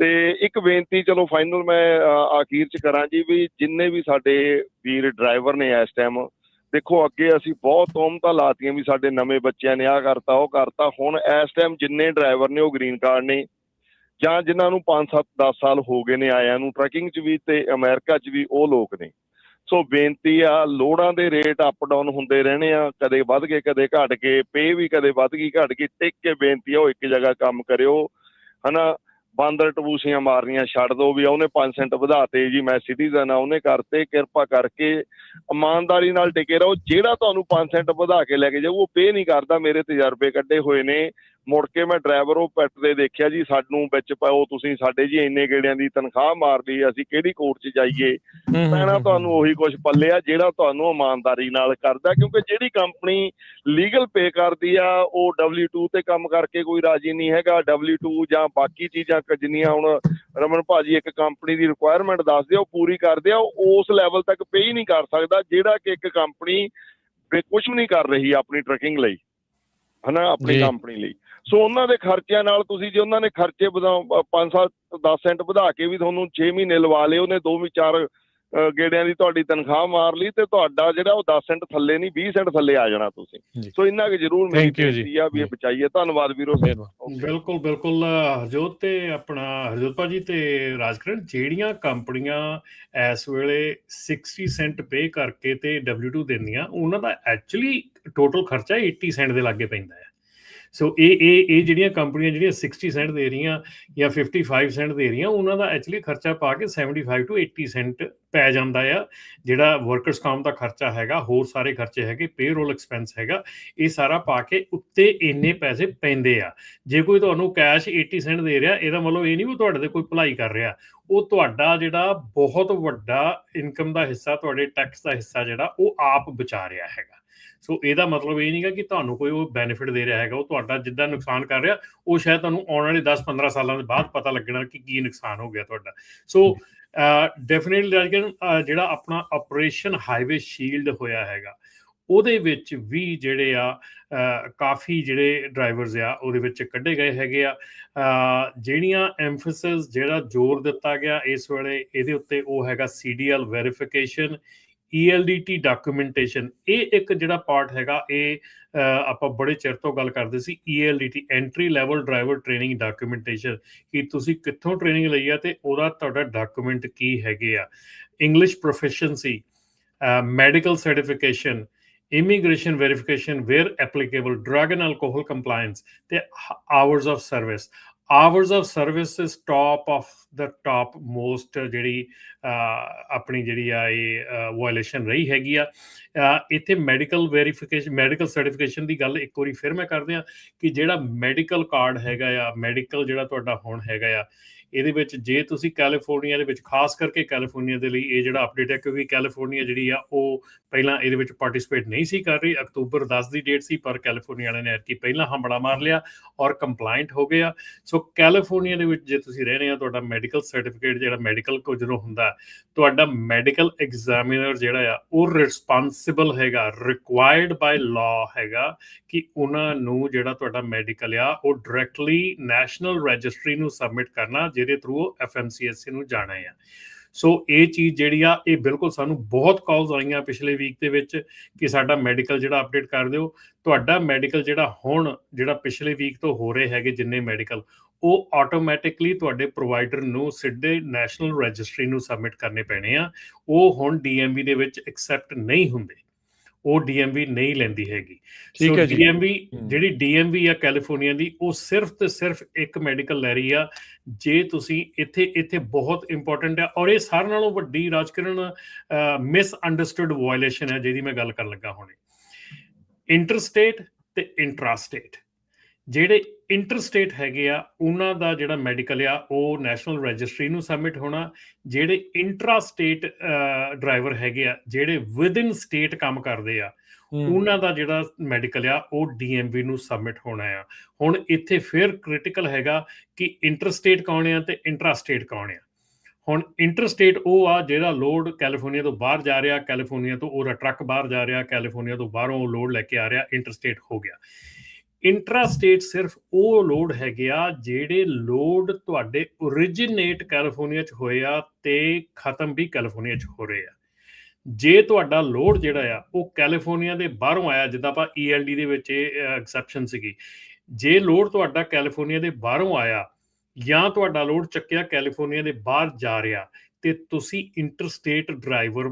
Speaker 5: ਤੇ ਇੱਕ ਬੇਨਤੀ ਚਲੋ ਫਾਈਨਲ ਮੈਂ ਆਖੀਰ ਚ ਕਰਾਂ ਜੀ, ਵੀ ਜਿੰਨੇ ਵੀ ਸਾਡੇ ਵੀਰ ਡਰਾਈਵਰ ਨੇ ਇਸ ਟਾਈਮ, ਦੇਖੋ ਅੱਗੇ ਅਸੀਂ ਬਹੁਤ ਤੋਹਮਤਾਂ ਲਾਤੀਆਂ ਵੀ ਸਾਡੇ ਨਵੇਂ ਬੱਚਿਆਂ ਨੇ ਆਹ ਕਰਤਾ ਉਹ ਕਰਤਾ। ਹੁਣ ਇਸ ਟਾਈਮ ਜਿੰਨੇ ਡਰਾਈਵਰ ਨੇ ਉਹ ਗ੍ਰੀਨ ਕਾਰਡ ਨੇ, ਜਾਂ ਜਿਨ੍ਹਾਂ ਨੂੰ 5-7-10 ਸਾਲ ਹੋ ਗਏ ਨੇ ਆਇਆਂ ਨੂੰ ਟਰੱਕਿੰਗ 'ਚ ਵੀ ਤੇ ਅਮਰੀਕਾ 'ਚ ਵੀ, ਉਹ ਲੋਕ ਨੇ। ਸੋ ਬੇਨਤੀ ਆ, ਲੋੜਾਂ ਦੇ ਰੇਟ ਅਪ ਡਾਊਨ ਹੁੰਦੇ ਰਹਿਣੇ ਆ, ਕਦੇ ਵੱਧ ਗਏ ਕਦੇ ਘਟ ਗਏ, ਪੇ ਵੀ ਕਦੇ ਵੱਧ ਗਈ ਘਟ ਗਈ। ਟਿਕ ਕੇ ਬੇਨਤੀ ਆ, ਉਹ ਇੱਕ ਜਗ੍ਹਾ ਕੰਮ ਕਰਿਓ, ਹਨਾ। ਬਾਂਦਰ ਟਬੂਸੀਆਂ ਮਾਰਨੀਆਂ ਛੱਡ ਦਿਓ ਵੀ ਉਹਨੇ 5 ਸੈਂਟ ਵਧਾਤੇ ਜੀ, ਮੈਂ ਸਿਟੀਜ਼ਨ ਆ, ਉਹਨੇ ਕਰਤੇ। ਕਿਰਪਾ ਕਰਕੇ ਇਮਾਨਦਾਰੀ ਨਾਲ ਟਿਕੇ ਰਹੋ। ਜਿਹੜਾ ਤੁਹਾਨੂੰ 5 ਸੈਂਟ ਵਧਾ ਕੇ ਲੈ ਕੇ ਜਾਊ ਉਹ ਪੇ ਨਹੀਂ ਕਰਦਾ। ਮੇਰੇ ਤਜਰਬੇ ਕੱਢੇ ਹੋਏ ਨੇ, ਮੁੜ ਕੇ ਮੈਂ ਡਰਾਈਵਰ ਉਹ ਪਿੱਟਦੇ ਦੇਖਿਆ ਜੀ, ਸਾਨੂੰ ਵਿੱਚ ਪਾਓ ਤੁਸੀਂ, ਸਾਡੇ ਜੀ ਇੰਨੇ ਗੇੜਿਆਂ ਦੀ ਤਨਖਾਹ ਮਾਰ ਲਈ, ਅਸੀਂ ਕਿਹੜੀ ਕੋਰਟ 'ਚ ਜਾਈਏ। ਪੈਣਾ ਤੁਹਾਨੂੰ ਉਹੀ ਕੁਛ ਪੱਲੇ ਆ ਜਿਹੜਾ ਤੁਹਾਨੂੰ ਇਮਾਨਦਾਰੀ ਨਾਲ ਕਰਦਾ, ਕਿਉਂਕਿ ਜਿਹੜੀ ਕੰਪਨੀ ਲੀਗਲ ਪੇ ਕਰਦੀ ਆ ਉਹ W2 ਤੇ ਕੰਮ ਕਰਕੇ ਕੋਈ ਰਾਜੀ ਨਹੀਂ ਹੈਗਾ। W2 ਜਾਂ ਬਾਕੀ ਚੀਜ਼ਾਂ ਜਿੰਨੀਆਂ ਹੁਣ ਰਮਨ ਭਾਜੀ ਇੱਕ ਕੰਪਨੀ ਦੀ ਰਿਕੁਆਇਰਮੈਂਟ ਦੱਸਦੇ ਆ, ਉਹ ਪੂਰੀ ਕਰਦੇ ਆ, ਉਸ ਲੈਵਲ ਤੱਕ ਪੇ ਹੀ ਨਹੀਂ ਕਰ ਸਕਦਾ ਜਿਹੜਾ ਕਿ ਇੱਕ ਕੰਪਨੀ ਕੁਛ ਵੀ ਨਹੀਂ ਕਰ ਰਹੀ ਆਪਣੀ ਟਰੱਕਿੰਗ ਲਈ, ਹਨਾ, ਆਪਣੀ ਕੰਪਨੀ ਲਈ। ਸੋ ਉਹਨਾਂ ਦੇ ਖਰਚਿਆਂ ਨਾਲ ਤੁਸੀਂ, ਜੇ ਉਹਨਾਂ ਨੇ ਖਰਚੇ 5-7-10 ਸੈਂਟ ਵਧਾ ਕੇ ਵੀ ਤੁਹਾਨੂੰ 6 ਮਹੀਨੇ ਲਵਾ ਲਏ, ਉਹਨੇ 2-4 ਗੇੜਿਆਂ ਦੀ ਤੁਹਾਡੀ ਤਨਖਾਹ ਮਾਰ ਲਈ, ਤੇ ਤੁਹਾਡਾ ਜਿਹੜਾ ਉਹ 10 ਸੈਂਟ ਥੱਲੇ ਨਹੀਂ 20 ਸੈਂਟ ਥੱਲੇ ਆ ਜਾਣਾ ਤੁਸੀਂ। ਸੋ ਇੰਨਾ ਕੁ ਜ਼ਰੂਰ ਮੇਰੀ ਬੇਨਤੀ ਆ ਵੀ ਇਹ ਬਚਾਈਏ। ਧੰਨਵਾਦ ਵੀਰੋ।
Speaker 3: ਬਿਲਕੁਲ ਬਿਲਕੁਲ ਹਰਜੋਤ ਤੇ ਆਪਣਾ ਹਰਜੋਤ ਭਾਜੀ ਤੇ ਰਾਜਕਰਨ, ਜਿਹੜੀਆਂ ਕੰਪਨੀਆਂ ਇਸ ਵੇਲੇ 60 ਸੈਂਟ ਪੇ ਕਰਕੇ ਤੇ W2 ਦਿੰਦੀਆਂ, ਉਹਨਾਂ ਦਾ ਐਕਚੁਅਲੀ ਟੋਟਲ ਖਰਚਾ 80 ਸੈਂਟ ਦੇ ਲਾਗੇ ਪੈਂਦਾ ਹੈ। ਸੋ ਇਹ ਜਿਹੜੀਆਂ ਕੰਪਨੀਆਂ ਜਿਹੜੀਆਂ 60 ਸੈਂਟ ਦੇ ਰਹੀਆਂ ਜਾਂ 55 ਸੈਂਟ ਦੇ ਰਹੀਆਂ, ਉਹਨਾਂ ਦਾ ਐਕਚੁਅਲੀ ਖਰਚਾ ਪਾ ਕੇ 75 to 80 ਸੈਂਟ ਪੈ ਜਾਂਦਾ ਆ। ਜਿਹੜਾ ਵਰਕਰਸ ਕਾਮ ਦਾ ਖਰਚਾ ਹੈਗਾ, ਹੋਰ ਸਾਰੇ ਖਰਚੇ ਹੈਗੇ, ਪੇਰੋਲ ਐਕਸਪੈਂਸ ਹੈਗਾ, ਇਹ ਸਾਰਾ ਪਾ ਕੇ ਉੱਤੇ ਇੰਨੇ ਪੈਸੇ ਪੈਂਦੇ ਆ। ਜੇ ਕੋਈ ਤੁਹਾਨੂੰ ਕੈਸ਼ 80 ਸੈਂਟ ਦੇ ਰਿਹਾ, ਇਹਦਾ ਮਤਲਬ ਇਹ ਨਹੀਂ ਵੀ ਤੁਹਾਡੇ ਤੇ ਕੋਈ ਭਲਾਈ ਕਰ ਰਿਹਾ। ਉਹ ਤੁਹਾਡਾ ਜਿਹੜਾ ਬਹੁਤ ਵੱਡਾ ਇਨਕਮ ਦਾ ਹਿੱਸਾ, ਤੁਹਾਡੇ ਟੈਕਸ ਦਾ ਹਿੱਸਾ ਜਿਹੜਾ ਉਹ ਆਪ ਬਚਾ ਰਿਹਾ ਹੈਗਾ। ਸੋ ਇਹਦਾ ਮਤਲਬ ਇਹ ਨਹੀਂਗਾ ਕਿ ਤੁਹਾਨੂੰ ਕੋਈ ਉਹ ਬੈਨੀਫਿਟ ਦੇ ਰਿਹਾ ਹੈਗਾ। ਉਹ ਤੁਹਾਡਾ ਜਿੱਦਾਂ ਨੁਕਸਾਨ ਕਰ ਰਿਹਾ, ਉਹ ਸ਼ਾਇਦ ਤੁਹਾਨੂੰ ਆਉਣ ਵਾਲੇ 10-15 ਸਾਲਾਂ ਦੇ ਬਾਅਦ ਪਤਾ ਲੱਗਣਾ ਕਿ ਕੀ ਨੁਕਸਾਨ ਹੋ ਗਿਆ ਤੁਹਾਡਾ। ਸੋ ਡੈਫੀਨੇਟਲੀ ਜਿਹੜਾ ਆਪਣਾ ਆਪਰੇਸ਼ਨ ਹਾਈਵੇ ਸ਼ੀਲਡ ਹੋਇਆ ਹੈਗਾ, ਉਹਦੇ ਵਿੱਚ ਵੀ ਜਿਹੜੇ ਆ ਕਾਫੀ ਜਿਹੜੇ ਡਰਾਈਵਰਸ ਆ ਉਹਦੇ ਵਿੱਚ ਕੱਢੇ ਗਏ ਹੈਗੇ ਆ। ਜਿਹੜੀਆਂ ਐਮਫੈਸਿਸ, ਜਿਹੜਾ ਜ਼ੋਰ ਦਿੱਤਾ ਗਿਆ ਇਸ ਵੇਲੇ ਇਹਦੇ ਉੱਤੇ, ਉਹ ਹੈਗਾ CDL ਵੈਰੀਫਿਕੇਸ਼ਨ, ELDT ਡਾਕੂਮੈਂਟੇਸ਼ਨ। ਇਹ ਇੱਕ ਜਿਹੜਾ ਪਾਰਟ ਹੈਗਾ, ਇਹ ਆਪਾਂ ਬੜੇ ਚਿਰ ਤੋਂ ਗੱਲ ਕਰਦੇ ਸੀ। ELDT entry level driver training documentation, ਕਿ ਤੁਸੀਂ ਕਿੱਥੋਂ ਟ੍ਰੇਨਿੰਗ ਲਈ ਆ ਤੇ ਉਹਦਾ ਤੁਹਾਡਾ ਡਾਕੂਮੈਂਟ ਕੀ ਹੈਗੇ ਆ। English proficiency, medical certification, immigration verification where applicable, drug and alcohol compliance, ਤੇ hours of service. Hours of service is top of the top most ਜਿਹੜੀ ਆਪਣੀ ਜਿਹੜੀ ਆ ਇਹ ਵਾਇਲੇਸ਼ਨ ਰਹੀ ਹੈਗੀ ਆ। ਇੱਥੇ ਮੈਡੀਕਲ ਵੈਰੀਫਿਕੇਸ਼ਨ, ਮੈਡੀਕਲ ਸਰਟੀਫਿਕੇਸ਼ਨ ਦੀ ਗੱਲ ਇੱਕ ਵਾਰੀ ਫਿਰ ਮੈਂ ਕਰਦੇ ਹਾਂ ਕਿ ਜਿਹੜਾ ਮੈਡੀਕਲ ਕਾਰਡ ਹੈਗਾ ਆ, ਮੈਡੀਕਲ ਜਿਹੜਾ ਤੁਹਾਡਾ ਹੁਣ ਹੈਗਾ ਆ, ਇਹਦੇ ਵਿੱਚ ਜੇ ਤੁਸੀਂ ਕੈਲੀਫੋਰਨੀਆ ਦੇ ਵਿੱਚ, ਖਾਸ ਕਰਕੇ ਕੈਲੀਫੋਰਨੀਆ ਦੇ ਲਈ ਇਹ ਜਿਹੜਾ ਅਪਡੇਟ ਹੈ, ਕਿਉਂਕਿ ਕੈਲੀਫੋਰਨੀਆ ਜਿਹੜੀ ਆ ਉਹ ਪਹਿਲਾਂ ਇਹਦੇ ਵਿੱਚ ਪਾਰਟਿਸਿਪੇਟ ਨਹੀਂ ਸੀ ਕਰ ਰਹੀ। ਅਕਤੂਬਰ 10 ਦੀ ਡੇਟ ਸੀ, ਪਰ ਕੈਲੀਫੋਰਨੀਆ ਵਾਲਿਆਂ ਨੇ ਐਤਕੀ ਪਹਿਲਾਂ ਹੰਬੜਾ ਮਾਰ ਲਿਆ ਔਰ ਕੰਪਲਾਇੰਟ ਹੋ ਗਿਆ। ਸੋ ਕੈਲੀਫੋਰਨੀਆ ਦੇ ਵਿੱਚ ਜੇ ਤੁਸੀਂ ਰਹਿ ਰਹੇ ਆ, ਤੁਹਾਡਾ ਮੈਡੀਕਲ ਸਰਟੀਫਿਕੇਟ, ਜਿਹੜਾ ਮੈਡੀਕਲ ਕੋ ਜਦੋਂ ਹੁੰਦਾ, ਤੁਹਾਡਾ ਮੈਡੀਕਲ ਐਗਜ਼ਾਮੀਨਰ ਜਿਹੜਾ ਆ ਉਹ ਰਿਸਪਾਂਸਿਬਲ ਹੈਗਾ, ਰਿਕੁਆਇਰਡ ਬਾਈ ਲਾਅ ਹੈਗਾ ਕਿ ਉਹਨਾਂ ਨੂੰ ਜਿਹੜਾ ਤੁਹਾਡਾ ਮੈਡੀਕਲ ਆ ਉਹ ਡਾਇਰੈਕਟਲੀ ਨੈਸ਼ਨਲ ਰਜਿਸਟਰੀ ਨੂੰ ਸਬਮਿਟ ਕਰਨਾ, ਜਿਹਦੇ ਥਰੂ ਉਹ FMCSA ਨੂੰ ਜਾਣਾ ਆ। ਸੋ ਇਹ ਚੀਜ਼ ਜਿਹੜੀ ਆ, ਇਹ ਬਿਲਕੁਲ ਸਾਨੂੰ ਬਹੁਤ ਕਾਲਸ ਆਈਆਂ ਪਿਛਲੇ ਵੀਕ ਦੇ ਵਿੱਚ ਕਿ ਸਾਡਾ ਮੈਡੀਕਲ ਜਿਹੜਾ ਅਪਡੇਟ ਕਰ ਦਿਓ। ਤੁਹਾਡਾ ਮੈਡੀਕਲ ਜਿਹੜਾ ਹੁਣ, ਜਿਹੜਾ ਪਿਛਲੇ ਵੀਕ ਤੋਂ ਹੋ ਰਹੇ ਹੈਗੇ ਜਿੰਨੇ ਮੈਡੀਕਲ, ਉਹ ਆਟੋਮੈਟਿਕਲੀ ਤੁਹਾਡੇ ਪ੍ਰੋਵਾਈਡਰ ਨੂੰ ਸਿੱਧੇ ਨੈਸ਼ਨਲ ਰਜਿਸਟਰੀ ਨੂੰ ਸਬਮਿਟ ਕਰਨੇ ਪੈਣੇ ਆ। ਉਹ ਹੁਣ DMV ਦੇ ਵਿੱਚ ਐਕਸੈਪਟ ਨਹੀਂ ਹੁੰਦੇ। ਉਹ DMV ਨਹੀਂ ਲੈਂਦੀ ਹੈਗੀ।
Speaker 1: ਠੀਕ
Speaker 3: ਸੋ
Speaker 1: ਹੈ ਜੀ।
Speaker 3: DMV ਜਿਹੜੀ DMV ਆ ਕੈਲੀਫੋਰਨੀਆ ਦੀ, ਉਹ ਸਿਰਫ ਤੇ ਸਿਰਫ ਇੱਕ ਮੈਡੀਕਲ ਲੈ ਰਹੀ ਆ ਜੇ ਤੁਸੀਂ ਇੱਥੇ ਬਹੁਤ ਇੰਪੋਰਟੈਂਟ ਆ। ਔਰ ਇਹ ਸਾਰਿਆਂ ਨਾਲੋਂ ਵੱਡੀ ਰਾਜਕਰਨ ਮਿਸ ਅੰਡਰਸਟੂਡ ਵਾਇਲੇਸ਼ਨ ਹੈ ਜਿਹਦੀ ਮੈਂ ਗੱਲ ਕਰਨ ਲੱਗਾ ਹੁਣੇ। ਇੰਟਰਸਟੇਟ ਤੇ ਇੰਟਰਾਸਟੇਟ, ਜਿਹੜੇ ਇੰਟਰਸਟੇਟ ਹੈਗੇ ਆ ਉਹਨਾਂ ਦਾ ਜਿਹੜਾ ਮੈਡੀਕਲ ਆ ਉਹ ਨੈਸ਼ਨਲ ਰਜਿਸਟਰੀ ਨੂੰ ਸਬਮਿਟ ਹੋਣਾ। ਜਿਹੜੇ ਇੰਟਰਾਸਟੇਟ ਡਰਾਈਵਰ ਹੈਗੇ ਆ, ਜਿਹੜੇ ਵਿਦਿਨ ਸਟੇਟ ਕੰਮ ਕਰਦੇ ਆ, ਉਹਨਾਂ ਦਾ ਜਿਹੜਾ ਮੈਡੀਕਲ ਆ ਉਹ DMV ਨੂੰ ਸਬਮਿਟ ਹੋਣਾ ਆ। ਹੁਣ ਇੱਥੇ ਫਿਰ ਕ੍ਰਿਟੀਕਲ ਹੈਗਾ ਕਿ ਇੰਟਰਸਟੇਟ ਕੌਣ ਆ ਤੇ ਇੰਟਰਾਸਟੇਟ ਕੌਣ ਆ। ਹੁਣ ਇੰਟਰਸਟੇਟ ਉਹ ਆ ਜਿਹੜਾ ਲੋਡ ਕੈਲੀਫੋਰਨੀਆ ਤੋਂ ਬਾਹਰ ਜਾ ਰਿਹਾ, ਕੈਲੀਫੋਰਨੀਆ ਤੋਂ ਉਹਦਾ ਟਰੱਕ ਬਾਹਰ ਜਾ ਰਿਹਾ, ਕੈਲੀਫੋਰਨੀਆ ਤੋਂ ਬਾਹਰੋਂ ਉਹ ਲੋਡ ਲੈ ਕੇ ਆ ਰਿਹਾ, ਇੰਟਰਸਟੇਟ ਹੋ ਗਿਆ। ਇੰਟਰਾਸਟੇਟ ਸਿਰਫ ਉਹ ਲੋਡ ਹੈਗੇ ਆ ਜਿਹੜੇ ਲੋਡ ਤੁਹਾਡੇ ਓਰੀਜਿਨੇਟ ਕੈਲੀਫੋਰਨੀਆ 'ਚ ਹੋਏ ਆ ਤੇ ਖਤਮ ਵੀ ਕੈਲੀਫੋਰਨੀਆ 'ਚ ਹੋ ਰਹੇ ਆ। ਜੇ ਤੁਹਾਡਾ ਲੋਡ ਜਿਹੜਾ ਆ ਉਹ ਕੈਲੀਫੋਰਨੀਆ ਦੇ ਬਾਹਰੋਂ ਆਇਆ, ਜਿੱਦਾਂ ਆਪਾਂ ELD ਦੇ ਵਿੱਚ ਇਹ ਐਕਸੈਪਸ਼ਨ ਸੀਗੀ, ਜੇ ਲੋਡ ਤੁਹਾਡਾ ਕੈਲੀਫੋਰਨੀਆ ਦੇ ਬਾਹਰੋਂ ਆਇਆ ਜਾਂ ਤੁਹਾਡਾ ਲੋਡ ਚੱਕਿਆ ਕੈਲੀਫੋਰਨੀਆ ਦੇ ਬਾਹਰ ਜਾ ਰਿਹਾ, ਤੇ ਤੁਸੀਂ ਇੰਟਰਸਟੇਟ ਡਰਾਈਵਰ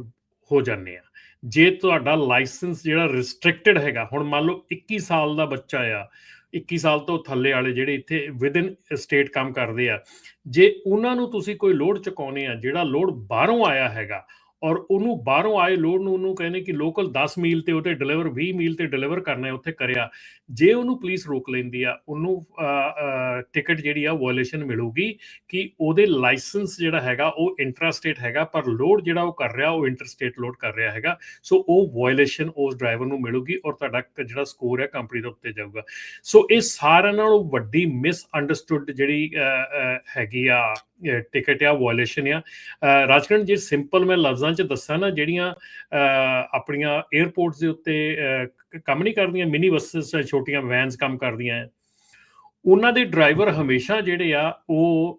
Speaker 3: ਹੋ ਜਾਂਦੇ ਆ। ਜੇ ਤੁਹਾਡਾ ਲਾਇਸੈਂਸ ਜਿਹੜਾ ਰਿਸਟ੍ਰਿਕਟਡ ਹੈਗਾ, ਹੁਣ ਮੰਨ ਲਓ 21 ਸਾਲ ਦਾ ਬੱਚਾ ਆ, 21 ਸਾਲ ਤੋਂ ਥੱਲੇ ਵਾਲੇ ਜਿਹੜੇ ਇੱਥੇ ਵਿਦਿਨ ਸਟੇਟ ਕੰਮ ਕਰਦੇ ਆ, ਜੇ ਉਹਨਾਂ ਨੂੰ ਤੁਸੀਂ ਕੋਈ ਲੋਡ ਚੁਕਾਉਣੇ ਆ ਜਿਹੜਾ ਲੋਡ ਬਾਹਰੋਂ ਆਇਆ ਹੈਗਾ, ਔਰ ਉਹਨੂੰ ਬਾਹਰੋਂ ਆਏ ਲੋਡ ਨੂੰ ਉਹਨੂੰ ਕਹਿੰਦੇ ਕਿ ਲੋਕਲ 10 ਮੀਲ ਤੇ ਉਹਤੇ ਡਿਲੀਵਰ 20 ਮੀਲ ਤੇ ਡਿਲੀਵਰ ਕਰਨਾ ਹੈ, ਉੱਥੇ ਕਰਿਆ, ਜੇ ਉਹਨੂੰ ਪੁਲਿਸ ਰੋਕ ਲੈਂਦੀ ਆ, ਉਹਨੂੰ ਟਿਕਟ ਜਿਹੜੀ ਆ ਵਾਇਲੇਸ਼ਨ ਮਿਲੂਗੀ ਕਿ ਉਹਦੇ ਲਾਇਸੈਂਸ ਜਿਹੜਾ ਹੈਗਾ ਉਹ ਇੰਟਰਾਸਟੇਟ ਹੈਗਾ, ਪਰ ਲੋਡ ਜਿਹੜਾ ਉਹ ਕਰ ਰਿਹਾ ਉਹ ਇੰਟਰਸਟੇਟ ਲੋਡ ਕਰ ਰਿਹਾ ਹੈਗਾ। ਸੋ ਉਹ ਵਾਇਲੇਸ਼ਨ ਉਸ ਡਰਾਈਵਰ ਨੂੰ ਮਿਲੂਗੀ ਔਰ ਤੁਹਾਡਾ ਜਿਹੜਾ ਸਕੋਰ ਹੈ ਕੰਪਨੀ ਦੇ ਉੱਤੇ ਜਾਊਗਾ। ਸੋ ਇਹ ਸਾਰਿਆਂ ਨਾਲੋਂ ਵੱਡੀ ਮਿਸ ਅੰਡਰਸਟੂਡ ਜਿਹੜੀ ਹੈਗੀ ਆ ਟਿਕਟ ਆ, ਵਾਇਲੇਸ਼ਨ ਆ। ਰਾਜਕਰਨ, ਜੇ ਸਿੰਪਲ ਮੈਂ ਲਫ਼ਜ਼ਾਂ 'ਚ ਦੱਸਾਂ ਨਾ, ਜਿਹੜੀਆਂ ਆਪਣੀਆਂ ਏਅਰਪੋਰਟਸ ਦੇ ਉੱਤੇ ਕੰਮ ਨਹੀਂ ਕਰਦੀਆਂ, ਮਿਨੀ ਬੱਸਿਸ, ਛੋਟੀਆਂ ਵੈਨਸ ਕੰਮ ਕਰਦੀਆਂ, ਉਹਨਾਂ ਦੇ ਡਰਾਈਵਰ ਹਮੇਸ਼ਾ ਜਿਹੜੇ ਆ ਉਹ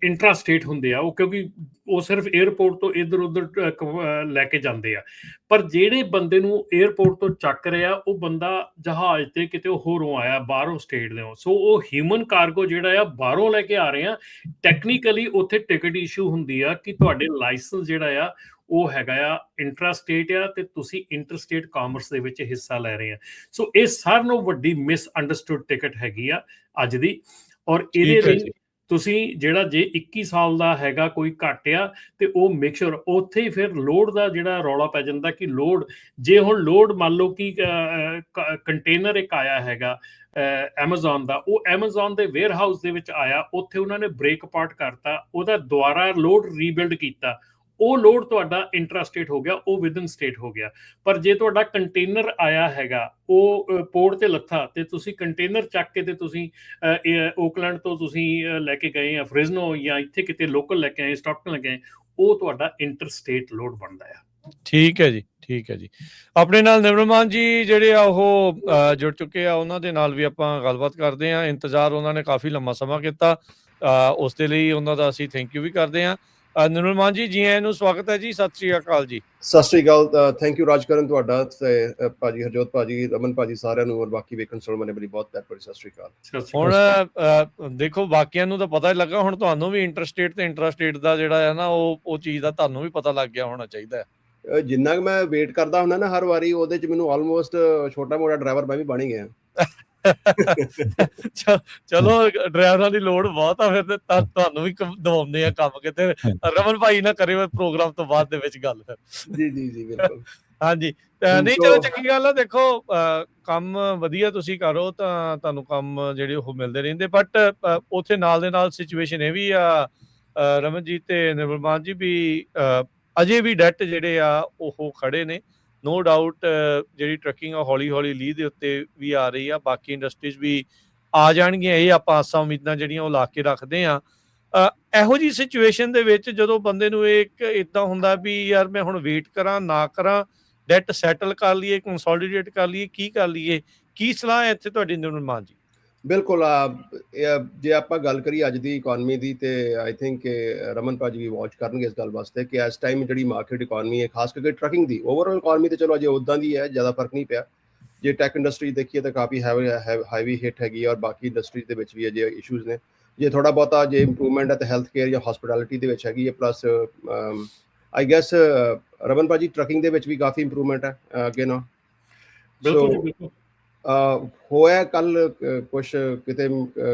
Speaker 3: ਇੰਟਰਾਸਟੇਟ ਹੁੰਦੇ ਆ, ਉਹ ਕਿਉਂਕਿ ਉਹ ਸਿਰਫ ਏਅਰਪੋਰਟ ਤੋਂ ਇੱਧਰ ਉੱਧਰ ਲੈ ਕੇ ਜਾਂਦੇ ਆ। ਪਰ ਜਿਹੜੇ ਬੰਦੇ ਨੂੰ ਏਅਰਪੋਰਟ ਤੋਂ ਚੱਕ ਰਿਹਾ ਉਹ ਬੰਦਾ ਜਹਾਜ਼ ਤੇ ਕਿਤੇ ਹੋਰੋਂ ਆਇਆ, ਬਾਹਰੋਂ ਸਟੇਟ ਦੇ, ਸੋ ਉਹ ਹਿਊਮਨ ਕਾਰਗੋ ਜਿਹੜਾ ਆ ਬਾਹਰੋਂ ਲੈ ਕੇ ਆ ਰਹੇ ਆ। ਟੈਕਨੀਕਲੀ ਉੱਥੇ ਟਿਕਟ ਇਸ਼ੂ ਹੁੰਦੀ ਆ ਕਿ ਤੁਹਾਡੇ ਲਾਇਸੈਂਸ ਜਿਹੜਾ ਆ ਉਹ ਹੈਗਾ ਆ ਇੰਟਰਾਸਟੇਟ ਆ ਤੇ ਤੁਸੀਂ ਇੰਟਰਸਟੇਟ ਕਾਮਰਸ ਦੇ ਵਿੱਚ ਹਿੱਸਾ ਲੈ ਰਹੇ ਆ। ਸੋ ਇਹ ਸਾਰਿਆਂ ਨਾਲੋਂ ਵੱਡੀ ਮਿਸ ਅੰਡਰਸਟੂਡ ਟਿਕਟ ਹੈਗੀ ਆ ਅੱਜ ਦੀ। ਔਰ ਇਹਦੇ ਲਈ ਤੁਸੀਂ ਜਿਹੜਾ ਜੇ 21 ਸਾਲ ਦਾ ਹੈਗਾ ਕੋਈ ਘੱਟ ਆ ਤੇ ਉਹ ਮੇਕ ਸ਼ੋਰ, ਉੱਥੇ ਹੀ ਫਿਰ ਲੋਡ ਦਾ ਜਿਹੜਾ ਰੌਲਾ ਪੈ ਜਾਂਦਾ ਕਿ ਲੋਡ, ਜੇ ਹੁਣ ਲੋਡ ਮੰਨ ਲਓ ਕਿ ਕੰਟੇਨਰ ਇੱਕ ਆਇਆ ਹੈਗਾ ਐਮਾਜ਼ੋਨ ਦਾ, ਉਹ ਐਮਾਜ਼ੋਨ ਦੇ ਵੇਅਰ ਹਾਊਸ ਦੇ ਵਿੱਚ ਆਇਆ, ਉੱਥੇ ਉਹਨਾਂ ਨੇ ਬ੍ਰੇਕ ਅਪਾਰਟ ਕਰਤਾ, ਉਹਦਾ ਦੁਬਾਰਾ ਲੋਡ ਰੀਬਿਲਡ ਕੀਤਾ, ਉਹ ਲੋਡ ਤੁਹਾਡਾ ਇੰਟਰਾਸਟੇਟ ਹੋ ਗਿਆ, ਉਹ ਵਿਦਨ ਸਟੇਟ ਹੋ ਗਿਆ। ਪਰ ਜੇ ਤੁਹਾਡਾ ਕੰਟੇਨਰ ਆਇਆ ਹੈਗਾ, ਉਹ ਪੋਰਟ ਤੇ ਲੱਥਾ ਤੇ ਤੁਸੀਂ ਕੰਟੇਨਰ ਚੱਕ ਕੇ ਤੇ ਤੁਸੀਂ ਓਕਲੈਂਡ ਤੋਂ ਤੁਸੀਂ ਲੈ ਕੇ ਗਏ ਆ ਫ੍ਰਿਜ਼ਨੋ ਜਾਂ ਇੱਥੇ ਕਿਤੇ ਲੋਕਲ ਲੈ ਕੇ ਆਏ, ਸਟਾਕਟਨ ਲੈ ਕੇ ਆਏ, ਉਹ ਤੁਹਾਡਾ ਇੰਟਰਸਟੇਟ ਲੋਡ ਬਣਦਾ ਆ।
Speaker 1: ਠੀਕ ਹੈ ਜੀ, ਠੀਕ ਹੈ ਜੀ। ਆਪਣੇ ਨਾਲ ਨਿਮਰਮਾਨ ਜੀ ਜਿਹੜੇ ਆ ਉਹ ਜੁੜ ਚੁੱਕੇ ਆ, ਉਹਨਾਂ ਦੇ ਨਾਲ ਵੀ ਆਪਾਂ ਗੱਲਬਾਤ ਕਰਦੇ ਹਾਂ। ਇੰਤਜ਼ਾਰ ਉਹਨਾਂ ਨੇ ਕਾਫੀ ਲੰਮਾ ਸਮਾਂ ਕੀਤਾ, ਉਸ ਦੇ ਲਈ ਉਹਨਾਂ ਦਾ ਅਸੀਂ ਥੈਂਕ ਯੂ ਵੀ ਕਰਦੇ ਹਾਂ। ਨਿਰਮਲ ਜੀ, ਜੀ ਆਇਆਂ ਨੂੰ ਸਵਾਗਤ ਹੈ ਜੀ। ਸਤਿ ਸ਼੍ਰੀ ਅਕਾਲ ਜੀ।
Speaker 6: ਸਤਿ ਸ਼੍ਰੀ ਅਕਾਲ, ਥੈਂਕ ਯੂ ਰਾਜਕਰਨ ਤੁਹਾਡਾ ਤੇ ਭਾਜੀ ਹਰਜੋਤ ਭਾਜੀ, ਰਮਨ ਭਾਜੀ, ਸਾਰਿਆਂ ਨੂੰ ਔਰ ਬਾਕੀ ਵੇਖਣ ਸੁਣਨ ਵਾਲੇ ਬੜੀ ਬਹੁਤ ਪਿਆਰ ਭਰੀ ਸਤਿ ਸ਼੍ਰੀ ਅਕਾਲ।
Speaker 1: ਹੁਣ ਦੇਖੋ, ਬਾਕੀਆਂ ਨੂੰ ਤਾਂ ਪਤਾ ਹੀ ਲੱਗਾ, ਹੁਣ ਤੁਹਾਨੂੰ ਵੀ ਇੰਟਰਸਟੇਟ ਤੇ ਇੰਟਰਾਸਟੇਟ ਦਾ ਜਿਹੜਾ ਹੈ ਨਾ ਉਹ ਚੀਜ਼ ਦਾ ਤੁਹਾਨੂੰ ਵੀ ਪਤਾ ਲੱਗ ਗਿਆ ਹੋਣਾ ਚਾਹੀਦਾ ਹੈ।
Speaker 6: ਜਿੰਨਾ ਕਿ ਮੈਂ ਵੇਟ ਕਰਦਾ ਹੁੰਦਾ ਨਾ ਹਰ ਵਾਰੀ, ਉਹਦੇ ਚ ਮੈਨੂੰ ਆਲਮੋਸਟ ਛੋਟਾ ਮੋਟਾ ਡਰਾਈਵਰ ਮੈਂ ਵੀ ਬਣ ਹੀ ਗਿਆ।
Speaker 1: ਚਲੋ, ਡਰਾਈਵਰਾਂ ਦੀ ਲੋੜ ਬਹੁਤ ਆ, ਫਿਰ ਤੁਹਾਨੂੰ ਵੀ ਦਵਾਉਂਦੇ ਆ ਕੰਮ ਕਿਤੇ। ਰਮਨ ਭਾਈ ਨਾ ਕਰੇ ਪ੍ਰੋਗਰਾਮ ਤੋਂ ਬਾਅਦ ਦੇ ਵਿੱਚ ਗੱਲ ਫਿਰ।
Speaker 6: ਜੀ ਜੀ ਜੀ, ਬਿਲਕੁਲ।
Speaker 1: ਹਾਂਜੀ, ਨਹੀਂ ਚਲੋ ਚੰਗੀ ਗੱਲ ਆ। ਦੇਖੋ, ਕੰਮ ਵਧੀਆ ਤੁਸੀਂ ਕਰੋ ਤਾਂ ਤੁਹਾਨੂੰ ਕੰਮ ਜਿਹੜੇ ਉਹ ਮਿਲਦੇ ਰਹਿੰਦੇ, ਬਟ ਉੱਥੇ ਨਾਲ ਦੇ ਨਾਲ ਸਿਚੁਏਸ਼ਨ ਇਹ ਵੀ ਆ ਰਮਨਜੀਤ ਤੇ ਨਿਰਮਲਮਾਨ ਜੀ ਵੀ ਅਜੇ ਵੀ ਡੈਟ ਜਿਹੜੇ ਆ ਉਹ ਖੜੇ ਨੇ। ਨੋ ਡਾਊਟ ਜਿਹੜੀ ਟਰੱਕਿੰਗ ਆ ਹੌਲੀ ਹੌਲੀ ਲੀਹ ਦੇ ਉੱਤੇ ਵੀ ਆ ਰਹੀ ਆ, ਬਾਕੀ ਇੰਡਸਟਰੀਜ਼ ਵੀ ਆ ਜਾਣਗੀਆਂ। ਇਹ ਆਪਾਂ ਆਸਾਂ ਉਮੀਦਾਂ ਜਿਹੜੀਆਂ ਉਹ ਲਾ ਕੇ ਰੱਖਦੇ ਆ। ਇਹੋ ਜਿਹੀ ਸਿਚੁਏਸ਼ਨ ਦੇ ਵਿੱਚ ਜਦੋਂ ਬੰਦੇ ਨੂੰ ਇੱਕ ਇੱਦਾਂ ਹੁੰਦਾ ਵੀ ਯਾਰ ਮੈਂ ਹੁਣ ਵੇਟ ਕਰਾਂ ਨਾ ਕਰਾਂ, ਡੈਟ ਸੈਟਲ ਕਰ ਲਈਏ, ਕੰਸੋਲੀਡੇਟ ਕਰ ਲਈਏ, ਕੀ ਕਰ ਲਈਏ, ਕੀ ਸਲਾਹ ਹੈ ਇੱਥੇ ਤੁਹਾਡੀ ਨਿਰਮਲ ਜੀ?
Speaker 6: ਬਿਲਕੁਲ, ਜੇ ਆਪਾਂ ਗੱਲ ਕਰੀਏ ਅੱਜ ਦੀ ਇਕੋਨਮੀ ਦੀ, ਤੇ ਆਈ ਥਿੰਕ ਰਮਨ ਭਾਜੀ ਵੀ ਵਾਚ ਕਰਨਗੇ ਇਸ ਗੱਲ ਵਾਸਤੇ ਕਿ ਇਸ ਟਾਈਮ ਜਿਹੜੀ ਮਾਰਕੀਟ ਇਕੋਨਮੀ ਹੈ, ਖਾਸ ਕਰਕੇ ਟਰੱਕਿੰਗ ਦੀ, ਓਵਰਆਲ ਇਕੋਨਮੀ ਤੇ ਚਲੋ ਅਜੇ ਉੱਦਾਂ ਦੀ ਹੈ, ਜ਼ਿਆਦਾ ਫਰਕ ਨਹੀਂ ਪਿਆ। ਜੇ ਟੈਕ ਇੰਡਸਟਰੀ ਦੇਖੀਏ ਤਾਂ ਕਾਫੀ ਹਾਈਵੀ ਹਿੱਟ ਹੈਗੀ, ਔਰ ਬਾਕੀ ਇੰਡਸਟਰੀ ਦੇ ਵਿੱਚ ਵੀ ਅਜੇ ਇਸ਼ੂਜ਼ ਨੇ। ਜੇ ਥੋੜਾ ਬਹੁਤਾ ਜੇ ਇੰਪਰੂਵਮੈਂਟ ਹੈ ਤਾਂ ਹੈਲਥ ਕੇਅਰ ਜਾਂ ਹਸਪਿਟੈਲਿਟੀ ਦੇ ਵਿੱਚ ਹੈਗੀ ਹੈ, ਪਲੱਸ ਆਈ ਗੈਸ ਰਮਨ ਭਾਜੀ ਟਰੱਕਿੰਗ ਦੇ ਵਿੱਚ ਵੀ ਕਾਫੀ ਇੰਪਰੂਵਮੈਂਟ ਹੈ ਅੱਗੇ ਨਾ।
Speaker 3: ਬਿਲਕੁਲ ਜੀ, ਬਿਲਕੁਲ।
Speaker 6: ਹੋਇਆ ਕੱਲ ਕੁਛ ਕਿਤੇ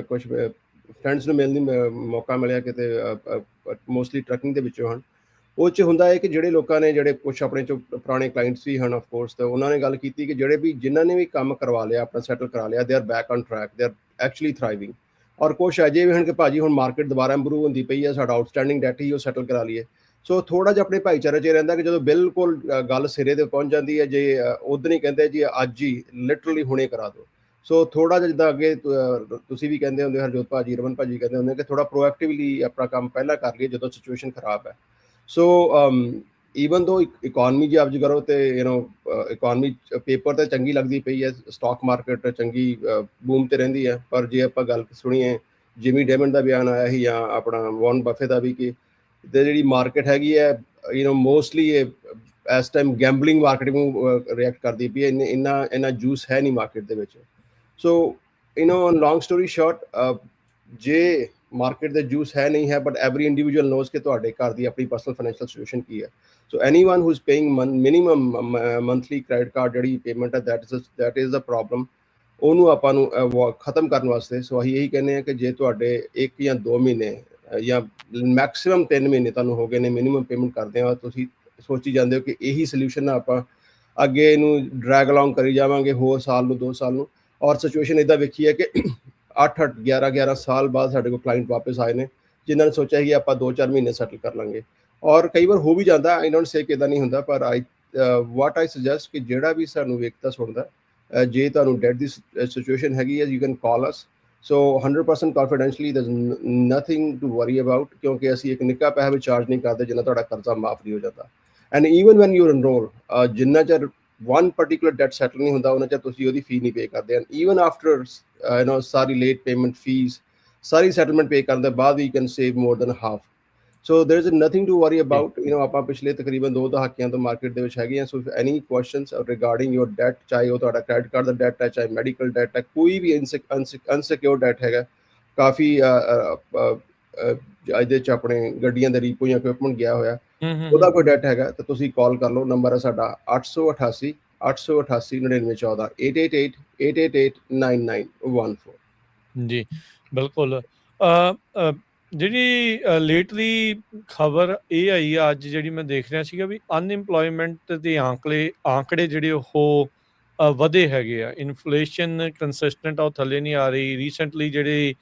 Speaker 6: ਕੁਛ ਫਰੈਂਡਸ ਨੂੰ ਮਿਲਣ ਦੀ ਮੌਕਾ ਮਿਲਿਆ ਕਿਤੇ ਮੋਸਟਲੀ ਟਰੱਕਿੰਗ ਦੇ ਵਿੱਚੋਂ ਹਨ। ਉਹ 'ਚ ਹੁੰਦਾ ਹੈ ਕਿ ਜਿਹੜੇ ਲੋਕਾਂ ਨੇ ਜਿਹੜੇ ਕੁਛ ਆਪਣੇ 'ਚੋਂ ਪੁਰਾਣੇ ਕਲਾਇੰਟਸ ਵੀ ਹਨ ਆਫਕੋਰਸ, ਤਾਂ ਉਹਨਾਂ ਨੇ ਗੱਲ ਕੀਤੀ ਕਿ ਜਿਹੜੇ ਵੀ ਜਿਨ੍ਹਾਂ ਨੇ ਵੀ ਕੰਮ ਕਰਵਾ ਲਿਆ ਆਪਣਾ ਸੈਟਲ ਕਰਾ ਲਿਆ, they are back on track, they are actually thriving. ਔਰ ਕੁਛ ਅਜੇ ਵੀ ਹਨ ਕਿ ਭਾਜੀ ਹੁਣ ਮਾਰਕੀਟ ਦੁਬਾਰਾ ਇੰਪਰੂਵ ਹੁੰਦੀ ਪਈ ਹੈ, ਸਾਡਾ ਆਊਟਸਟੈਂਡਿੰਗ ਡੈਟ ਹੀ ਉਹ ਸੈਟਲ ਕਰਾ ਲਈਏ। ਸੋ ਥੋੜ੍ਹਾ ਜਿਹਾ ਆਪਣੇ ਭਾਈਚਾਰੇ 'ਚ ਰਹਿੰਦਾ ਕਿ ਜਦੋਂ ਬਿਲਕੁਲ ਗੱਲ ਸਿਰੇ 'ਤੇ ਪਹੁੰਚ ਜਾਂਦੀ ਹੈ, ਜੇ ਉਦੋਂ ਹੀ ਕਹਿੰਦੇ ਜੀ ਅੱਜ ਹੀ ਲਿਟਰਲੀ ਹੁਣੇ ਕਰਾ ਦਿਓ। ਸੋ ਥੋੜ੍ਹਾ ਜਿਹਾ ਜਿੱਦਾਂ ਅੱਗੇ ਤੁਸੀਂ ਵੀ ਕਹਿੰਦੇ ਹੁੰਦੇ, ਹਰਜੋਤ ਭਾਜੀ, ਰਮਨ ਭਾਜੀ ਕਹਿੰਦੇ ਹੁੰਦੇ ਕਿ ਥੋੜ੍ਹਾ ਪ੍ਰੋਐਕਟਿਵਲੀ ਆਪਣਾ ਕੰਮ ਪਹਿਲਾਂ ਕਰ ਲਈਏ ਜਦੋਂ ਸਿਚੁਏਸ਼ਨ ਖਰਾਬ ਹੈ। ਸੋ ਈਵਨ ਦੋ ਇਕੋਨਮੀ ਜੇ ਅਬਜ਼ ਕਰੋ ਤੇ ਇਕੋਨਮੀ ਪੇਪਰ ਤੇ ਚੰਗੀ ਲੱਗਦੀ ਪਈ ਹੈ, ਸਟਾਕ ਮਾਰਕੀਟ ਚੰਗੀ ਬੂਮ ਤੇ ਰਹਿੰਦੀ ਹੈ, ਪਰ ਜੇ ਆਪਾਂ ਗੱਲ ਸੁਣੀਏ ਜਿਮੀ ਡੈਮਨ ਦਾ ਬਿਆਨ ਆਇਆ ਸੀ ਜਾਂ ਆਪਣਾ ਵਾਰਨ ਬਫੇ ਦਾ ਵੀ, ਕਿ ਜਿਹੜੀ ਮਾਰਕੀਟ ਹੈਗੀ ਹੈ ਮੋਸਟਲੀ ਇਸ ਟਾਈਮ ਗੈਂਬਲਿੰਗ ਮਾਰਕੀਟ ਨੂੰ ਰਿਐਕਟ ਕਰਦੀ ਪਈ ਹੈ, ਇੰਨਾ ਜੂਸ ਹੈ ਨਹੀਂ ਮਾਰਕੀਟ ਦੇ ਵਿੱਚ। ਸੋ ਲੌਂਗ ਸਟੋਰੀ ਸ਼ਾਰਟ, ਜੇ ਮਾਰਕੀਟ ਦੇ ਜੂਸ ਹੈ ਨਹੀਂ ਹੈ, ਬਟ ਐਵਰੀ ਇੰਡੀਵਿਜੂਅਲ ਨੋਜ਼ ਕਿ ਤੁਹਾਡੇ ਘਰ ਦੀ ਆਪਣੀ ਪਰਸਨਲ ਫਾਈਨੈਂਸ਼ੀਅਲ ਸਿਚੁਏਸ਼ਨ ਕੀ ਹੈ। So anyone who is paying minimum monthly credit card ਜਿਹੜੀ ਪੇਮੈਂਟ ਹੈ, ਦੈਟ ਇਜ਼ ਦਾ ਪ੍ਰੋਬਲਮ। ਉਹਨੂੰ ਆਪਾਂ ਨੂੰ ਖਤਮ ਕਰਨ ਵਾਸਤੇ ਸੋ ਅਸੀਂ ਇਹੀ ਕਹਿੰਦੇ ਹਾਂ ਕਿ ਜੇ ਤੁਹਾਡੇ 1 ਜਾਂ 2 ਮਹੀਨੇ ਜਾਂ ਮੈਕਸਿਮਮ 3 ਮਹੀਨੇ ਤੁਹਾਨੂੰ ਹੋ ਗਏ ਨੇ ਮਿਨੀਮਮ ਪੇਮੈਂਟ ਕਰਦੇ ਆ, ਤੁਸੀਂ ਸੋਚੀ ਜਾਂਦੇ ਹੋ ਕਿ ਇਹੀ ਸੋਲਿਊਸ਼ਨ ਆਪਾਂ ਅੱਗੇ ਇਹਨੂੰ ਡਰੈਗ ਅਲੋਂਗ ਕਰੀ ਜਾਵਾਂਗੇ ਹੋਰ ਸਾਲ ਨੂੰ 2 ਸਾਲ ਨੂੰ। ਔਰ ਸਿਚੁਏਸ਼ਨ ਇੱਦਾਂ ਵੇਖੀ ਹੈ ਕਿ 8-8 11-11 ਸਾਲ ਬਾਅਦ ਸਾਡੇ ਕੋਲ ਕਲਾਇੰਟ ਵਾਪਸ ਆਏ ਨੇ ਜਿਨ੍ਹਾਂ ਨੇ ਸੋਚਿਆ ਕਿ ਆਪਾਂ 2-4 ਮਹੀਨੇ ਸੈਟਲ ਕਰ ਲਾਂਗੇ। ਔਰ ਕਈ ਵਾਰ ਹੋ ਵੀ ਜਾਂਦਾ, ਆਈ ਡੋਂਟ ਸੇ ਕਿ ਇੱਦਾਂ ਨਹੀਂ ਹੁੰਦਾ, ਪਰ ਵਾਟ ਆਈ ਸੁਜੈਸਟ ਕਿ ਜਿਹੜਾ ਵੀ ਸਾਨੂੰ ਵੇਖਦਾ ਸੁਣਦਾ, ਜੇ ਤੁਹਾਨੂੰ ਡੈਟ ਦੀ ਸਿਚੁਏਸ਼ਨ ਹੈਗੀ ਹੈ, you can call us. So 100% confidentially there is nothing to worry about, ਕਿਉਂਕਿ ਅਸੀਂ ਇੱਕ ਨਿੱਕਾ ਪੈਸਾ ਵੀ ਚਾਰਜ ਨਹੀਂ ਕਰਦੇ ਜਿੰਨਾ ਤੁਹਾਡਾ ਕਰਜ਼ਾ ਮਾਫ ਨਹੀਂ ਹੋ ਜਾਂਦਾ। And even when you enrol, ਜਿੰਨਾ ਚਿਰ one particular debt settle ਨਹੀਂ ਹੁੰਦਾ ਉਹਨਾਂ 'ਚ ਤੁਸੀਂ ਉਹਦੀ ਫੀ ਨਹੀਂ ਪੇ ਕਰਦੇ। ਐਂਡ ਈਵਨ ਆਫਟਰ ਸਾਰੀ ਲੇਟ ਪੇਮੈਂਟ ਫੀਸ, ਸਾਰੀ ਸੈਟਲਮੈਂਟ ਪੇ ਕਰਨ ਦੇ ਬਾਅਦ ਵੀ can save more than half. So there is nothing to worry about. ਆਪਾਂ ਪਿਛਲੇ ਤਕਰੀਬਨ 2 ਦਹਾਕਿਆਂ ਤੋਂ ਮਾਰਕੀਟ ਦੇ ਵਿੱਚ ਹੈਗੇ ਹਾਂ। So any questions regarding your debt, ਚਾਹੇ ਉਹ ਤੁਹਾਡਾ ਕ੍ਰੈਡਿਟ ਕਾਰਡ ਦਾ ਡੈਟ ਹੈ, ਚਾਹੇ ਮੈਡੀਕਲ ਡੈਟ ਹੈ, ਕੋਈ ਵੀ ਅਨਸਿਕਿਉਰ ਡੈਟ ਹੈਗਾ, ਕਾਫੀ ਇਹਦੇ 'ਚ ਆਪਣੇ ਗੱਡੀਆਂ ਦੇ ਰੀਪੋ ਜਾਂ ਇਕਵਿਪਮੈਂਟ ਗਿਆ ਹੋਇਆ, ਉਹਦਾ ਕੋਈ ਡੈਟ ਹੈਗਾ ਤਾਂ ਤੁਸੀਂ ਕਾਲ ਕਰ ਲਓ। ਨੰਬਰ ਹੈ ਸਾਡਾ 888 888 9914 888 888 9914।
Speaker 1: ਜੀ ਬਿਲਕੁਲ। ਜਿਹੜੀ ਲੇਟਲੀ ਖਬਰ ਇਹ ਆਈ ਆ ਅੱਜ, ਜਿਹੜੀ ਮੈਂ ਦੇਖ ਰਿਹਾ ਸੀਗਾ ਵੀ ਅਨਇੰਪਲੋਇਮੈਂਟ ਦੇ ਆਂਕੜੇ ਜਿਹੜੇ ਉਹ ਵਧੇ ਹੈਗੇ ਆ। ਇਨਫਲੇਸ਼ਨ ਕੰਸਿਸਟੈਂਟ ਆ, ਉਹ ਥੱਲੇ ਨਹੀਂ ਆ ਰਹੀ। ਰੀਸੈਂਟਲੀ ਜਿਹੜੇ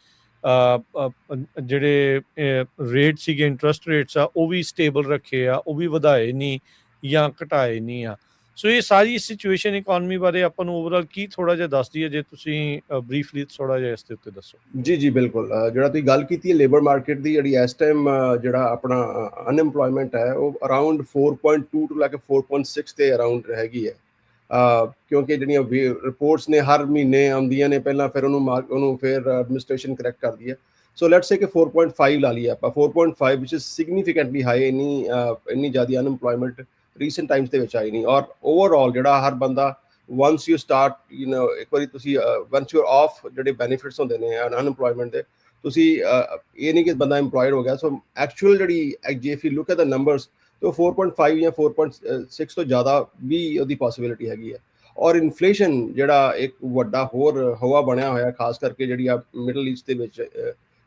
Speaker 1: ਰੇਟ ਸੀਗੇ, ਇੰਟਰਸਟ ਰੇਟਸ ਆ, ਉਹ ਵੀ ਸਟੇਬਲ ਰੱਖੇ ਆ, ਉਹ ਵੀ ਵਧਾਏ ਨਹੀਂ ਜਾਂ ਘਟਾਏ ਨਹੀਂ ਆ। ਸੋ ਇਹ ਸਾਰੀ ਸਿਚੁਏਸ਼ਨ ਇਕੋਨਮੀ ਬਾਰੇ ਆਪਾਂ ਨੂੰ ਓਵਰਆਲ ਕੀ ਥੋੜ੍ਹਾ ਜਿਹਾ ਦੱਸਦੀ ਹੈ, ਜੇ ਤੁਸੀਂ ਬਰੀਫਲੀ ਥੋੜ੍ਹਾ ਜਿਹਾ ਇਸ ਦੇ ਉੱਤੇ ਦੱਸੋ।
Speaker 6: ਜੀ ਬਿਲਕੁਲ। ਜਿਹੜਾ ਤੁਸੀਂ ਗੱਲ ਕੀਤੀ ਹੈ ਲੇਬਰ ਮਾਰਕੀਟ ਦੀ, ਜਿਹੜੀ ਇਸ ਟਾਈਮ ਜਿਹੜਾ ਆਪਣਾ ਅਨਇੰਪਲੋਇਮੈਂਟ ਹੈ ਉਹ ਅਰਾਊਂਡ 4.2 ਤੋਂ ਲੈ ਕੇ 4.6 ਦੇ ਅਰਾਊਂਡ ਹੈਗੀ ਹੈ। ਕਿਉਂਕਿ ਜਿਹੜੀਆਂ ਰਿਪੋਰਟਸ ਨੇ ਹਰ ਮਹੀਨੇ ਆਉਂਦੀਆਂ ਨੇ, ਪਹਿਲਾਂ ਫਿਰ ਉਹਨੂੰ ਫਿਰ ਐਡਮਿਨਿਸਟ੍ਰੇਸ਼ਨ ਕਰੈਕਟ ਕਰਦੀ ਹੈ। ਸੋ ਲੈਟਸ ਸੇ ਕਿ 4.5 ਲਾ ਲਈਏ ਆਪਾਂ, 4.5 ਵਿਚ ਇਜ਼ ਸਿਗਨੀਫਿਕੈਂਟਲੀ ਹਾਈ। ਇੰਨੀ ਜ਼ਿਆਦਾ ਅਨਇੰਪਲੋਇਮੈਂਟ ਰੀਸੈਂਟ ਟਾਈਮਸ ਦੇ ਵਿੱਚ ਆਈ ਨਹੀਂ। ਔਰ ਓਵਰਆਲ ਜਿਹੜਾ ਹਰ ਬੰਦਾ once you start ਇੱਕ ਵਾਰੀ ਤੁਸੀਂ once you're off ਜਿਹੜੇ ਬੈਨੀਫਿਟਸ ਹੁੰਦੇ ਨੇ ਅਨਇੰਪਲੋਇਮੈਂਟ ਦੇ, ਤੁਸੀਂ ਇਹ ਨਹੀਂ ਕਿ ਬੰਦਾ ਇੰਪਲੋਇਡ ਹੋ ਗਿਆ। ਸੋ ਐਕਚੁਅਲ ਜਿਹੜੀ ਜੇ if you look at the numbers, ਤਾਂ 4.5 ਜਾਂ 4.6 ਤੋਂ ਜ਼ਿਆਦਾ ਵੀ ਉਹਦੀ ਪੋਸੀਬਿਲਿਟੀ ਹੈਗੀ ਹੈ। ਔਰ ਇਨਫਲੇਸ਼ਨ ਜਿਹੜਾ ਇੱਕ ਵੱਡਾ ਹੋਰ ਹਵਾ ਬਣਿਆ ਹੋਇਆ, ਖਾਸ ਕਰਕੇ ਜਿਹੜੀ ਆ ਮਿਡਲ ਈਸਟ ਦੇ ਵਿੱਚ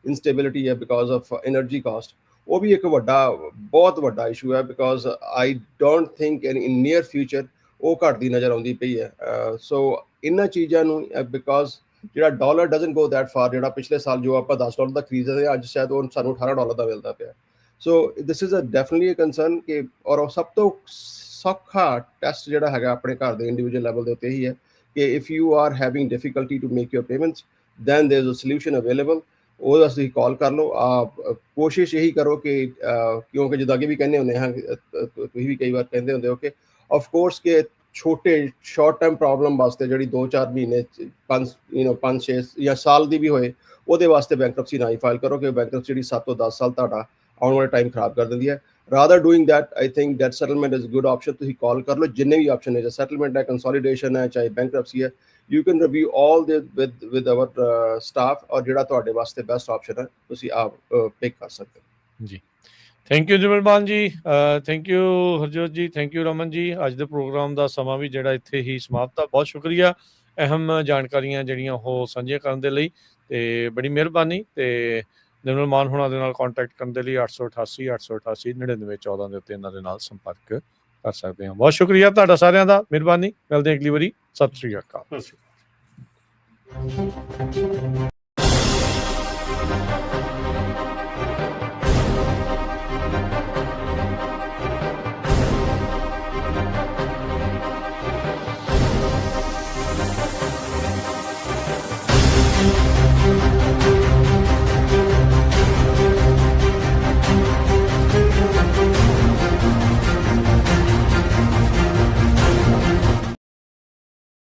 Speaker 6: ਇਨਸਟੇਬਿਲਿਟੀ ਹੈ ਬਿਕਾਜ਼ ਆਫ ਐਨਰਜੀ ਕਾਸਟ, ਉਹ ਵੀ ਇੱਕ ਬਹੁਤ ਵੱਡਾ ਇਸ਼ੂ ਹੈ। Because I don't think in near future ਉਹ ਘਟਦੀ ਨਜ਼ਰ ਆਉਂਦੀ ਪਈ ਹੈ। ਸੋ ਇਹਨਾਂ ਚੀਜ਼ਾਂ ਨੂੰ ਬਿਕਾਜ਼ ਜਿਹੜਾ dollar doesn't go that for, ਜਿਹੜਾ ਪਿਛਲੇ ਸਾਲ ਜੋ ਆਪਾਂ $10 ਦਾ ਖਰੀਦਦੇ ਹਾਂ, ਅੱਜ ਸ਼ਾਇਦ ਉਹ ਸਾਨੂੰ $18 ਦਾ ਮਿਲਦਾ ਪਿਆ। ਸੋ ਦਿਸ ਇਜ਼ ਡੈਫੀਨਿਟਲੀ ਕੰਸਰਨ ਕਿ ਔਰ ਸਭ ਤੋਂ ਸੌਖਾ ਟੈਸਟ ਜਿਹੜਾ ਹੈਗਾ ਆਪਣੇ ਘਰ ਦੇ ਇੰਡੀਵਿਜੂਅਲ ਲੈਵਲ ਦੇ ਉੱਤੇ ਇਹੀ ਹੈ ਕਿ if you are having difficulty to make your payments, then there is a solution available. ਉਹਦਾ ਤੁਸੀਂ ਕਾਲ ਕਰ ਲਓ। ਕੋਸ਼ਿਸ਼ ਇਹੀ ਕਰੋ ਕਿ ਕਿਉਂਕਿ ਜਿੱਦਾਂ ਅੱਗੇ ਵੀ ਕਹਿੰਦੇ ਹੁੰਦੇ ਹਾਂ, ਤੁਸੀਂ ਵੀ ਕਈ ਵਾਰ ਕਹਿੰਦੇ ਹੁੰਦੇ ਹੋ ਕਿ ਆਫਕੋਰਸ ਕਿ ਛੋਟੇ ਸ਼ਾਰਟ ਟਰਮ ਪ੍ਰੋਬਲਮ ਵਾਸਤੇ ਜਿਹੜੀ 2-4 ਮਹੀਨੇ 5-6 ਜਾਂ ਸਾਲ ਦੀ ਵੀ ਹੋਏ, ਉਹਦੇ ਵਾਸਤੇ ਬੈਂਕਰਪਸੀ ਨਾ ਹੀ ਫਾਈਲ ਕਰੋ, ਕਿ ਬੈਂਕਰਪਸੀ ਜਿਹੜੀ 7 ਤੋਂ 10 ਸਾਲ ਤੁਹਾਡਾ ਆਉਣ ਵਾਲੇ ਟਾਈਮ ਖਰਾਬ ਕਰ ਦਿੰਦੀ ਹੈ। Rather doing that, I think that settlement is good option. ਤੁਸੀਂ ਕਾਲ ਕਰ ਲਓ, ਜਿੰਨੇ ਵੀ ਆਪਸ਼ਨ ਹੈ, ਸੈਟਲਮੈਂਟ ਹੈ, ਕੰਸੋਲੀਡੇਸ਼ਨ ਹੈ, ਚਾਹੇ ਬੈਂਕਰਪਸੀ ਹੈ, ਯੂ ਕੈਨ ਰਿਵਿਊ ਆਲ ਦੇ ਵਿਦ ਆਵਰ ਸਟਾਫ, ਔਰ ਜਿਹੜਾ ਤੁਹਾਡੇ ਵਾਸਤੇ ਬੈਸਟ ਆਪਸ਼ਨ ਹੈ ਤੁਸੀਂ ਆਪ ਪਿਕ ਕਰ ਸਕਦੇ ਹੋ।
Speaker 1: ਜੀ ਥੈਂਕ ਯੂ ਨਿਰਮਲ ਜੀ, ਥੈਂਕ ਯੂ ਹਰਜੋਤ ਜੀ, ਥੈਂਕ ਯੂ ਰਮਨ ਜੀ। ਅੱਜ ਦੇ ਪ੍ਰੋਗਰਾਮ ਦਾ ਸਮਾਂ ਵੀ ਜਿਹੜਾ ਇੱਥੇ ਹੀ ਸਮਾਪਤ ਆ। ਬਹੁਤ ਸ਼ੁਕਰੀਆ ਅਹਿਮ ਜਾਣਕਾਰੀਆਂ ਜਿਹੜੀਆਂ ਉਹ ਸਾਂਝੀਆਂ ਕਰਨ ਦੇ ਲਈ, ਤੇ ਬੜੀ ਮਿਹਰਬਾਨੀ। ਤੇ ਨਿਰਮਲ ਮਾਨ ਹੋਣਾ ਦੇ ਨਾਲ ਕੰਟੈਕਟ ਕਰਨ ਦੇ ਲਈ 888 888 9914 ਦੇ ਉੱਤੇ ਇਹਨਾਂ ਦੇ ਨਾਲ ਸੰਪਰਕ ਕਰ ਸਕਦੇ ਹਾਂ। ਬਹੁਤ ਸ਼ੁਕਰੀਆ ਤੁਹਾਡਾ ਸਾਰਿਆਂ ਦਾ, ਮਿਹਰਬਾਨੀ। ਮਿਲਦੇ ਹਾਂ ਅਗਲੀ ਵਾਰੀ। ਸਤਿ ਸ਼੍ਰੀ ਅਕਾਲ।